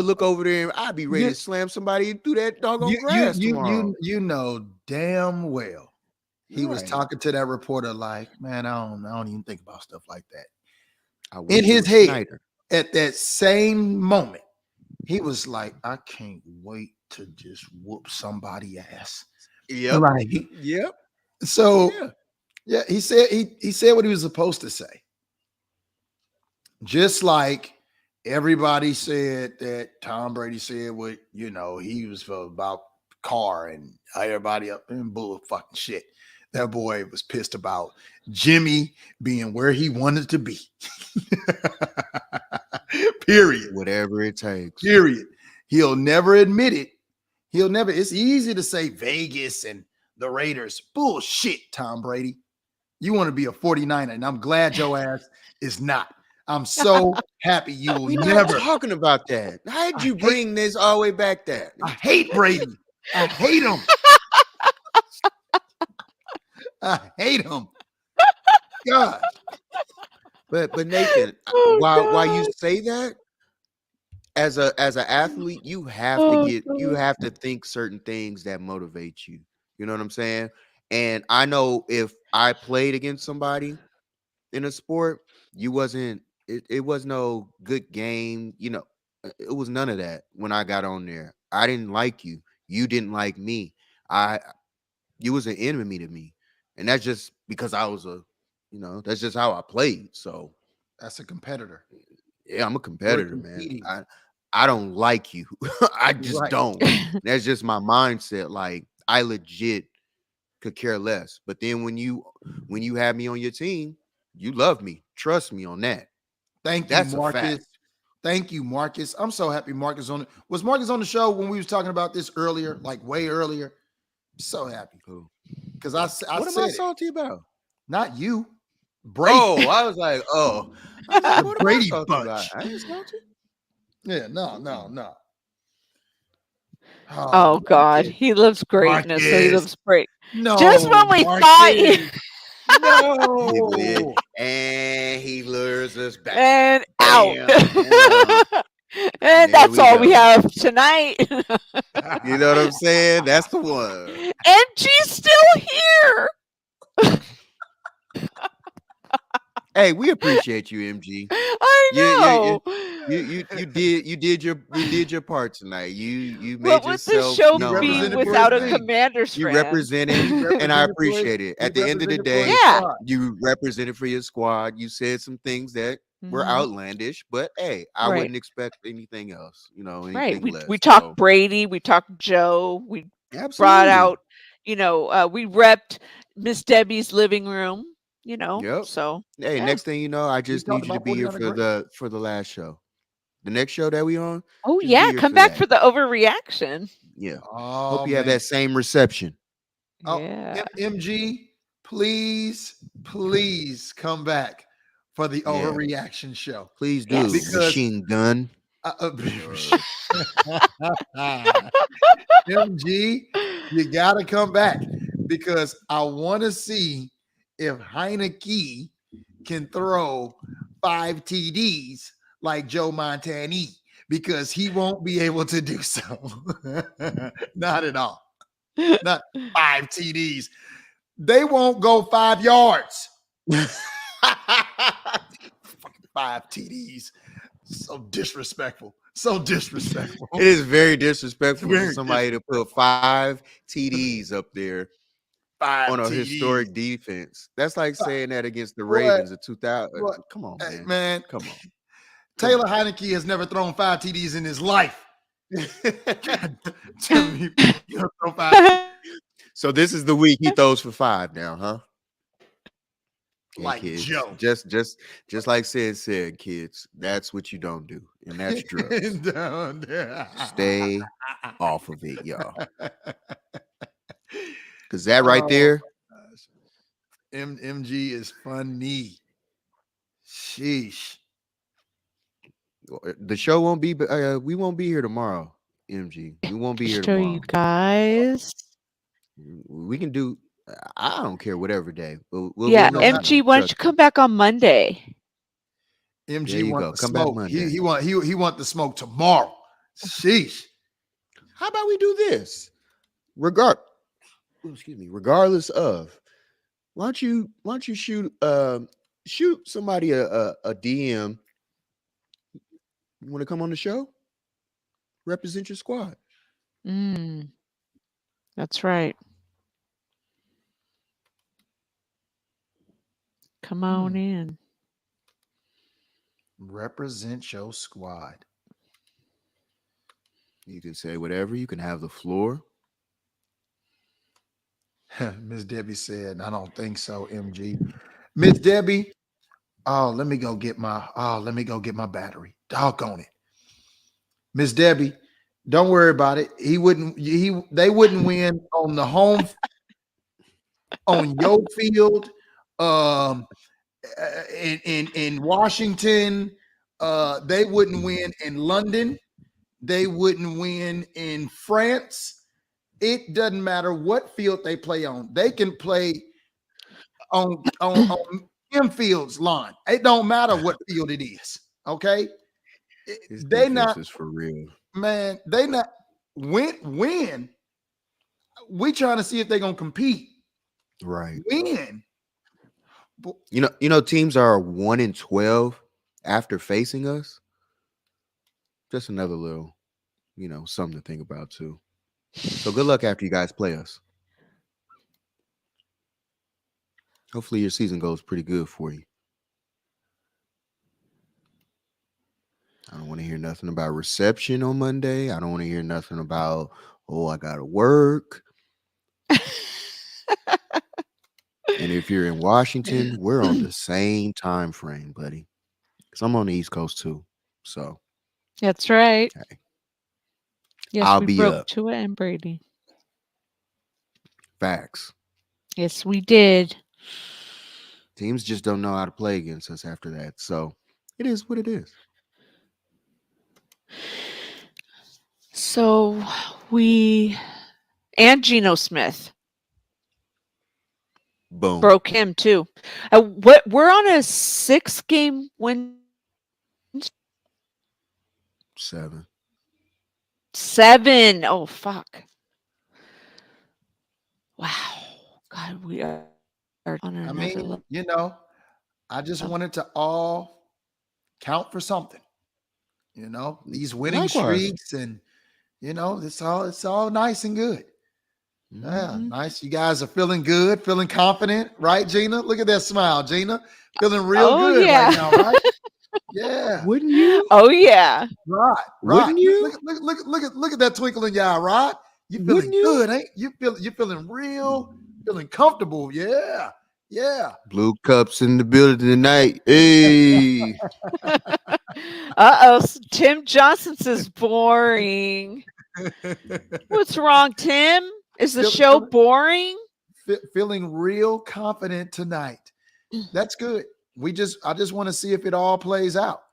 look over there and I'd be ready to slam somebody through that doggone grass tomorrow. You know damn well he was talking to that reporter like, man, I don't even think about stuff like that. In his head, at that same moment, he was like, I can't wait to just whoop somebody ass. Yep. Yep. So. Yeah, he said what he was supposed to say. Just like everybody said that Tom Brady said what, he was about Carr and everybody up in bull fucking shit. That boy was pissed about Jimmy being where he wanted to be. Period. Whatever it takes. Period. He'll never admit it. It's easy to say Vegas and the Raiders. Bullshit, Tom Brady. You want to be a 49er, and I'm glad your ass is not. I'm so happy you will never talking about that. How'd you bring this all the way back there? I hate Brady. I hate him. I hate him. God. But Nathan, while you say that, as an athlete, you have to think certain things that motivate you. You know what I'm saying? And I know if I played against somebody in a sport, it was no good game. It was none of that when I got on there. I didn't like you. You didn't like me. You was an enemy to me. And that's just because I was that's just how I played. So that's a competitor. Yeah, I'm a competitor, man. I don't like you. I just don't. That's just my mindset. Like I legit could care less. But then when you have me on your team, you love me. Trust me on that. Thank you, Marcus. Thank you, Marcus. I'm so happy Marcus on it. Was Marcus on the show when we was talking about this earlier, like way earlier? So happy. Because I what am I salty about? Not you. Brady. Oh, I was like, the Brady bunch. I ain't salty. Yeah, no. Oh God, he loves greatness. So he loves great. No, just when we thought no, and he lures us back and out. And that's all we have tonight. You know what I'm saying? That's the one. MG's still here. Hey, we appreciate you, MG. I know. You did your part tonight. You made what would yourself. The show be without a commander's friend? You represented, and I appreciate it. At the end of the day, you represented for your squad. You said some things that were outlandish, but hey, I Right. wouldn't expect anything else, anything Right. less. We talked So, Brady, we talked Joe, we brought absolutely. out, we repped Miss Debbie's living room, Yep. so Hey, yeah. next thing you know, I just talked need you to about be here 49 for the last show. The next show that we on. Oh just be yeah, here come for back that. for the overreaction. Yeah. Oh, Hope you have man. that same reception. Oh, Yeah. MG, please come back for the Yeah. overreaction show. Please do. Yes. Because- Machine gun. MG, you gotta come back because I want to see if Heineke can throw 5 TDs like Joe Montana, because he won't be able to do so. Not at all. Not 5 TDs. They won't go 5 yards. 5 TDs. So disrespectful. It is very disrespectful Very for somebody to put 5 TDs up there 5 on a TDs. historic defense. That's like saying that against the What? Ravens of 2000. What? Come on, Hey, man. man. Come on. Taylor Heineke has never thrown 5 TDs in his life. Tell me, you don't throw 5. So this is the week he throws for 5 now, huh? Okay, Like kids. Joe. Just like Sid said, kids, that's what you don't do, and that's drugs. Stay off of it, y'all. Because that right there, MG is funny. Sheesh. the show won't be. We won't be here tomorrow, MG. We won't be here Show tomorrow. you guys. We can do. I don't care whatever day. We'll Yeah, make it. MG, why don't you come back on Monday? There MG you want go. the Come back smoke. Monday. He want the smoke tomorrow. Sheesh. How about we do this? Regardless of, why don't you shoot somebody a DM? You want to come on the show? Represent your squad. That's right. Come on in. Represent your squad. You can say whatever. You can have the floor. Miss Debbie said, I don't think so, MG. Miss Debbie, let me go get my battery. Doggone it. Miss Debbie, don't worry about it. They wouldn't win on the home on your field. In Washington, they wouldn't win in London. They wouldn't win in France. It doesn't matter what field they play on. They can play on infield's lawn. It don't matter what field it is. Okay, they not is for real, man. They not win. We trying to see if they're gonna compete. right? Win. You know, teams are 1-12 after facing us. Just another little, something to think about too. So good luck after you guys play us. Hopefully your season goes pretty good for you. I don't want to hear nothing about reception on Monday. I don't want to hear nothing about, I got to work. And if you're in Washington, we're on the same time frame, buddy. Because I'm on the East Coast too. So That's right. okay. Yes, I'll we be broke up. Tua and Brady. Facts. Yes, we did. Teams just don't know how to play against us after that. So it is what it is. So and Geno Smith Boom. broke him too. We're on a 6-game win. 7. 7. Oh fuck! Wow, God, we are on another level. I just wanted to all count for something. These winning streaks, and it's all nice and good. Yeah, nice. You guys are feeling good, feeling confident, right, Gina? Look at that smile, Gina. Feeling real good right now, right? Yeah. Wouldn't you? Oh yeah. Rod. Wouldn't you? Look at that twinkle in your eye, Rod. You feeling Wouldn't you? good, ain't you? You feeling real, feeling comfortable. Yeah. Yeah. Blue Cups in the building tonight. Hey. Tim Johnson says boring. What's wrong, Tim? Is the show boring? Feeling real confident tonight. That's good. I just want to see if it all plays out.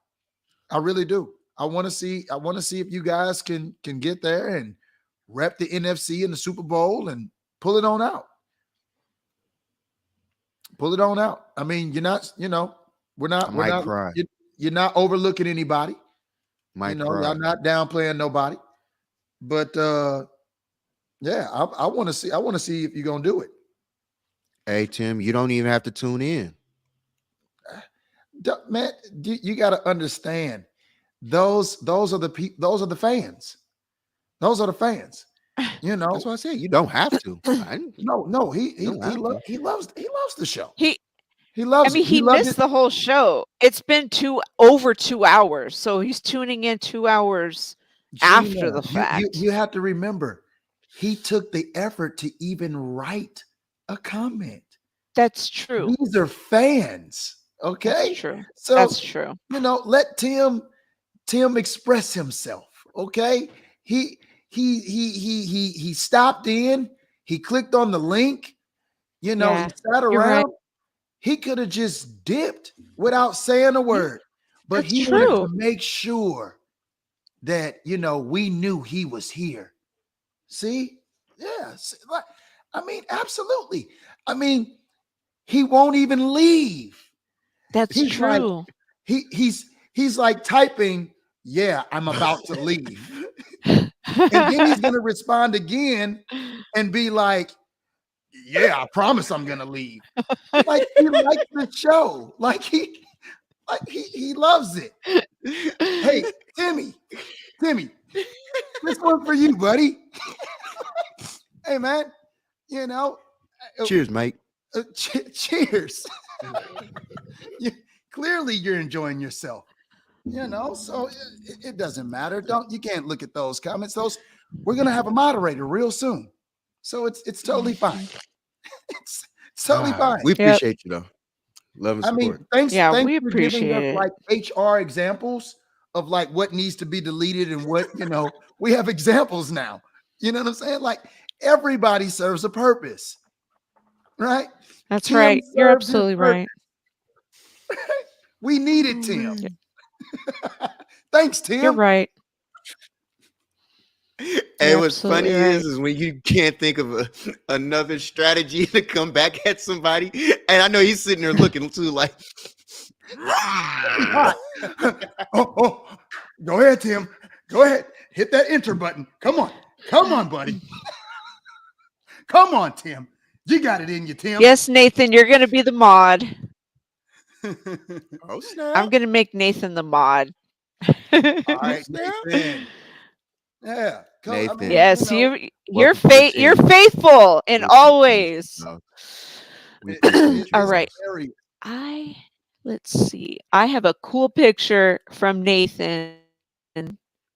I really do. I want to see if you guys can get there and rep the NFC in the Super Bowl and pull it on out. Pull it on out. I mean, you're not overlooking anybody. Y'all not downplaying nobody. But yeah, I want to see if you're gonna do it. Hey Tim, you don't even have to tune in. Man, you got to understand. Those are the fans. Those are the fans. That's what I said. You don't have to. No, he loves the show. He loves. He missed the whole show. It's been over 2 hours, so he's tuning in 2 hours after the fact. You have to remember, he took the effort to even write a comment. That's true. These are fans. Okay. That's true. So that's true. Let Tim express himself. Okay. He stopped in. He clicked on the link. He sat around. Right. He could have just dipped without saying a word, but he wanted to make sure that we knew he was here. See? Yeah. I mean, absolutely. I mean, he won't even leave. That's true. Like, he's like typing, yeah, I'm about to leave. And then he's gonna respond again and be like, yeah, I promise I'm gonna leave. Like he likes the show. Like he loves it. Hey, Timmy, this one for you, buddy. Hey man, cheers, mate. Cheers. Clearly you're enjoying yourself, so it doesn't matter. You can't look at those comments. We're gonna have a moderator real soon, so it's totally fine. It's totally fine. We appreciate you though. Love and support. I mean, thanks we for appreciate giving us like HR examples of like what needs to be deleted and what we have examples now. You know what I'm saying? Like everybody serves a purpose, right? That's Tim right. You're serves his absolutely right. We needed Tim. Thanks, Tim. You're right. And what's funny is when you can't think of another strategy to come back at somebody. And I know he's sitting there looking too like, oh, go ahead, Tim. Go ahead. Hit that enter button. Come on, buddy. Come on, Tim. You got it in you, Tim. Yes, Nathan, you're going to be the mod. Oh, snap. I'm going to make Nathan the mod. All right, Nathan. Yeah. Nathan. Yes, you're faithful in all ways. All right. Let's see. I have a cool picture from Nathan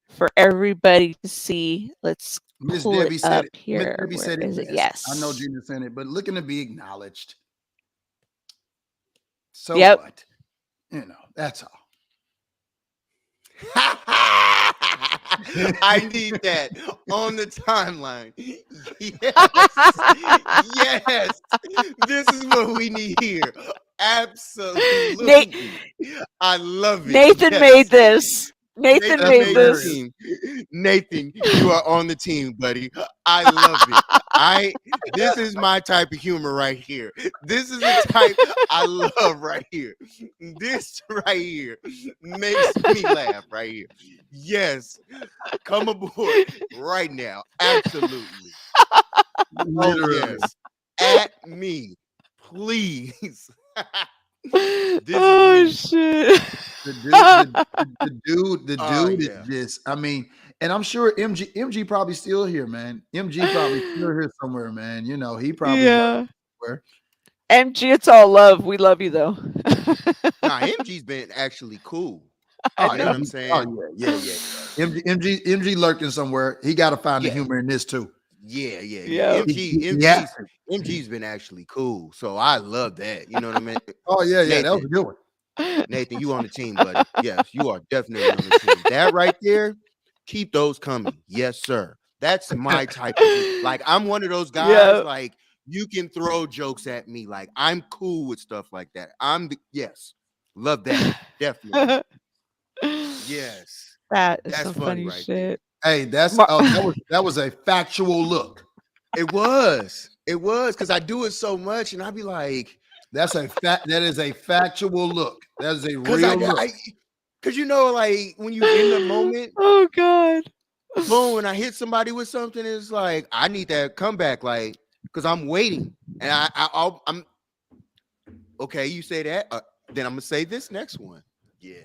for everybody to see. Let's Miss pull Debbie it said up it. here. Miss Debbie said it. Is it? Yes. Yes. I know Gina said it, but looking to be acknowledged. So Yep. what? That's all. I need that on the timeline. Yes. Yes. This is what we need here. Absolutely. I love it. Nathan made this. Nathan made this. Nathan, you are on the team, buddy. I love it. This is my type of humor right here. This is the type I love right here. This right here makes me laugh right here. Yes. Come aboard right now. Absolutely. Oh, yes. At me, please. Shit. The dude is just, I mean, and I'm sure MG probably still here, man. MG probably still here somewhere, man. He probably somewhere. MG, it's all love. We love you though. Nah, MG's been actually cool. Oh, You know what I'm saying? Oh, yeah. MG lurking somewhere. He got to find the humor in this too. Yeah. Yep. MG's been actually cool. So I love that. You know what I mean? Oh, yeah. Nathan, That was a good one. Nathan, you on the team, buddy. Yes, you are definitely on the team. That right there, keep those coming. Yes, sir. That's my type of like I'm one of those guys, like you can throw jokes at me. Like I'm cool with stuff like that. Yes. Love that. Definitely. Yes. That's some funny right shit. Hey, that was a factual look. It was because I do it so much, and I'd be like, that is a factual look. That is a real look. Because like when you in the moment, oh god, boom, and I hit somebody with something, it's like I need that comeback, like because I'm waiting, and I'm okay. You say that, then I'm gonna say this next one. Yeah.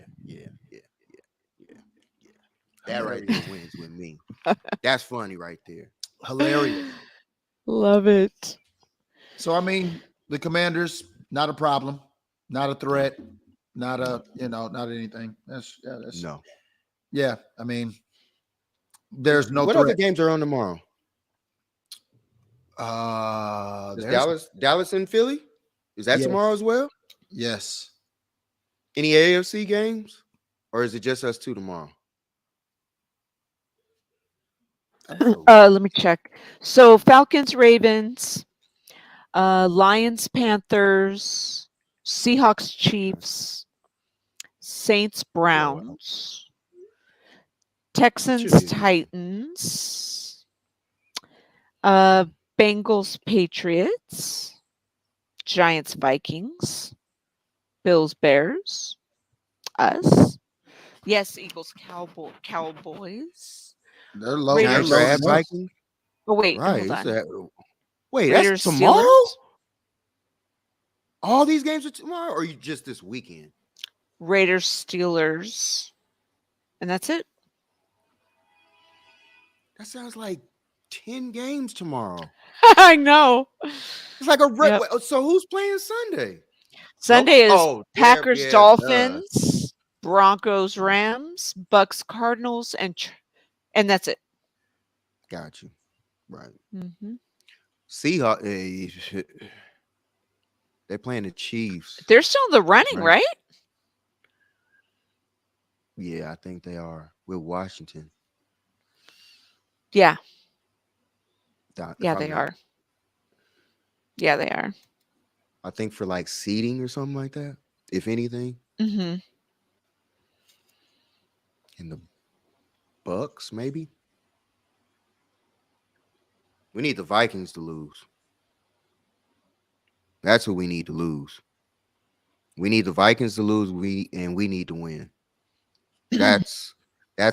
That right there wins with me. That's funny right there. Hilarious. Love it. So I mean, the Commanders, not a problem, not a threat, not anything. That's no. Yeah, I mean, there's no. What threat. other games are on tomorrow? Dallas and Philly. Is that tomorrow as well? Yes. Any AFC games, or is it just us two tomorrow? Let me check. So Falcons, Ravens, Lions, Panthers, Seahawks, Chiefs, Saints, Browns, Texans, Titans, Bengals, Patriots, Giants, Vikings, Bills, Bears, us. Yes, Eagles, Cowboys. They're low. Vikings. Oh wait, right. hold on. Wait, Raiders, that's tomorrow. Steelers? All these games are tomorrow, or you just this weekend? Raiders, Steelers, and that's it. That sounds like 10 games tomorrow. I know. It's like a So who's playing Sunday? Sunday is Packers, Dolphins, Broncos, Rams, Bucks, Cardinals, and that's it. Got you. Right. Mm-hmm. Seahawks. They're playing the Chiefs. They're still in the running, right? Yeah, I think they are with Washington. Yeah. They are. Yeah, they are. I think for like seeding or something like that, if anything. Mm-hmm. And the Bucks, maybe. We need the Vikings to lose. That's who we need to lose. We need the Vikings to lose. We need to win. That's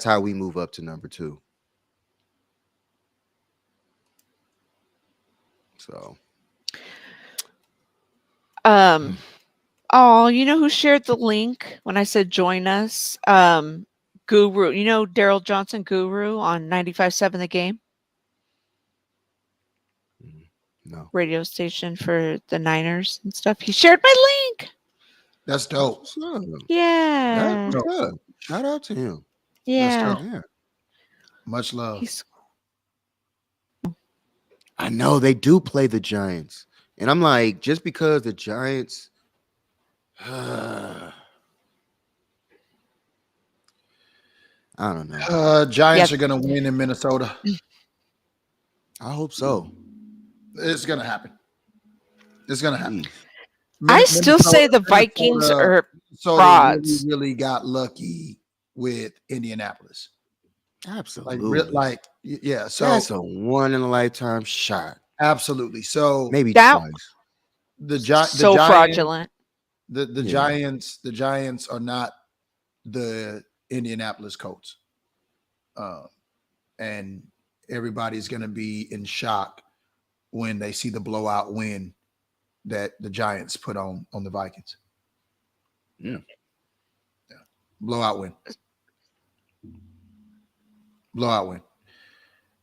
how we move up to number 2. So. Oh, you know who shared the link when I said join us? Guru. You know Daryl Johnson, Guru on 95.7 The Game? No. Radio station for the Niners and stuff. He shared my link. That's dope. Yeah. That's dope. Shout out to him. Yeah. Much love. I know they do play the Giants. And I'm like, just because the Giants I don't know. Giants are going to win in Minnesota. I hope so. It's going to happen. It's going to happen. I still say the Vikings are frauds. Really got lucky with Indianapolis. Absolutely. Yeah. So that's a one in a lifetime shot. Absolutely. So maybe twice. The Giants fraudulent. The Giants are not the Indianapolis Colts. And everybody's going to be in shock when they see the blowout win that the Giants put on the Vikings. Yeah. Blowout win.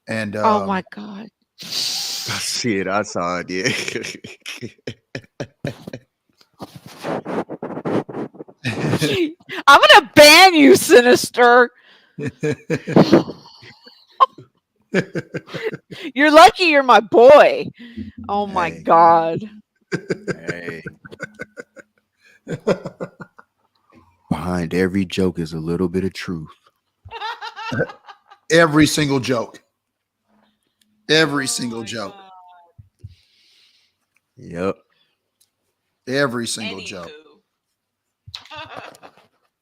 And oh my God. I see it. I saw it. Yeah. I'm gonna ban you, Sinister. You're lucky you're my boy. Oh my God. Hey. Behind every joke is a little bit of truth. Every single joke. Every single joke. Yep. Every single joke.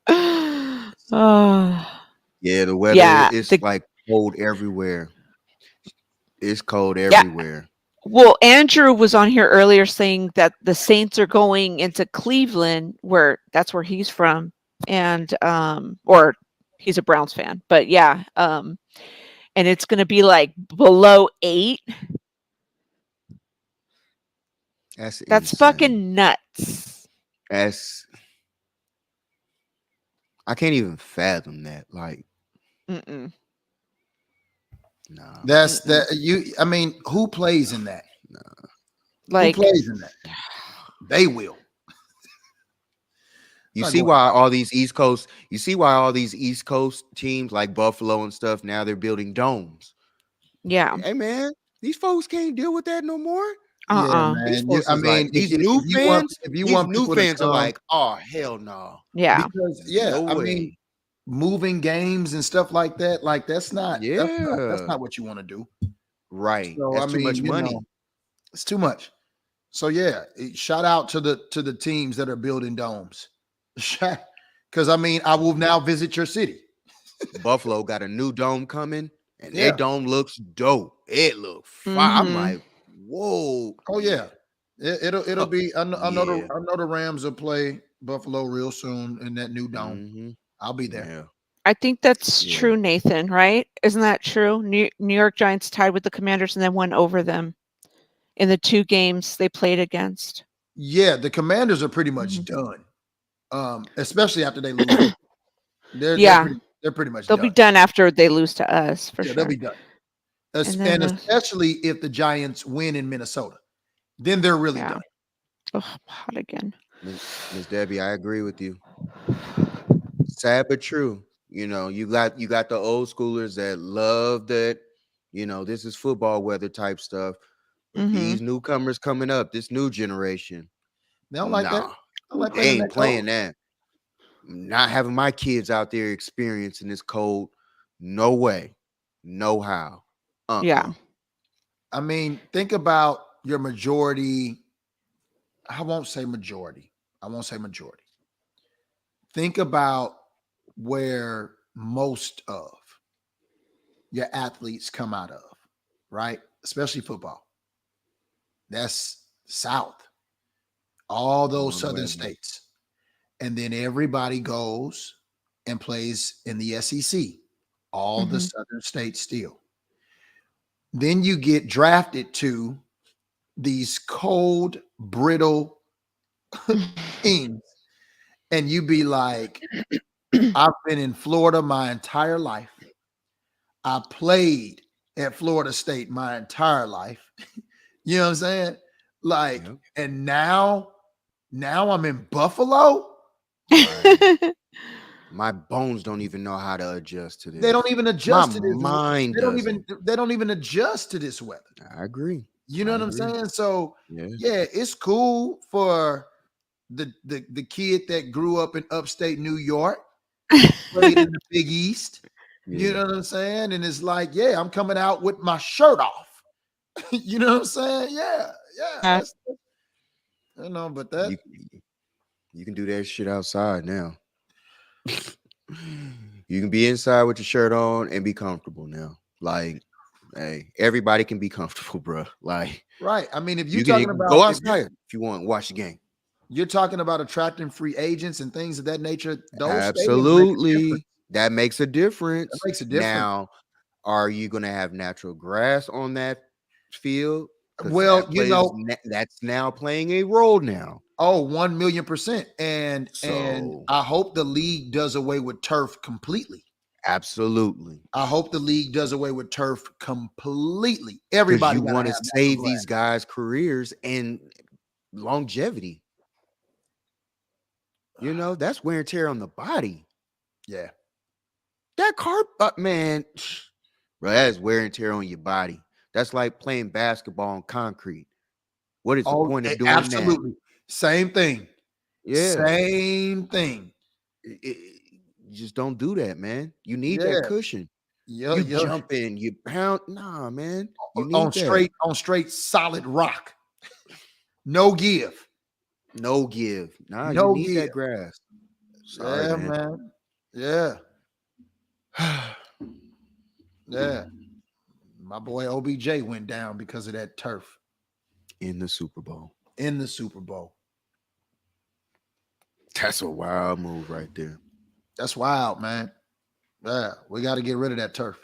Yeah, the weather is like cold everywhere. It's cold everywhere. Well, Andrew was on here earlier saying that the Saints are going into Cleveland, where that's where he's from, and or he's a Browns fan, but yeah, and it's going to be like below 8. That's fucking nuts. I can't even fathom that. Like, Mm-mm. Nah. That's that you. I mean, who plays in that? Nah. Like, who plays in that? They will. You see why all these East Coast teams like Buffalo and stuff, now they're building domes. Yeah. Hey man, these folks can't deal with that no more. Yeah, man. These new fans are like, oh hell no. Yeah. Because mean, moving games and stuff like that, like that's not what you want to do. Right. So, that's too much money. It's too much. So yeah, shout out to the teams that are building domes. Because I mean, I will now visit your city. Buffalo got a new dome coming, and their dome looks dope. It looks fine. I'm like, whoa. Oh yeah, it'll be. I know the Rams will play Buffalo real soon in that new dome. Mm-hmm. I'll be there. Yeah. I think that's true, Nathan. Right? Isn't that true? New York Giants tied with the Commanders and then won over them in the 2 games they played against. Yeah, the Commanders are pretty much done. Especially after they lose. They're pretty much They'll done. be done after they lose to us, for sure. They'll be done. And especially if the Giants win in Minnesota. Then they're really done. Oh, hot again. Miss Debbie, I agree with you. Sad but true. You know, you got the old schoolers that love that, this is football weather type stuff. But these newcomers coming up, this new generation, they don't like that. They ain't playing that. Not having my kids out there experiencing this cold. No way. No how. Yeah. I mean, think about your majority. I won't say majority. Think about where most of your athletes come out of, right? Especially football. That's South. All those southern states. And then everybody goes and plays in the SEC. All the southern states still. Then you get drafted to these cold, brittle teams. And you be like, I've been in Florida my entire life. I played at Florida State my entire life. You know what I'm saying? Like, and now I'm in Buffalo. My bones don't even know how to adjust to this. They don't even adjust to this. They don't even adjust to this weather. I agree. You know what I'm saying? So yeah, it's cool for the kid that grew up in upstate New York, played in the Big East. You know what I'm saying? And it's like, I'm coming out with my shirt off. You know what I'm saying? Yeah. But that you can do that shit outside now. You can be inside with your shirt on and be comfortable now. Like, hey, everybody can be comfortable, bro. Like, right. I mean, if you can go outside if you want to watch the game. You're talking about attracting free agents and things of that nature. Absolutely. That makes a difference. That makes a difference. Now, are you going to have natural grass on that field? Well, that's now playing a role now. Oh, 1,000,000%. And I hope the league does away with turf completely. Absolutely. I hope the league does away with turf completely. Everybody want to save these guys' careers and longevity. You know, that's wear and tear on the body. Yeah. That carpet, man, bro, that is wear and tear on your body. That's like playing basketball on concrete. What is the point of doing absolutely. that? Same thing. Yeah. Same thing. You just don't do that, man. You need that cushion. You jump in, you pound. Nah, man. You need on straight solid rock. No give. No give. Nah, no you need give. that grass. Sorry, man. Yeah. Yeah. My boy OBJ went down because of that turf. In the Super Bowl. That's a wild move right there. That's wild, man. Yeah, we got to get rid of that turf.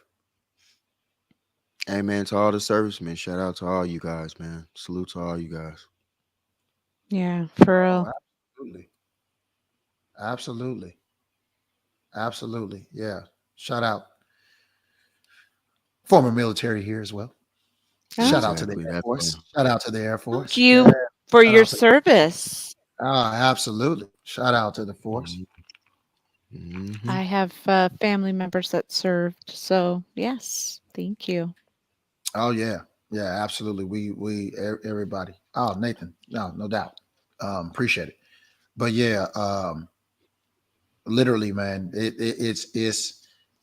Hey, man, to all the servicemen, shout out to all you guys, man. Salute to all you guys. Yeah, for real. Absolutely. Yeah. Shout out. Former military here as well. Shout out to the Air Force. Shout out to the Air Force. Thank you for your service. Absolutely. Shout out to the force. Mm-hmm. I have family members that served, so yes, thank you. Oh yeah, absolutely. We everybody. Oh, Nathan, no doubt. Appreciate it. But yeah, literally, man, it's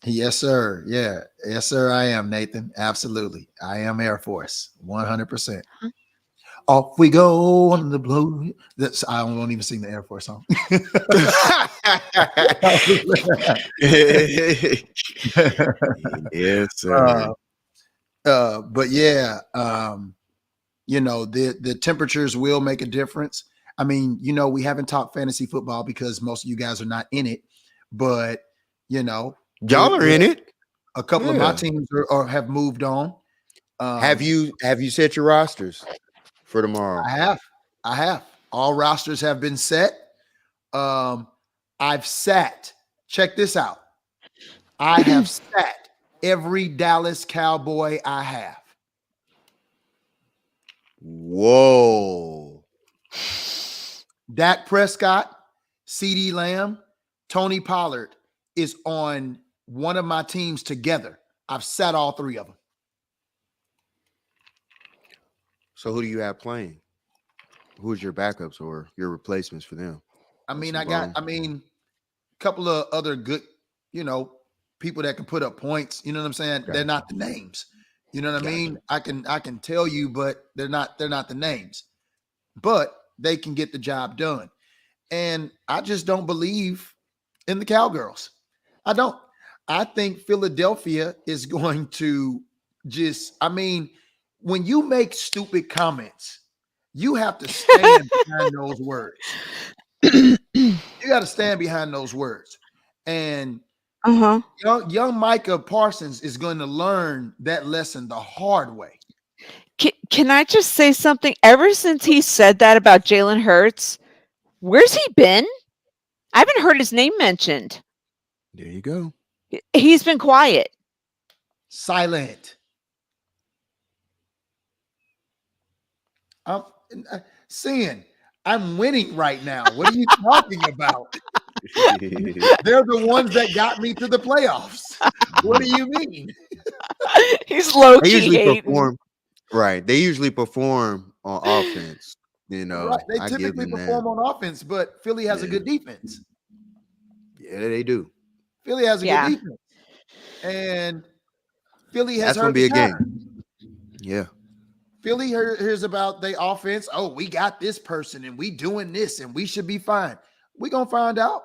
yes, sir. Yeah, yes, sir. I am Nathan. Absolutely, I am Air Force. 100%. Off we go on the blue. I won't even sing the Air Force song. Yes, sir. But yeah, you know, the temperatures will make a difference. I mean, you know, we haven't talked fantasy football because most of you guys are not in it, but you know, y'all are in it. A couple of my teams have moved on. Have you set your rosters for tomorrow? I have. All rosters have been set. I've sat. Check this out. I have sat every Dallas Cowboy I have. Whoa. Dak Prescott, CeeDee Lamb, Tony Pollard is on one of my teams together. I've sat all three of them. So who do you have playing? Who's your backups or your replacements for them? I mean, a couple of other good, you know, people that can put up points. You know what I'm saying? Gotcha. They're not the names. You know what I mean? I can tell you, but they're not the names. But they can get the job done. And I just don't believe in the Cowgirls. I don't. I think Philadelphia is going to when you make stupid comments, you have to stand behind those words. You got to stand behind those words. And young Micah Parsons is going to learn that lesson the hard way. Can I just say something? Ever since he said that about Jalen Hurts, where's he been? I haven't heard his name mentioned. There you go. He's been quiet. Silent. I'm winning right now. What are you talking about? They're the ones that got me to the playoffs. What do you mean? He's low key. They usually perform. Right. They usually perform on offense. You know, right. They typically perform on offense, but Philly has a good defense. Yeah, they do. Philly has a good defense. And Philly has That's gonna be a game. Yeah. Philly hears about the offense. Oh, we got this person and we doing this and we should be fine. We're going to find out.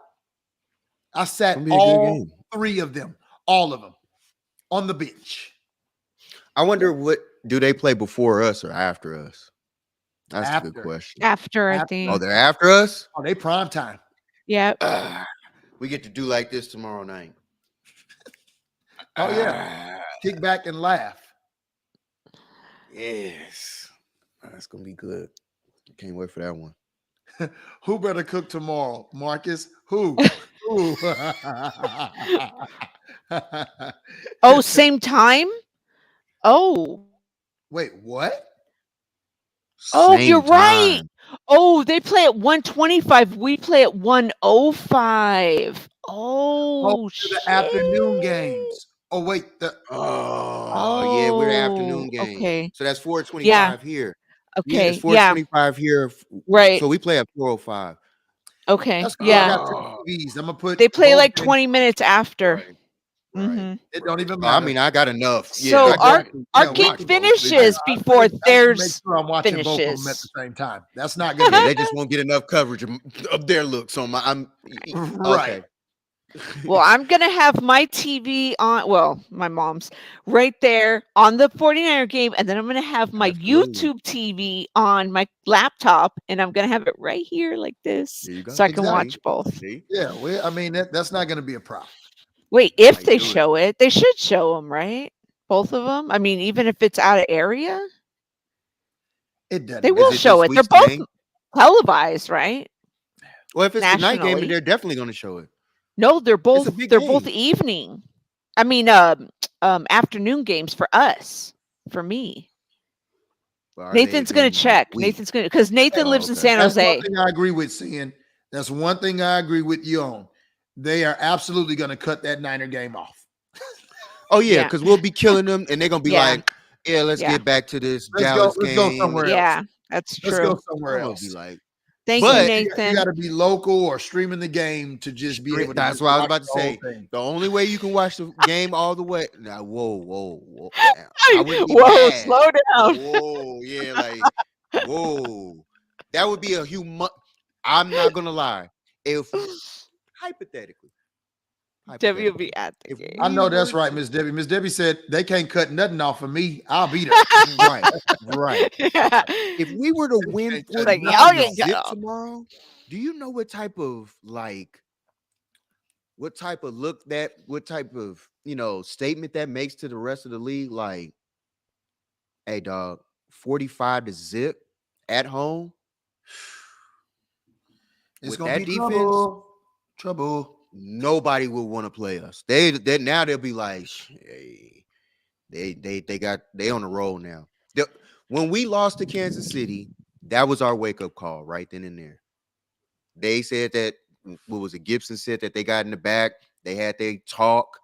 I sat all three of them, all of them, on the bench. I wonder what do they play before us or after us? That's a good question. After, I think. Oh, they're after us? Oh, they prime time. Yeah. We get to do like this tomorrow night. Oh, yeah. Kick back and laugh. Yes. That's going to be good. Can't wait for that one. Who better cook tomorrow? Marcus? Who? Oh, same time? Oh. Wait, what? Oh, you're right. Oh, they play at 125. We play at 105. Oh, the afternoon games. Oh, wait. Yeah, we're afternoon game. Okay. So that's 4:25 Yeah. here. Okay. It's 4:25 here. Right. So we play at 4:05. Okay. That's cool. Yeah. I got two TVs. I'm gonna put. They play both like games. 20 minutes after. Right. Mhm. It don't even I matter. mean, I got enough. So I our game finishes before make theirs sure I'm watching both of them at finishes. the same time. That's not gonna Yeah, they just won't get enough coverage of their looks on my. Right. Okay. Well, I'm going to have my TV on, well, my mom's right there on the 49er game. And then I'm going to have my YouTube TV on my laptop. And I'm going to have it right here like this. So I can watch both. Yeah. I mean, that's not going to be a problem. Wait, if they show it, they should show them, right? Both of them? I mean, even if it's out of area? It doesn't. They will show it. They're both televised, right? Well, if it's the night game, they're definitely going to show it. No, they're both evening. I mean, afternoon games for us, for me. Well, Nathan's going to check. Nathan's going to, because Nathan lives in San Jose. That's one thing I agree with, Sin. That's one thing I agree with you on. They are absolutely going to cut that Niner game off. Oh, yeah, because we'll be killing them, and they're going to be like, yeah, let's get back to this Dallas game. Let's go somewhere else. Yeah, that's true. Let's go somewhere else. Be like, Thank you, Nathan. You got to be local or streaming the game to just be able to. That's what I was about to say. The only way you can watch the game all the way. Now, whoa. Whoa, slow down. Whoa, yeah, like, whoa. That would be a human. I'm not going to lie. If, hypothetically. Debbie will be at the game. I know that's right, Miss Debbie. Miss Debbie said they can't cut nothing off of me. I'll be there. right. Yeah. If we were to win tomorrow, do you know what type of statement that makes to the rest of the league? Like, hey, dog, 45 to zip at home. It's gonna be trouble. Nobody will want to play us. They'll be like, hey, they on the roll now. When we lost to Kansas City, that was our wake-up call right then and there. They said that, what was it? Gibson said that they got in the back, they had their talk,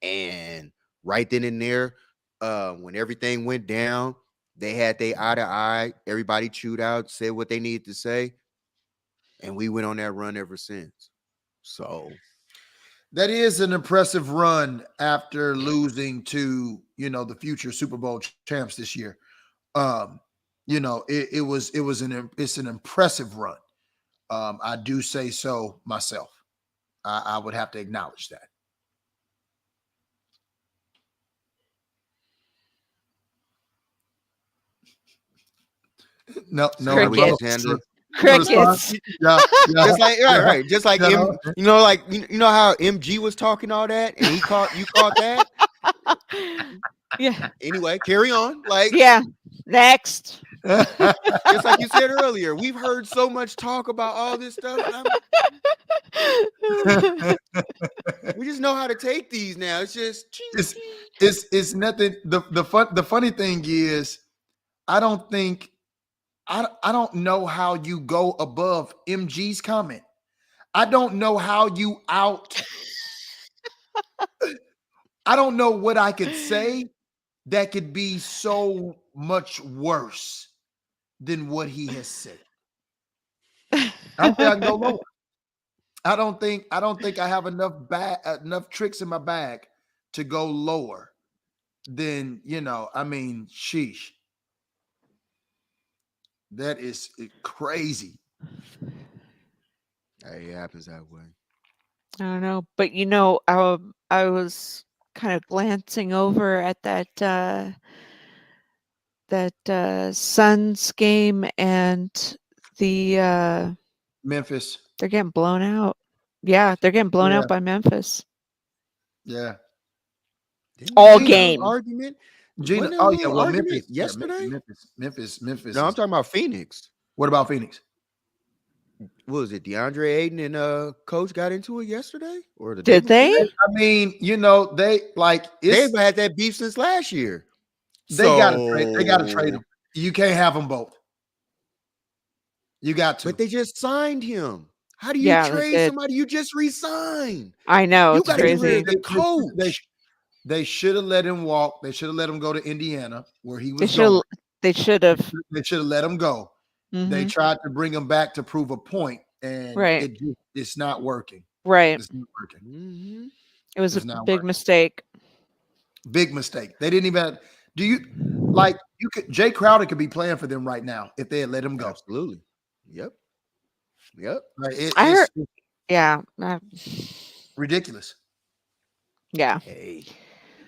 and right then and there, when everything went down, they had their eye to eye, everybody chewed out, said what they needed to say, and we went on that run ever since. So that is an impressive run after losing to, the future Super Bowl champs this year. It's an impressive run. I do say so myself. I would have to acknowledge that. No, Crickets. Yeah. Just like right. Just like you know how MG was talking all that, and you caught that. Yeah. Anyway, carry on. Next. Just like you said earlier, we've heard so much talk about all this stuff. We just know how to take these now. It's just it's nothing. The funny thing is, I don't know how you go above MG's comment. I don't know how you out. I don't know what I could say that could be so much worse than what he has said. I don't think I can go lower. I don't think I have enough tricks in my bag to go lower than, sheesh. That is crazy. It happens that way. I don't know, but I was kind of glancing over at that Suns game and the Memphis. They're getting blown out. Yeah, they're getting blown out by Memphis. Yeah. All game. Argument. Gina, Memphis yesterday. Memphis. No, I'm talking about Phoenix. What about Phoenix? What was it? DeAndre Ayton and Coach got into it yesterday, or did they? I mean, they've had that beef since last year. They gotta trade them. You can't have them both. You got to. But they just signed him. How do you trade somebody you just re-signed? I know. You It's got to get rid crazy. of the coach. They should have let him walk. They should have let him go to Indiana where he was They should have. They should have let him go. Mm-hmm. They tried to bring him back to prove a point, and it's not working. Right. It's not working. Mm-hmm. It was a big mistake. Big mistake. They didn't even. Jay Crowder could be playing for them right now if they had let him go. Absolutely. Yep. I heard. Yeah. Ridiculous. Yeah. Hey,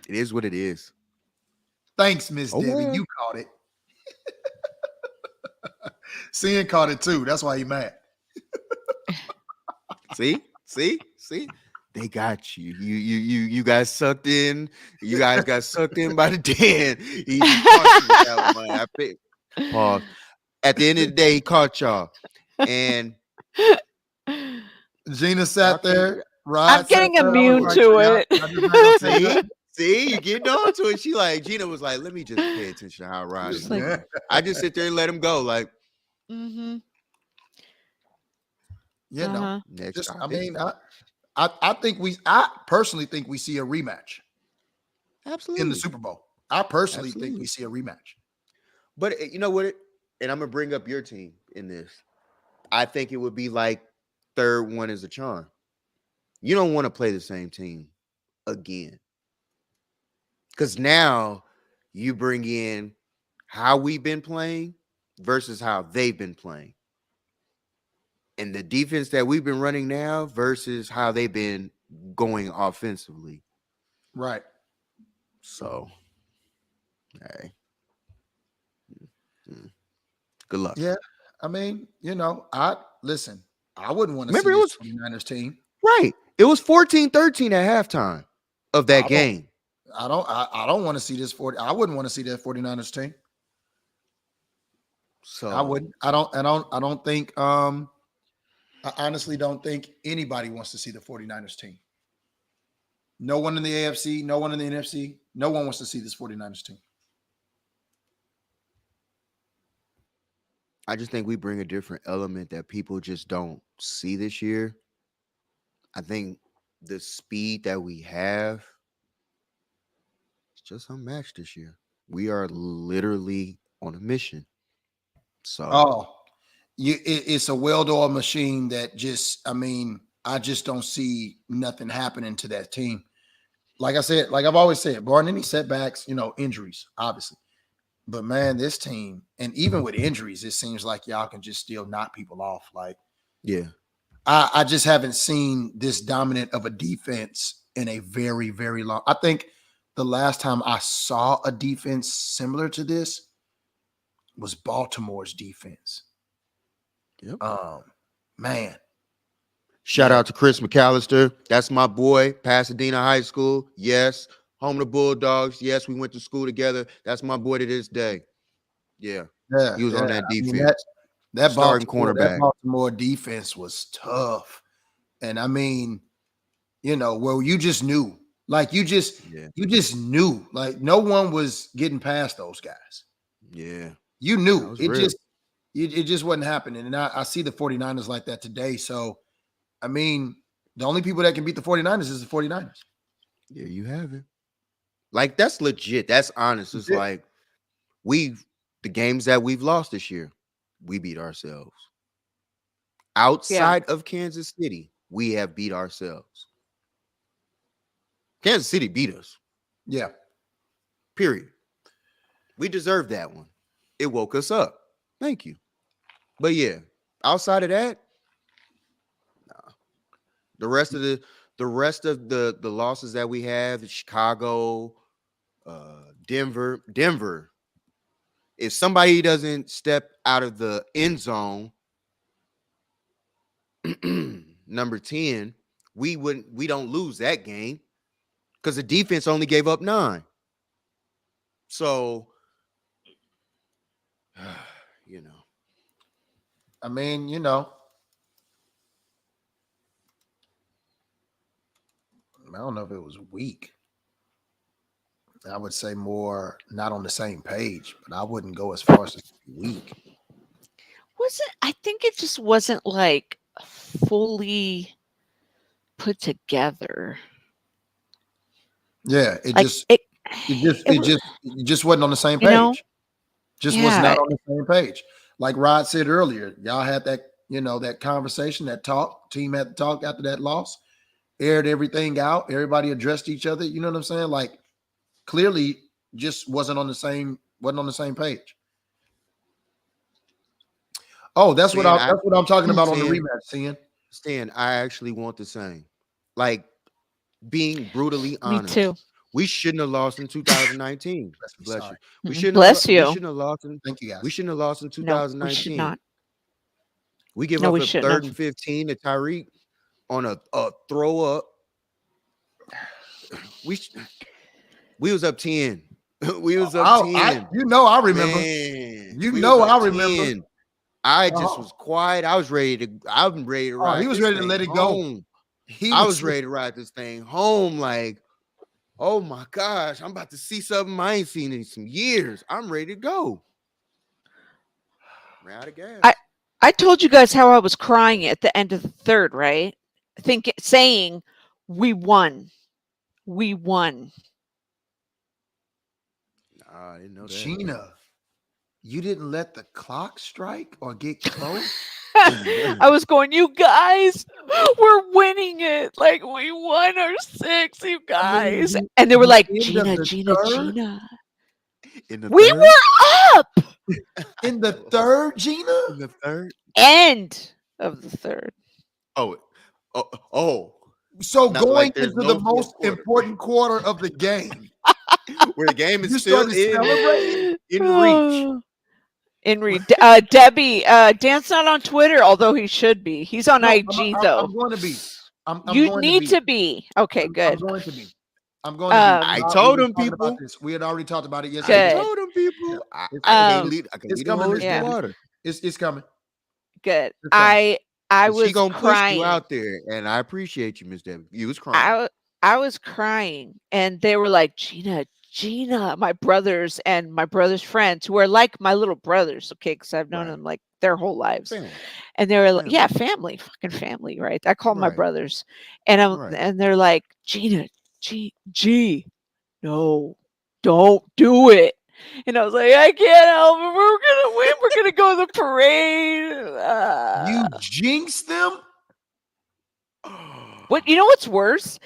it is what it is. Thanks, Miss Debbie. You caught it. Sin caught it too. That's why he mad. See? They got you. You guys sucked in. You guys got sucked in by the den. He caught you with that one. I picked. Pause. At the end of the day, he caught y'all. And Gina sat there. I'm getting immune to it. See, you getting on to it. Gina was like, let me just pay attention to how Rod is. I just sit there and let him go. Like, mm-hmm. You know, I personally think we see a rematch. Absolutely. In the Super Bowl. I personally think we see a rematch. But you know what? And I'm going to bring up your team in this. I think it would be like third one is a charm. You don't want to play the same team again. Because now you bring in how we've been playing versus how they've been playing. And the defense that we've been running now versus how they've been going offensively. Right. So, hey. Good luck. Yeah. I mean, I wouldn't want to see this 49ers team. Right. It was 14-13 at halftime of that game. I don't want to see this I wouldn't want to see that 49ers team. So I wouldn't. I honestly don't think anybody wants to see the 49ers team. No one in the AFC, no one in the NFC, no one wants to see this 49ers team. I just think we bring a different element that people just don't see this year. I think the speed that we have is just unmatched this year. We are literally on a mission. So, it's a well-oiled machine that I just don't see nothing happening to that team. Like I said, like I've always said, barring any setbacks, injuries, obviously. But man, this team, and even with injuries, it seems like y'all can just still knock people off. Like, yeah. I just haven't seen this dominant of a defense in a very, very long. I think the last time I saw a defense similar to this was Baltimore's defense. Yep. Man. Shout out to Chris McAllister. That's my boy, Pasadena High School. Yes. Home of the Bulldogs. Yes, we went to school together. That's my boy to this day. Yeah. He was on that defense. That starting cornerback. That Baltimore defense was tough. And where you just knew. Like you just knew. Like no one was getting past those guys. Yeah. You knew. It just wasn't happening. And I see the 49ers like that today. So, the only people that can beat the 49ers is the 49ers. Yeah, you have it. Like, that's legit. That's honest. It's like the games that we've lost this year, we beat ourselves. Outside of Kansas City, we have beat ourselves. Kansas City beat us. Yeah. Period. We deserved that one. It woke us up. Thank you. But yeah, outside of that, nah. The rest of the losses that we have, Chicago, Denver. If somebody doesn't step out of the end zone, number 10, we don't lose that game because the defense only gave up 9. So, I don't know if it was weak. I would say more not on the same page, but I wouldn't go as far as weak. I think it just wasn't like fully put together. Yeah, it Like just wasn't on the same you know, page. Just was not on the same page. Like Rod said earlier, y'all had that, that conversation, that talk. Team had to talk after that loss, aired everything out. Everybody addressed each other. You know what I'm saying? Like clearly just wasn't on the same page. Oh, that's what I'm talking about on the rematch, Stan, I actually want the same. Like being brutally honest. Me too. We shouldn't have lost in 2019. Bless you. We shouldn't Bless you. We shouldn't have lost in. Thank you guys. We shouldn't have lost in 2019. No, we should not. We give up a 3rd and 15 to Tyreek on a throw up. We was up 10. We was up 10. I remember. Man, I remember. 10. I just was quiet. I was ready to ride. He was ready to let it go. I was ready to ride this thing home. Like, oh my gosh, I'm about to see something I ain't seen in some years. I'm ready to go. Ran out of gas. I told you guys how I was crying at the end of the 3rd, right? Saying we won. We won. Nah, I didn't know that. Gina, you didn't let the clock strike or get close? I was going, you guys, we're winning it. Like we won our 6, you guys. And they were like, Gina. We were up in the 3rd, Gina? In the 3rd? End of the 3rd. Oh. So not going into the most important quarter of the game. Where the game is still in reach. In reach. Debbie, Dan's not on Twitter, although he should be. He's on IG, though. I'm going to be. You need to be. Okay, good. I'm going to be. I told them people. We had already talked about it yesterday. I told them people. I can lead the water. It's coming. Good. I was gonna crying. Push you out there, and I appreciate you, Miss Debbie. You was crying. I was crying, and they were like, Gina, my brothers and my brother's friends, who are like my little brothers, okay, because I've known them like their whole lives. Family. And they were like, yeah, family, fucking family, right? I call them my brothers. And and they're like, Gina, no, don't do it. And I was like, I can't help it. We're gonna win. We're gonna go to the parade. You jinxed them. What's worse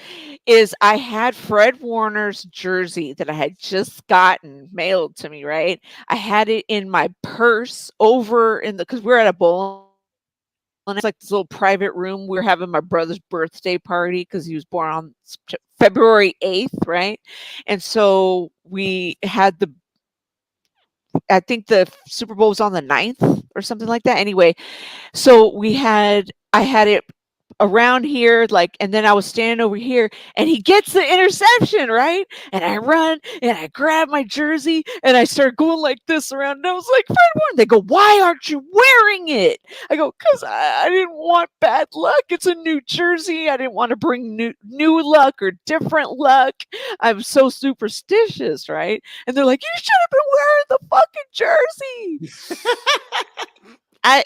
is I had Fred Warner's jersey that I had just gotten mailed to me, right? I had it in my purse over because we're at a bowl. And it's like this little private room. We were having my brother's birthday party because he was born on February 8th, right? And so we had I think the Super Bowl was on the 9th or something like that. Anyway, so I had it around here, like, and then I was standing over here, and he gets the interception, right? And I run and I grab my jersey and I start going like this around. And I was like, Fred Warner. They go, why aren't you wearing it? I go, because I didn't want bad luck. It's a new jersey. I didn't want to bring new luck or different luck. I'm so superstitious, right? And they're like, you should have been wearing the fucking jersey.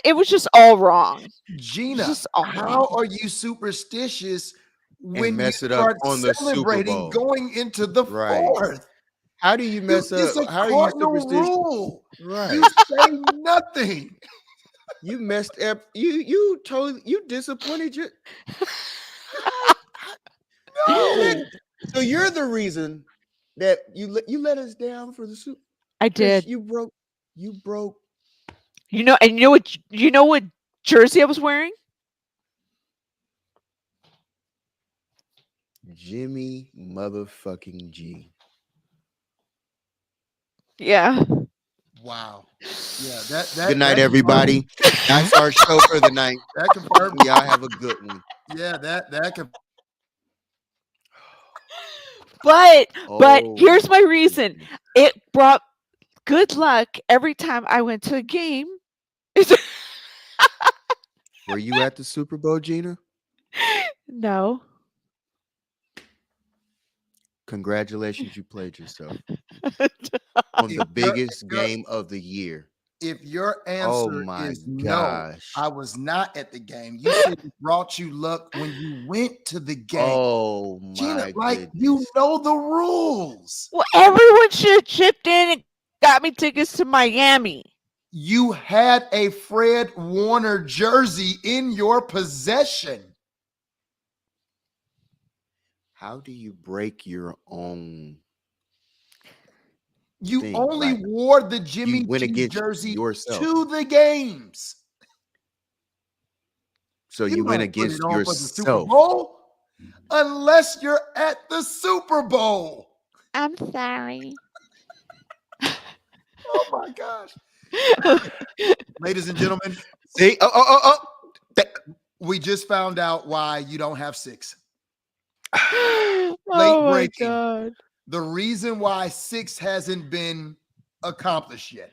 It was just all wrong. Gina, how are you superstitious when you start on the celebrating going into the 4th? How do you mess up? How are you superstitious? Rule. Right. You say nothing. You messed up. You disappointed you. No. So you're the reason that you let us down for the Super. I did. You broke. You know what jersey I was wearing? Jimmy motherfucking G. Yeah. Wow. Yeah. That good night, everybody. That's our show for the night. That confirmed. Y'all have a good one. Yeah. That can. But here's my reason. It brought good luck every time I went to a game. Were you at the Super Bowl, Gina? No. Congratulations, you played yourself on the biggest game of the year. if your Oh answer my is no, gosh. I was not at the game. You said it brought you luck when you went to the game. Oh Gina, my like goodness. you know the rules. Well, everyone should have chipped in and got me tickets to Miami. You had a Fred Warner jersey in your possession. How do you break your own? You thing? only Like, wore the Jimmy you went G against jersey yourself. to the games. So you went don't put against it on for the Super yourself. Bowl unless you're at the Super Bowl. I'm sorry. Oh my gosh. Ladies and gentlemen, See? we just found out why you don't have 6. Oh Late my breaking. God. The reason why 6 hasn't been accomplished yet.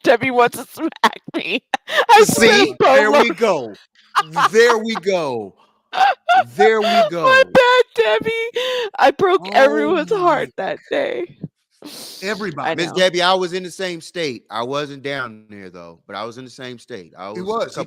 Debbie wants to smack me. I See? There we go. There we go. There we go. My bad, Debbie. I broke everyone's Oh heart my that day. Everybody. I Miss know. Debbie, I was in the same state. I wasn't down there though, but I was in the same state. He was. He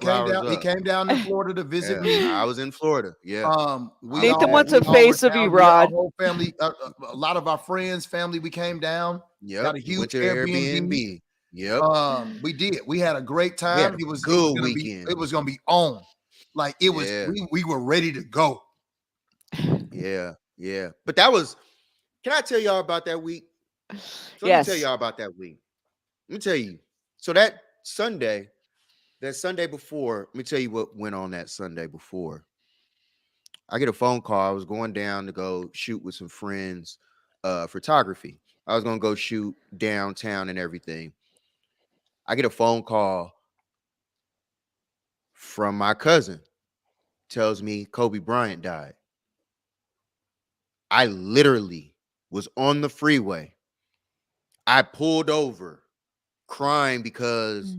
came down to Florida to visit me. I was in Florida. Yeah. Nathan wants a we all face were of you, down. We had our Rod. whole family, a lot of our friends, family, we came down. Yep. Got a huge Went to Airbnb. Yep. We did. We had a great time. We had a It was good gonna weekend. it was gonna be on. Like it was. Yeah. We were ready to go. Yeah. Yeah. But that was. Can I tell y'all about that week? So Yes. Let me tell y'all about that week. Let me tell you. So that Sunday before, let me tell you what went on that Sunday before. I get a phone call. I was going down to go shoot with some friends, photography. I was going to go shoot downtown and everything. I get a phone call from my cousin. Tells me Kobe Bryant died. I literally was on the freeway. I pulled over crying because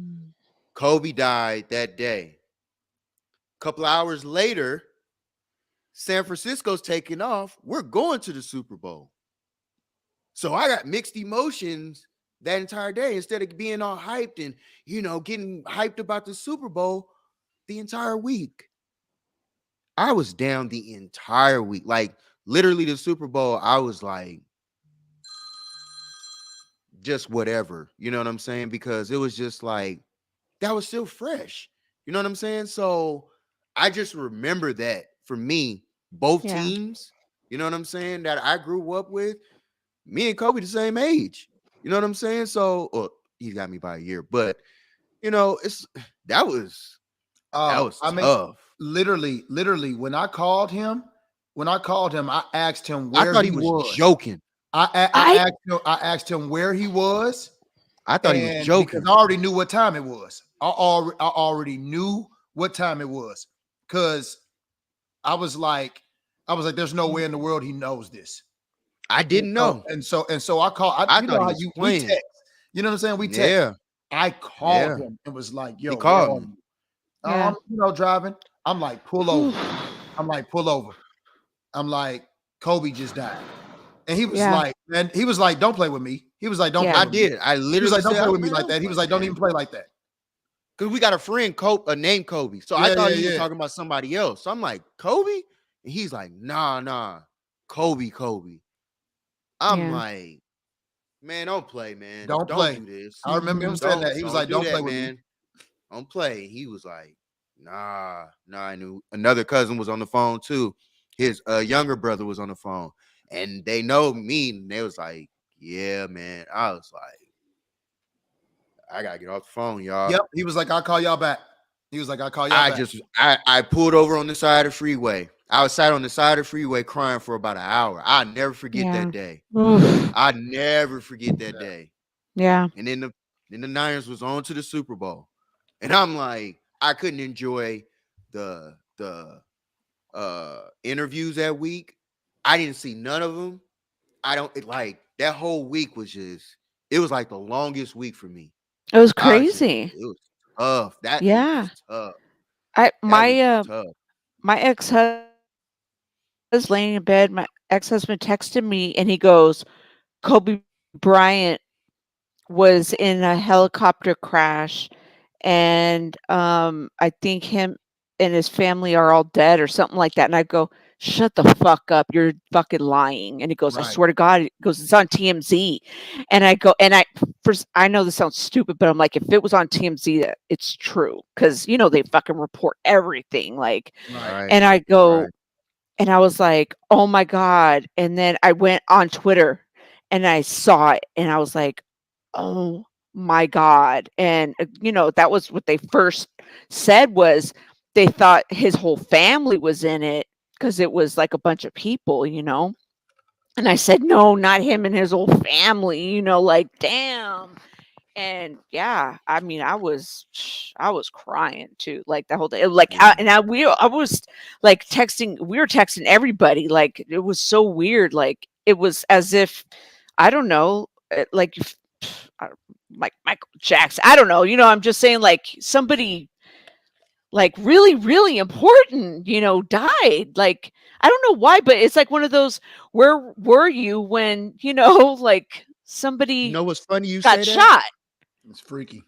Kobe died that day. A couple hours later, San Francisco's taking off. We're going to the Super Bowl. So I got mixed emotions that entire day. Instead of being all hyped and, getting hyped about the Super Bowl the entire week. I was down the entire week. Like, literally the Super Bowl, I was like, just whatever. You know what I'm saying? Because it was just like, that was still fresh. You know what I'm saying? So I just remember that for me, both teams, you know what I'm saying, that I grew up with, me and Kobe the same age. You know what I'm saying? So he got me by a year, but that was tough. Literally, when I called him, I asked him where I thought he was joking. I asked him where he was. I thought he was joking because I already knew what time it was. I already knew what time it was because I was like, there's no way in the world he knows this. I didn't know, and so I called. I thought he was playing. We text. You know what I'm saying? We text. Yeah. I called him and was like, "Yo, he called him. I'm driving. I'm like, pull over. I'm like, Kobe just died. And he was like, don't play with me. He was like, don't play with me. I literally he was like, don't said, play with me like that. He was like, don't even play like that. Because we got a friend named Kobe. So I thought he was talking about somebody else. So I'm like, Kobe? And he's like, nah, Kobe. I'm like, man, don't play, man. Don't play. Do this. I remember him saying that. He was like, don't play with me. Don't play. He was like, nah. I knew another cousin was on the phone too. His younger brother was on the phone. And they know me. And they was like, yeah, man. I was like, I gotta get off the phone, y'all. Yep. He was like, I'll call y'all back. I pulled over on the side of the freeway. I was sat on the side of the freeway crying for about an hour. I'll never forget that day. I never forget that day. Yeah. And then the Niners was on to the Super Bowl. And I'm like, I couldn't enjoy the interviews that week. I didn't see none of them. That whole week was it was like the longest week for me. It was crazy. It was tough. That was tough. My ex-husband was laying in bed. My ex-husband texted me and he goes, Kobe Bryant was in a helicopter crash, and I think him and his family are all dead or something like that. And I go, shut the fuck up, you're fucking lying. And he goes, I Right. swear to God. He goes, it's on TMZ. And I go, and I know this sounds stupid, but I'm like, if it was on TMZ, it's true, because they fucking report everything. Like, Right. and I go, Right. and I was like, oh my God. And then I went on Twitter and I saw it, and I was like, oh my God. And that was what they first said, was they thought his whole family was in it, because it was like a bunch of people. And I said, no, not him and his whole family, like, damn. And yeah, I mean, I was crying too, like, the whole day. Like, I was like texting, we were texting everybody. Like, it was so weird. Like, it was as if, I don't know, like Michael Jackson. I don't know. I'm just saying, like, somebody like really, really important, died. Like, I don't know why, but it's like one of those, where were you when, like, somebody You know what's funny? You got say shot? that? It's freaky.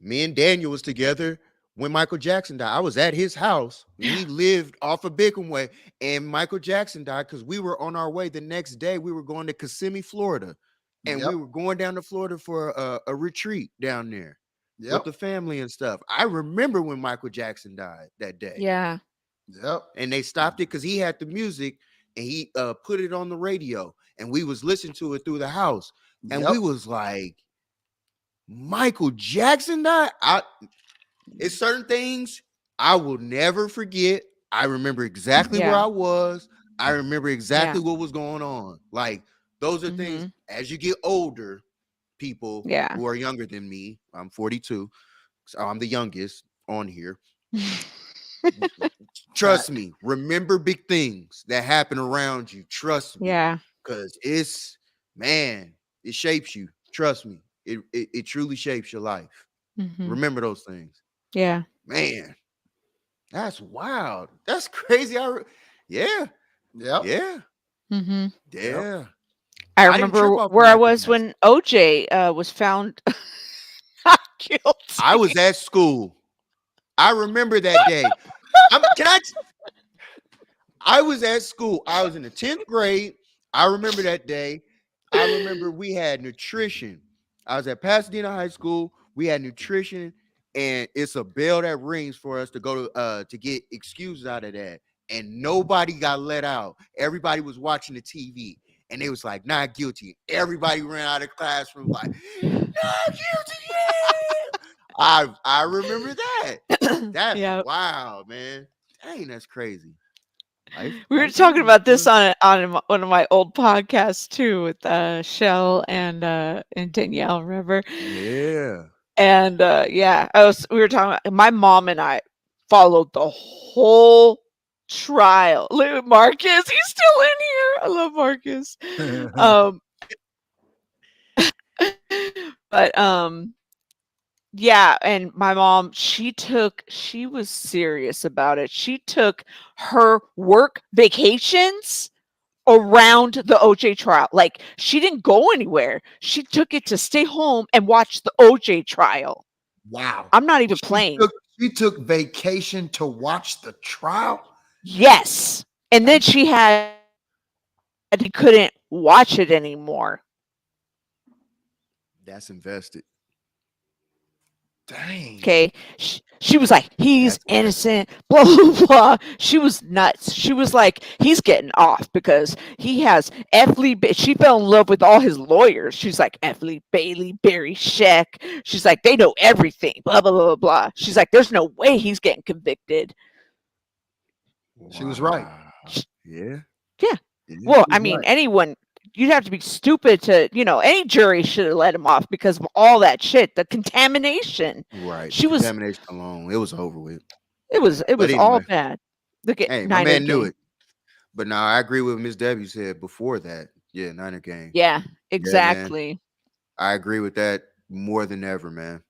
Me and Daniel was together when Michael Jackson died. I was at his house. We lived off of Bickham Way, and Michael Jackson died because we were on our way the next day. We were going to Kissimmee, Florida, and we were going down to Florida for a retreat down there with the family and stuff. I remember when Michael Jackson died that day. Yeah. Yep. And they stopped it because he had the music, and he put it on the radio, and we was listening to it through the house, and we was like, Michael Jackson died. It's certain things I will never forget. I remember exactly where I was. I remember exactly what was going on. Like, those are things, as you get older, people who are younger than me, I'm 42, so I'm the youngest on here. Trust me, remember big things that happen around you. Trust me. Yeah. Because it shapes you. Trust me. It truly shapes your life. Remember those things. Yeah. Man, that's wild. That's crazy. Yeah. I remember where I was when OJ was found not guilty. I was at school. I remember that day. I was at school. I was in the 10th grade. I remember that day. I remember we had nutrition. I was at Pasadena High School. We had nutrition, and it's a bell that rings for us to go to get excuses out of that. And nobody got let out. Everybody was watching the TV, and they was like, not guilty. Everybody ran out of the classroom like, not guilty. I remember that. That's wild, man. Dang, that's crazy. We were talking about this on one of my old podcasts too, with Shell and Danielle. Remember? Yeah. And we were talking about, my mom and I followed the whole trial. Look at Marcus, he's still in here. I love Marcus. But yeah, and my mom, she was serious about it. She took her work vacations around the OJ trial. Like, she didn't go anywhere. She took it to stay home and watch the OJ trial. Wow. I'm not even playing. She took vacation to watch the trial? Yes. And then he couldn't watch it anymore. That's invested. Dang. Okay. She was like, he's innocent, blah, blah, blah. She was nuts. She was like, he's getting off because he has she fell in love with all his lawyers. She's like, F. Lee Bailey, Barry Scheck. She's like, they know everything, blah, blah, blah, blah. She's like, there's no way he's getting convicted. She was right. Yeah. Yeah. Well, I mean, anyone, you'd have to be stupid to, any jury should have let him off because of all that shit, the contamination. Right. She was contamination alone. It was over with. It was anyway, all bad. Look at my man knew it. But now I agree with Miss Debbie said before that. Yeah, Niner game. Yeah, exactly. Yeah, I agree with that more than ever, man.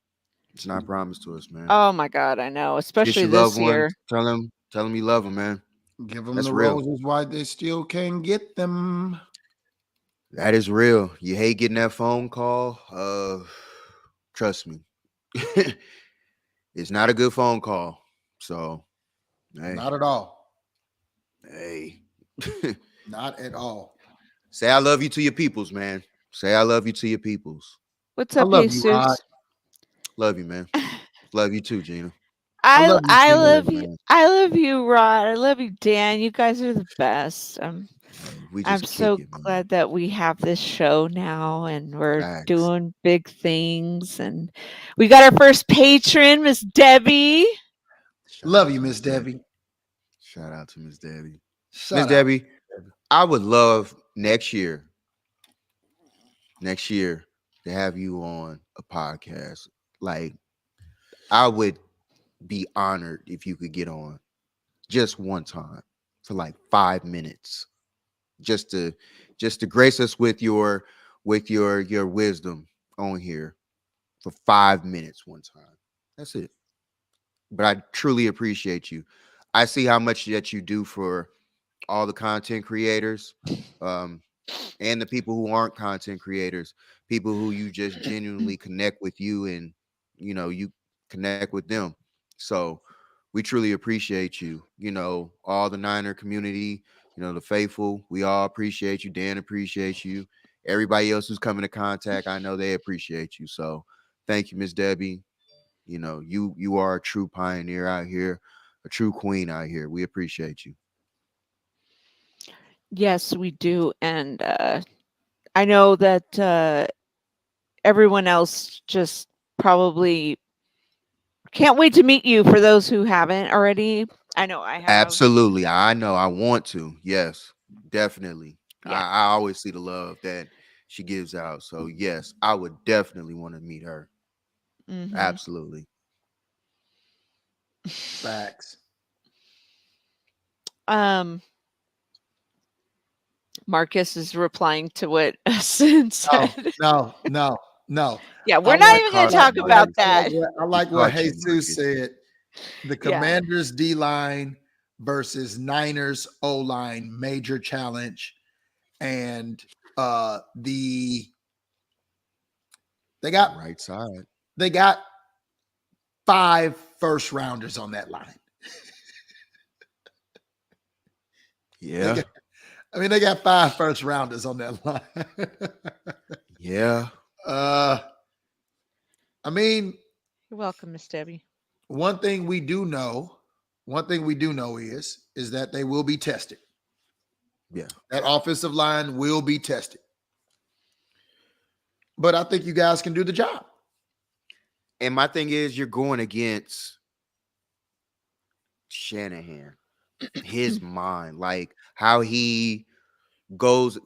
It's not promised to us, man. Oh my God, I know. Especially this year. Tell them you love them, man. Give them the roses while they still can get them. That is real. You hate getting that phone call. Trust me. It's not a good phone call. So, hey. Not at all. Hey. Not at all. Say I love you to your peoples, man. Say I love you to your peoples. What's up, I love Jesus? you, Rod. Love you, man. Love you too, Gina. I love love you, you. man. I love you, Rod. I love you, Dan. You guys are the best. We I'm just so kick it, man. glad that we have this show now and we're Facts. doing big things. And we got our first patron, Miss Debbie. Love you, Miss Debbie. Shout out to Miss Debbie. Shout Miss out. Debbie, I would love next year to have you on a podcast. Like, I would be honored if you could get on just one time for like 5 minutes, just to grace us with your wisdom on here for 5 minutes one time. That's it. But I truly appreciate you. I see how much that you do for all the content creators, and the people who aren't content creators, people who you just genuinely connect with you, and you connect with them. So we truly appreciate you. All the Niner community, the faithful, we all appreciate you. Dan appreciates you. Everybody else who's coming to contact, I know they appreciate you. So thank you, Miss Debbie. You are a true pioneer out here, a true queen out here. We appreciate you. Yes, we do. And I know that everyone else just probably can't wait to meet you for those who haven't already. I know I have. Absolutely. I know. I want to. Yes, definitely. Yeah. I always see the love that she gives out. So yes, I would definitely want to meet her. Mhm. Absolutely. Facts. Marcus is replying to what Sin said. No. Yeah, we're I not like even going to Carson talk Marcus. about that. I like what Caught you, Jesus Marcus. said. The Commanders D line versus Niners O line major challenge, and they got Right side. 5 first rounders on that line. Yeah. They got 5 first rounders on that line. Yeah. You're welcome, Miss Debbie. One thing we do know is that they will be tested. Yeah. That offensive line will be tested. But I think you guys can do the job. And my thing is, you're going against Shanahan, his mind, like how he goes.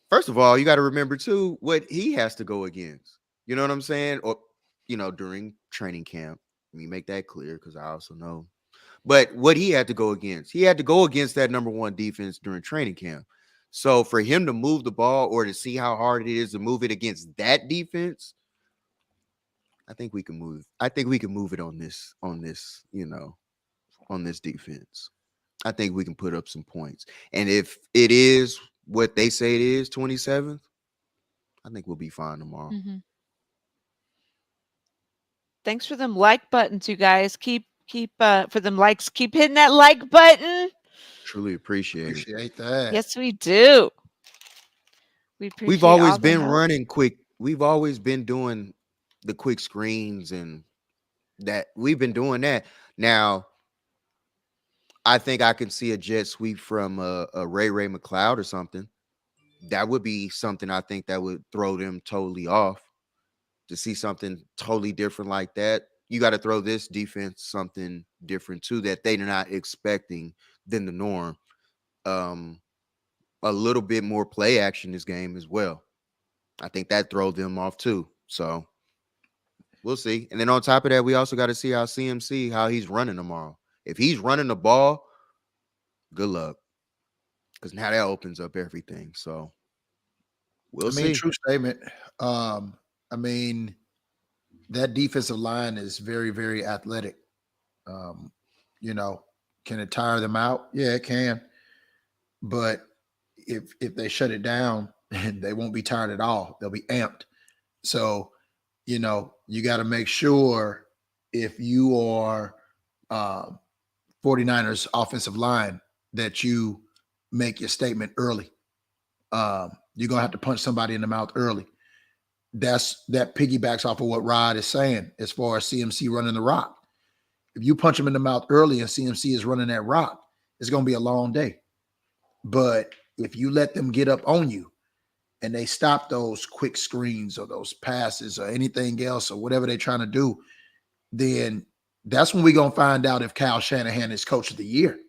First of all, you got to remember too what he has to go against. You know what I'm saying? Or during training camp. Let me make that clear, because I also know. But what he had to go against that number one defense during training camp. So for him to move the ball, or to see how hard it is to move it against that defense, I think we can move. I think we can move it on this defense. I think we can put up some points. And if it is what they say it is, 27th, I think we'll be fine tomorrow. Mm-hmm. Thanks for them like buttons, you guys. Keep for them likes. Keep hitting that like button. Truly appreciate that. Yes, we do. We've always been running quick. We've always been doing the quick screens, and that we've been doing that. Now, I think I can see a jet sweep from a Ray McCloud or something. That would be something I think that would throw them totally off. To see something totally different like that, you got to throw this defense something different too, that they're not expecting than the norm. A little bit more play action this game as well. I think that throw them off too. So we'll see. And then on top of that, we also got to see how CMC, how he's running tomorrow. If he's running the ball, good luck, because now that opens up everything. So we'll see. True statement. That defensive line is very, very athletic. Can it tire them out? Yeah, it can. But if they shut it down, and they won't be tired at all. They'll be amped. So, you got to make sure if you are 49ers offensive line that you make your statement early. You're going to have to punch somebody in the mouth early. That piggybacks off of what Rod is saying as far as CMC running the rock. If you punch him in the mouth early and CMC is running that rock, it's going to be a long day. But if you let them get up on you and they stop those quick screens or those passes or anything else or whatever they're trying to do, then that's when we're going to find out if Kyle Shanahan is coach of the year.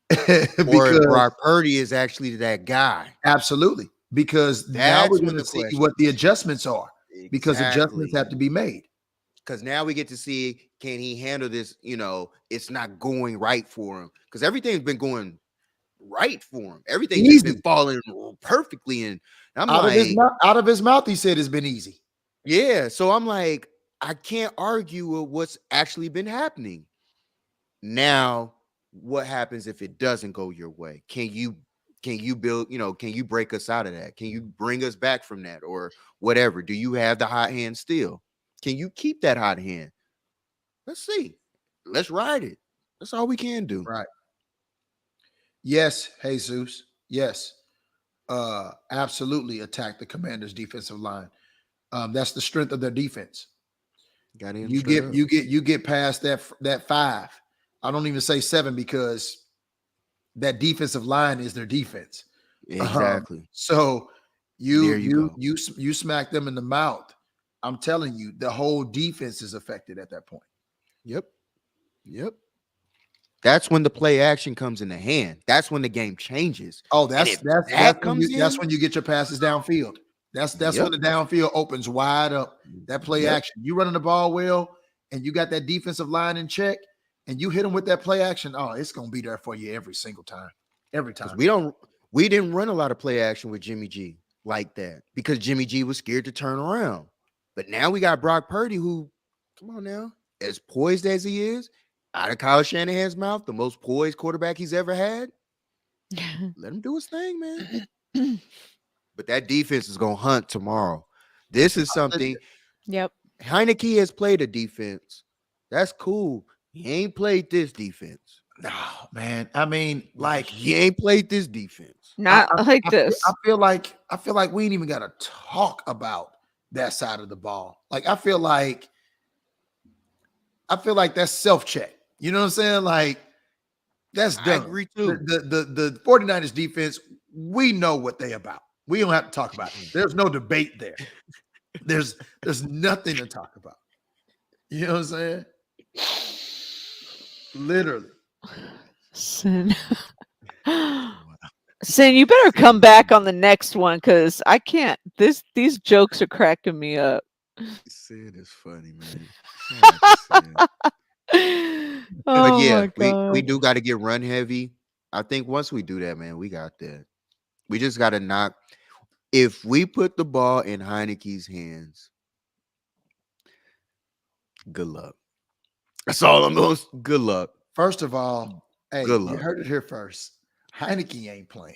Or if Brock Purdy is actually that guy. Absolutely. Because now we're going to see what the adjustments are. Exactly. Because adjustments have to be made. Because now we get to see, can he handle this? It's not going right for him. Because everything's been going right for him. Everything has been falling perfectly. And I'm out of his mouth, he said it's been easy. Yeah. So I'm like, I can't argue with what's actually been happening. Now, what happens if it doesn't go your way? Can you build, can you break us out of that? Can you bring us back from that or whatever? Do you have the hot hand still? Can you keep that hot hand? Let's see. Let's ride it. That's all we can do. Right. Yes, Jesus. Yes. Absolutely attack the Commanders' defensive line. That's the strength of their defense. You get past that 5. I don't even say 7 because that defensive line is their defense. Exactly. So you smack them in the mouth. I'm telling you, the whole defense is affected at that point. Yep. That's when the play action comes in the hand. That's when the game changes. Oh, that's when you get your passes downfield. That's when the downfield opens wide up. That play action. You running the ball well, and you got that defensive line in check, and you hit them with that play action. Oh, it's gonna be there for you every single time. Every time. We didn't run a lot of play action with Jimmy G like that because Jimmy G was scared to turn around. But now we got Brock Purdy, who, come on now, as poised as he is, out of Kyle Shanahan's mouth, the most poised quarterback he's ever had. Let him do his thing, man. But that defense is going to hunt tomorrow. This is something. Yep. Heineke has played a defense. That's cool. He ain't played this defense. No, man. I mean, he ain't played this defense. Not like this. I feel like we ain't even got to talk about that side of the ball. I feel like that's self-check. You know what I'm saying? Like, that's done. I agree too. The 49ers defense, we know what they about. We don't have to talk about it. There's no debate there. There's nothing to talk about. You know what I'm saying? Literally. Sin, you better come back on the next one because I can't. These jokes are cracking me up. Sid is funny, man. Oh, but yeah, my God. we do got to get run heavy. I think once we do that, man, we got that. We just got to knock. If we put the ball in Heineke's hands, good luck. That's all I'm going to say. Good luck. First of all, hey, good you luck. heard it here first. Heineke ain't playing.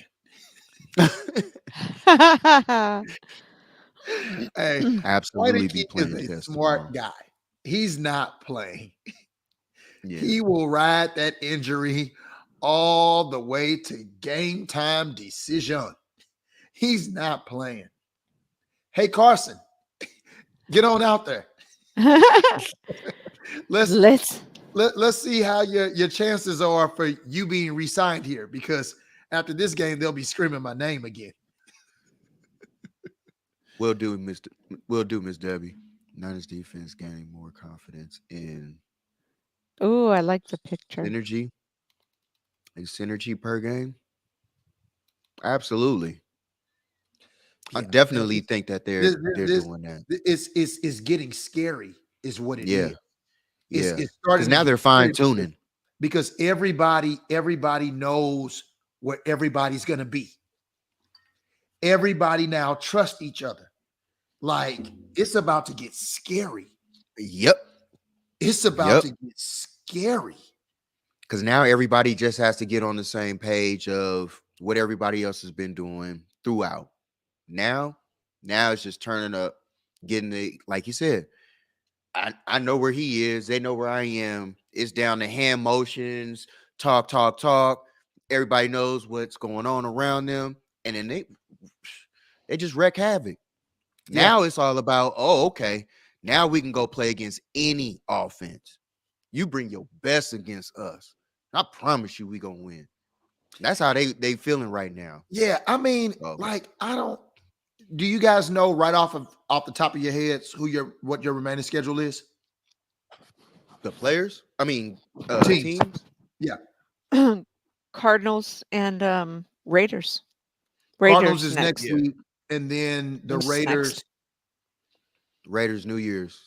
Hey, absolutely be playing. Is a smart guy. He's not playing. Yeah. He will ride that injury all the way to game time decision. He's not playing. Hey, Carson, get on out there. Let's see how your chances are for you being re-signed here, because after this game they'll be screaming my name again. We'll do, Miss Debbie. Niners defense gaining more confidence in. Oh, I like the picture. Synergy per game. Absolutely. Yeah, I definitely think that they're doing that. It's getting scary, is what it is. It's starting now. They're fine tuning because everybody knows where everybody's gonna be. Everybody now trusts each other. Like, it's about to get scary. Yep. It's about to get scary. Because now everybody just has to get on the same page of what everybody else has been doing throughout. Now it's just turning up, getting the, like you said, I know where he is. They know where I am. It's down to hand motions, talk. Everybody knows what's going on around them. And then they just wreak havoc. Yeah. Now it's all about, okay, now we can go play against any offense. You bring your best against us. I promise you we gonna win. That's how they feeling right now. Yeah, I mean, do you guys know right off the top of your heads what your remaining schedule is? The players? I mean, teams? Yeah. Cardinals and Raiders. Cardinals is next week, and then the Raiders. Raiders, New Year's,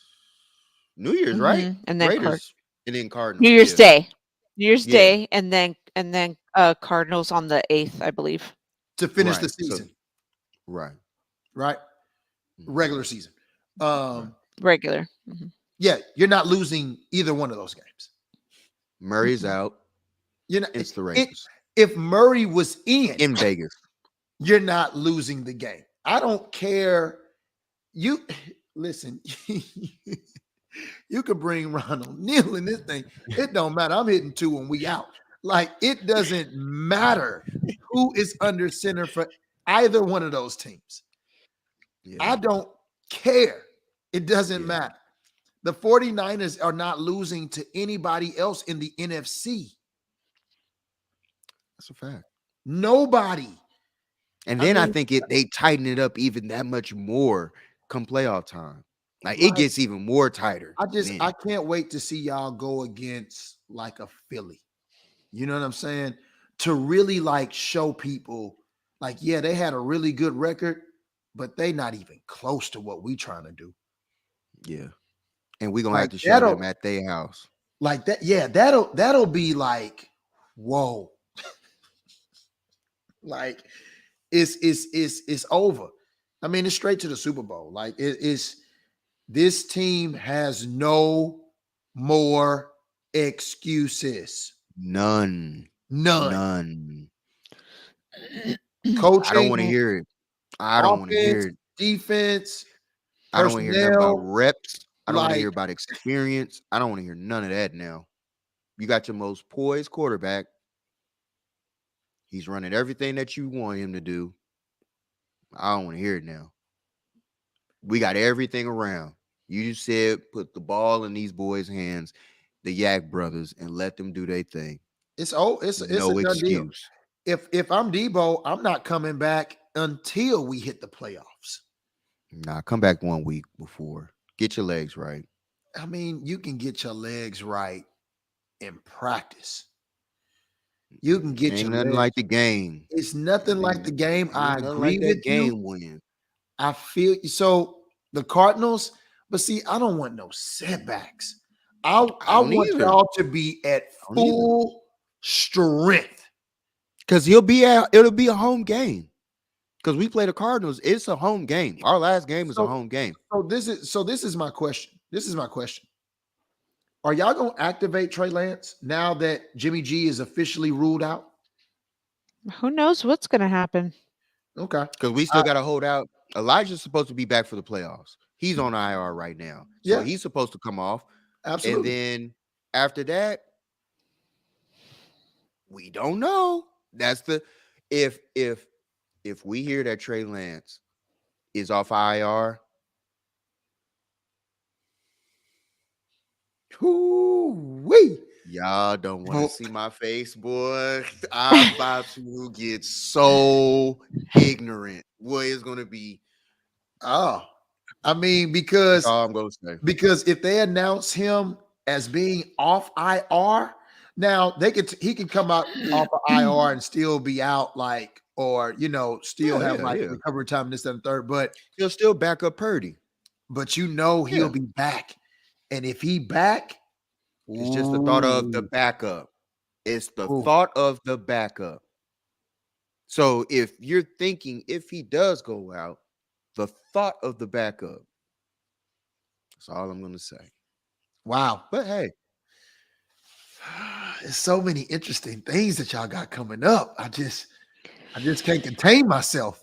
right? And then Raiders, and then Cardinals. New Year's Day. New Year's Day, and then Cardinals on the 8th, I believe. To finish the season. Right. Regular season. Regular. Yeah, you're not losing either one of those games. Murray's out. It's the Raiders. If Murray was in Vegas, you're not losing the game. I don't care. You listen. You could bring Ronald Neal in this thing. It don't matter. I'm hitting 2 and we out. Like, it doesn't matter who is under center for either one of those teams. Yeah. I don't care. It doesn't matter. The 49ers are not losing to anybody else in the NFC. That's a fact. Nobody. And then I think they tighten it up even that much more come playoff time. Like, it gets even more tighter. I can't wait to see y'all go against like a Philly. You know what I'm saying? To really like show people like, yeah, they had a really good record, but they not even close to what we trying to do. Yeah. And we're gonna have to show them at their house. Like that, yeah, that'll be like, whoa. Like it's over. I mean, it's straight to the Super Bowl. Like this team has no more excuses. None. Coaching. I don't want to hear it. I don't want to hear it. Defense. I don't want to hear about reps. I don't want to hear about experience. I don't want to hear none of that now. You got your most poised quarterback. He's running everything that you want him to do. I don't want to hear it now. We got everything around. You just said put the ball in these boys' hands, the Yak brothers, and let them do their thing. It's no excuse. If I'm Deebo, I'm not coming back until we hit the playoffs. Nah, come back 1 week before. Get your legs right. I mean, you can get your legs right in practice. You can get your nothing like the game. It's nothing like the game. I agree with game win. I feel so. The Cardinals, but see, I don't want no setbacks. I want y'all to be at full strength. Because it'll be a home game. Because we play the Cardinals, it's a home game. Our last game is a home game. This is my question. Are y'all gonna activate Trey Lance now that Jimmy G is officially ruled out? Who knows what's gonna happen? Okay. Because we still gotta hold out. Elijah's supposed to be back for the playoffs. He's on IR right now. So he's supposed to come off. Absolutely. And then after that, we don't know. That's the if we hear that Trey Lance is off IR, y'all don't want to see my face, boy. I'm about to get so ignorant. Boy, it's gonna be. I mean, because that's all I'm gonna say. Because if they announce him as being off IR, now he can come out off of IR and still be out, like, or still have recovery time, this and third, but he'll still back up Purdy. But he'll be back. And if he back, it's just the thought of the backup. It's the thought of the backup. So if you're thinking if he does go out, the thought of the backup. That's all I'm gonna say. Wow. But hey, there's so many interesting things that y'all got coming up. I just can't contain myself.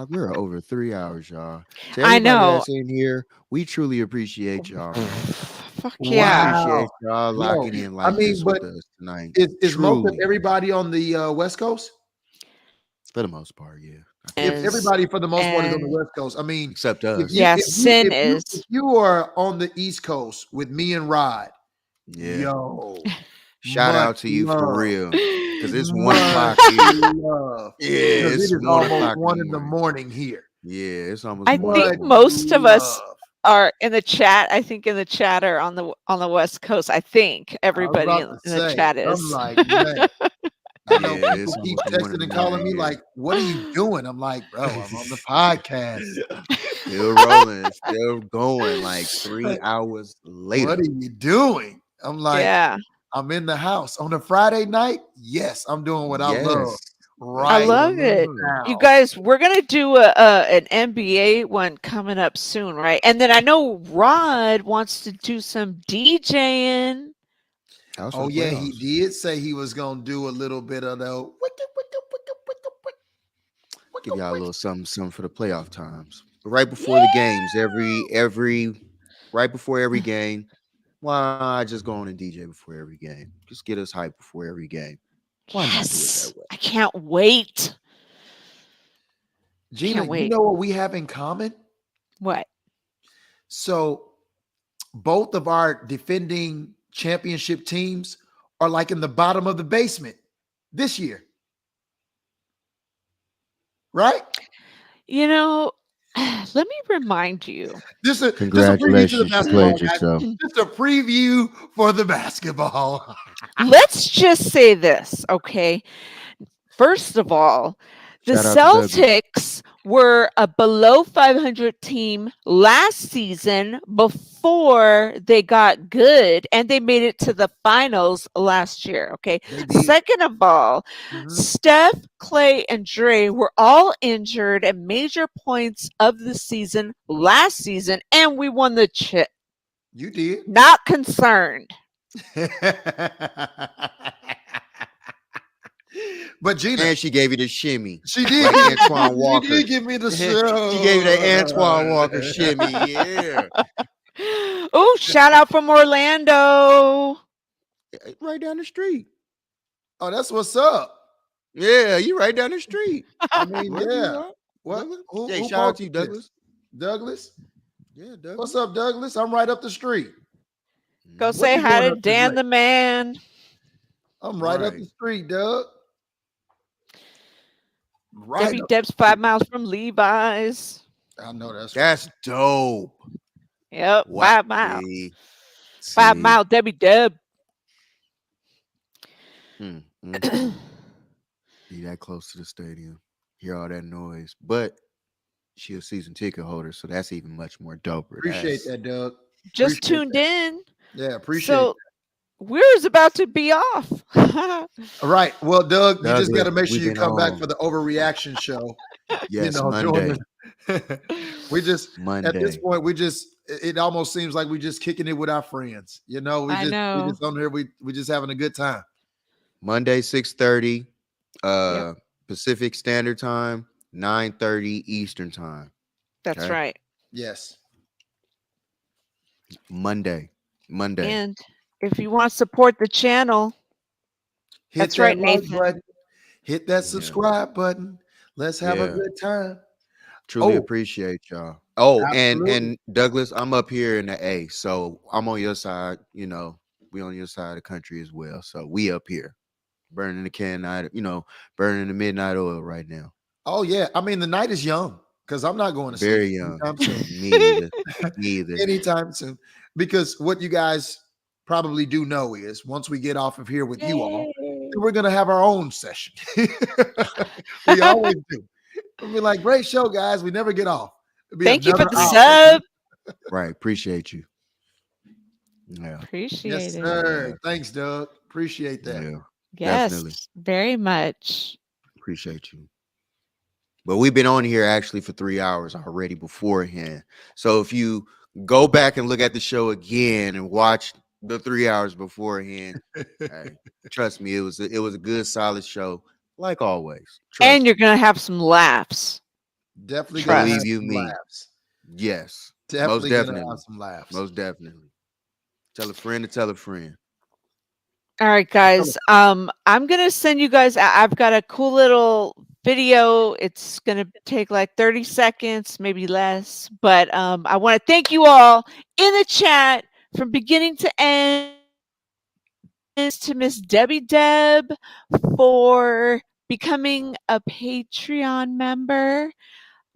We're over 3 hours, y'all. To I everybody know. that's in here, we truly appreciate y'all. Fuck We yeah. appreciate y'all locking in like this with us tonight. Is most of Truly. everybody on the West Coast? For the most part, yeah. If everybody for the most part is on the West Coast, I mean, except us. If you are on the East Coast with me and Rod, yo, shout out to you for real, because it's 1 o'clock here. Yeah, it is almost 1 in the morning here. Yeah, it's almost. I think most of us are in the chat. I think in the chat are on the West Coast. I think everybody in the chat is. I'm like, man. I know people keep texting and calling me like, what are you doing? I'm like, bro, I'm on the podcast. Still rolling, still going like 3 hours later. What are you doing? I'm like, I'm in the house on a Friday night. Yes, I'm doing what I love. Right. I love it. Now. You guys, we're gonna do an NBA one coming up soon, right? And then I know Rod wants to do some DJing. Oh yeah, he did say he was gonna do a little bit of the give y'all a little something for the playoff times. But right before the games, right before every game, why not just go on and DJ before every game? Just get us hyped before every game. Why not do it that way? I can't wait. Gina, you know what we have in common? What? So both of our defending championship teams are like in the bottom of the basement this year. Right? You know, let me remind you. Congratulations, you played yourself. Just a preview for the basketball. Let's just say this, okay? First of all, the Celtics were a below 500 team last season before they got good, and they made it to the finals last year, okay? Second of all, Steph, Clay, and Dre were all injured at major points of the season last season, and we won the chip. You did. Not concerned. But Gina, and she gave you the shimmy. She did. Like Antoine Walker. She did give me the show. She gave you the Antoine Walker shimmy. Yeah. Oh, shout out from Orlando. Right down the street. Oh, that's what's up. Yeah, you right down the street. I mean, yeah. What? Hey, shout out to you, Douglas. Douglas? Yeah, Douglas. What's up, Douglas? I'm right up the street. Go say hi to Dan the man. I'm right up the street, Doug. Debbie Deb's 5 miles from Levi's. I know that's dope. Yep, 5 miles. 5 mile Debbie Deb. Be that close to the stadium. Hear all that noise. But she a season ticket holder, so that's even much more dope. Appreciate that, Doug. Just tuned in. Yeah, appreciate it. So we're about to be off. All right. Well, Doug, you just got to make sure you come back for the overreaction show. Yes, Monday. We just Monday. At this point, it almost seems like we just kicking it with our friends. You know, we just on here, we just having a good time. Monday, 6:30 Pacific Standard Time, 9:30 Eastern Time. That's right. Yes. Monday. And if you want to support the channel, that's right, Nathan. Button. Hit that subscribe button. Let's have a good time. Truly appreciate y'all. Oh, and Douglas, I'm up here in the A, so I'm on your side. You know, we on your side of the country as well. So we up here, burning the burning the midnight oil right now. Oh yeah, I mean the night is young because I'm not going to sleep. Very young. Me either. Anytime soon. Because what you guys probably do know is once we get off of here with you all, we're going to have our own session. We always do. We'll be like, great show, guys. We never get off. Thank you for the sub. Right. Appreciate you. Yeah. Appreciate it. Sir. Thanks, Doug. Appreciate that. Yeah, yes, definitely. Very much. Appreciate you. But we've been on here actually for 3 hours already beforehand. So if you go back and look at the show again and watch the 3 hours beforehand, hey, trust me, it was a good, solid show, like always. And you're gonna have some laughs. Definitely Trust. gonna have Believe you some me. laughs. Yes. Definitely Most gonna have some laughs. Most definitely. Tell a friend to tell a friend. All right, guys. I'm gonna send you guys. I've got a cool little video. It's gonna take like 30 seconds, maybe less. But I want to thank you all in the chat from beginning to end. To Miss Debbie Deb for becoming a Patreon member.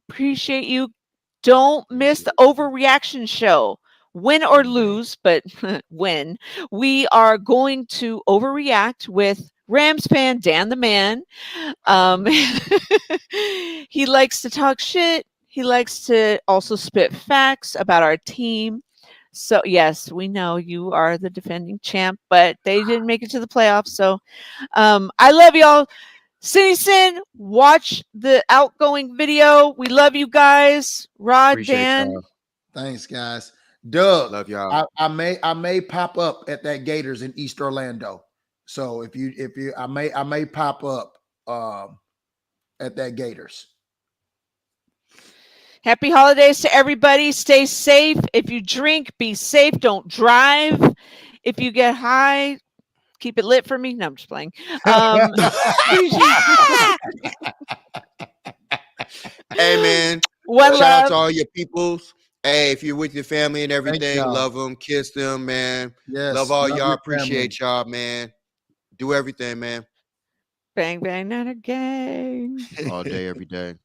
Appreciate you. Don't miss the overreaction show. Win or lose, but win. We are going to overreact with Rams fan Dan the Man. He likes to talk shit. He likes to also spit facts about our team. So yes, we know you are the defending champ, but they didn't make it to the playoffs. So I love y'all. Sin, watch the outgoing video. We love you guys. Rod, Appreciate Dan. y'all. Thanks, guys. Doug, Love y'all. I may pop up at that Gators in East Orlando. So if you I may pop up at that Gators. Happy holidays to everybody. Stay safe. If you drink, be safe. Don't drive. If you get high, keep it lit for me. No, I'm just playing. Hey, man. One Shout out love. to all your peoples. Hey, if you're with your family and everything, y'all. love them, kiss them, man. Yes, love all love y'all. your Appreciate y'all, man. Do everything, man. Bang, bang, not a gang. All day, every day.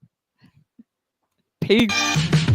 Peace.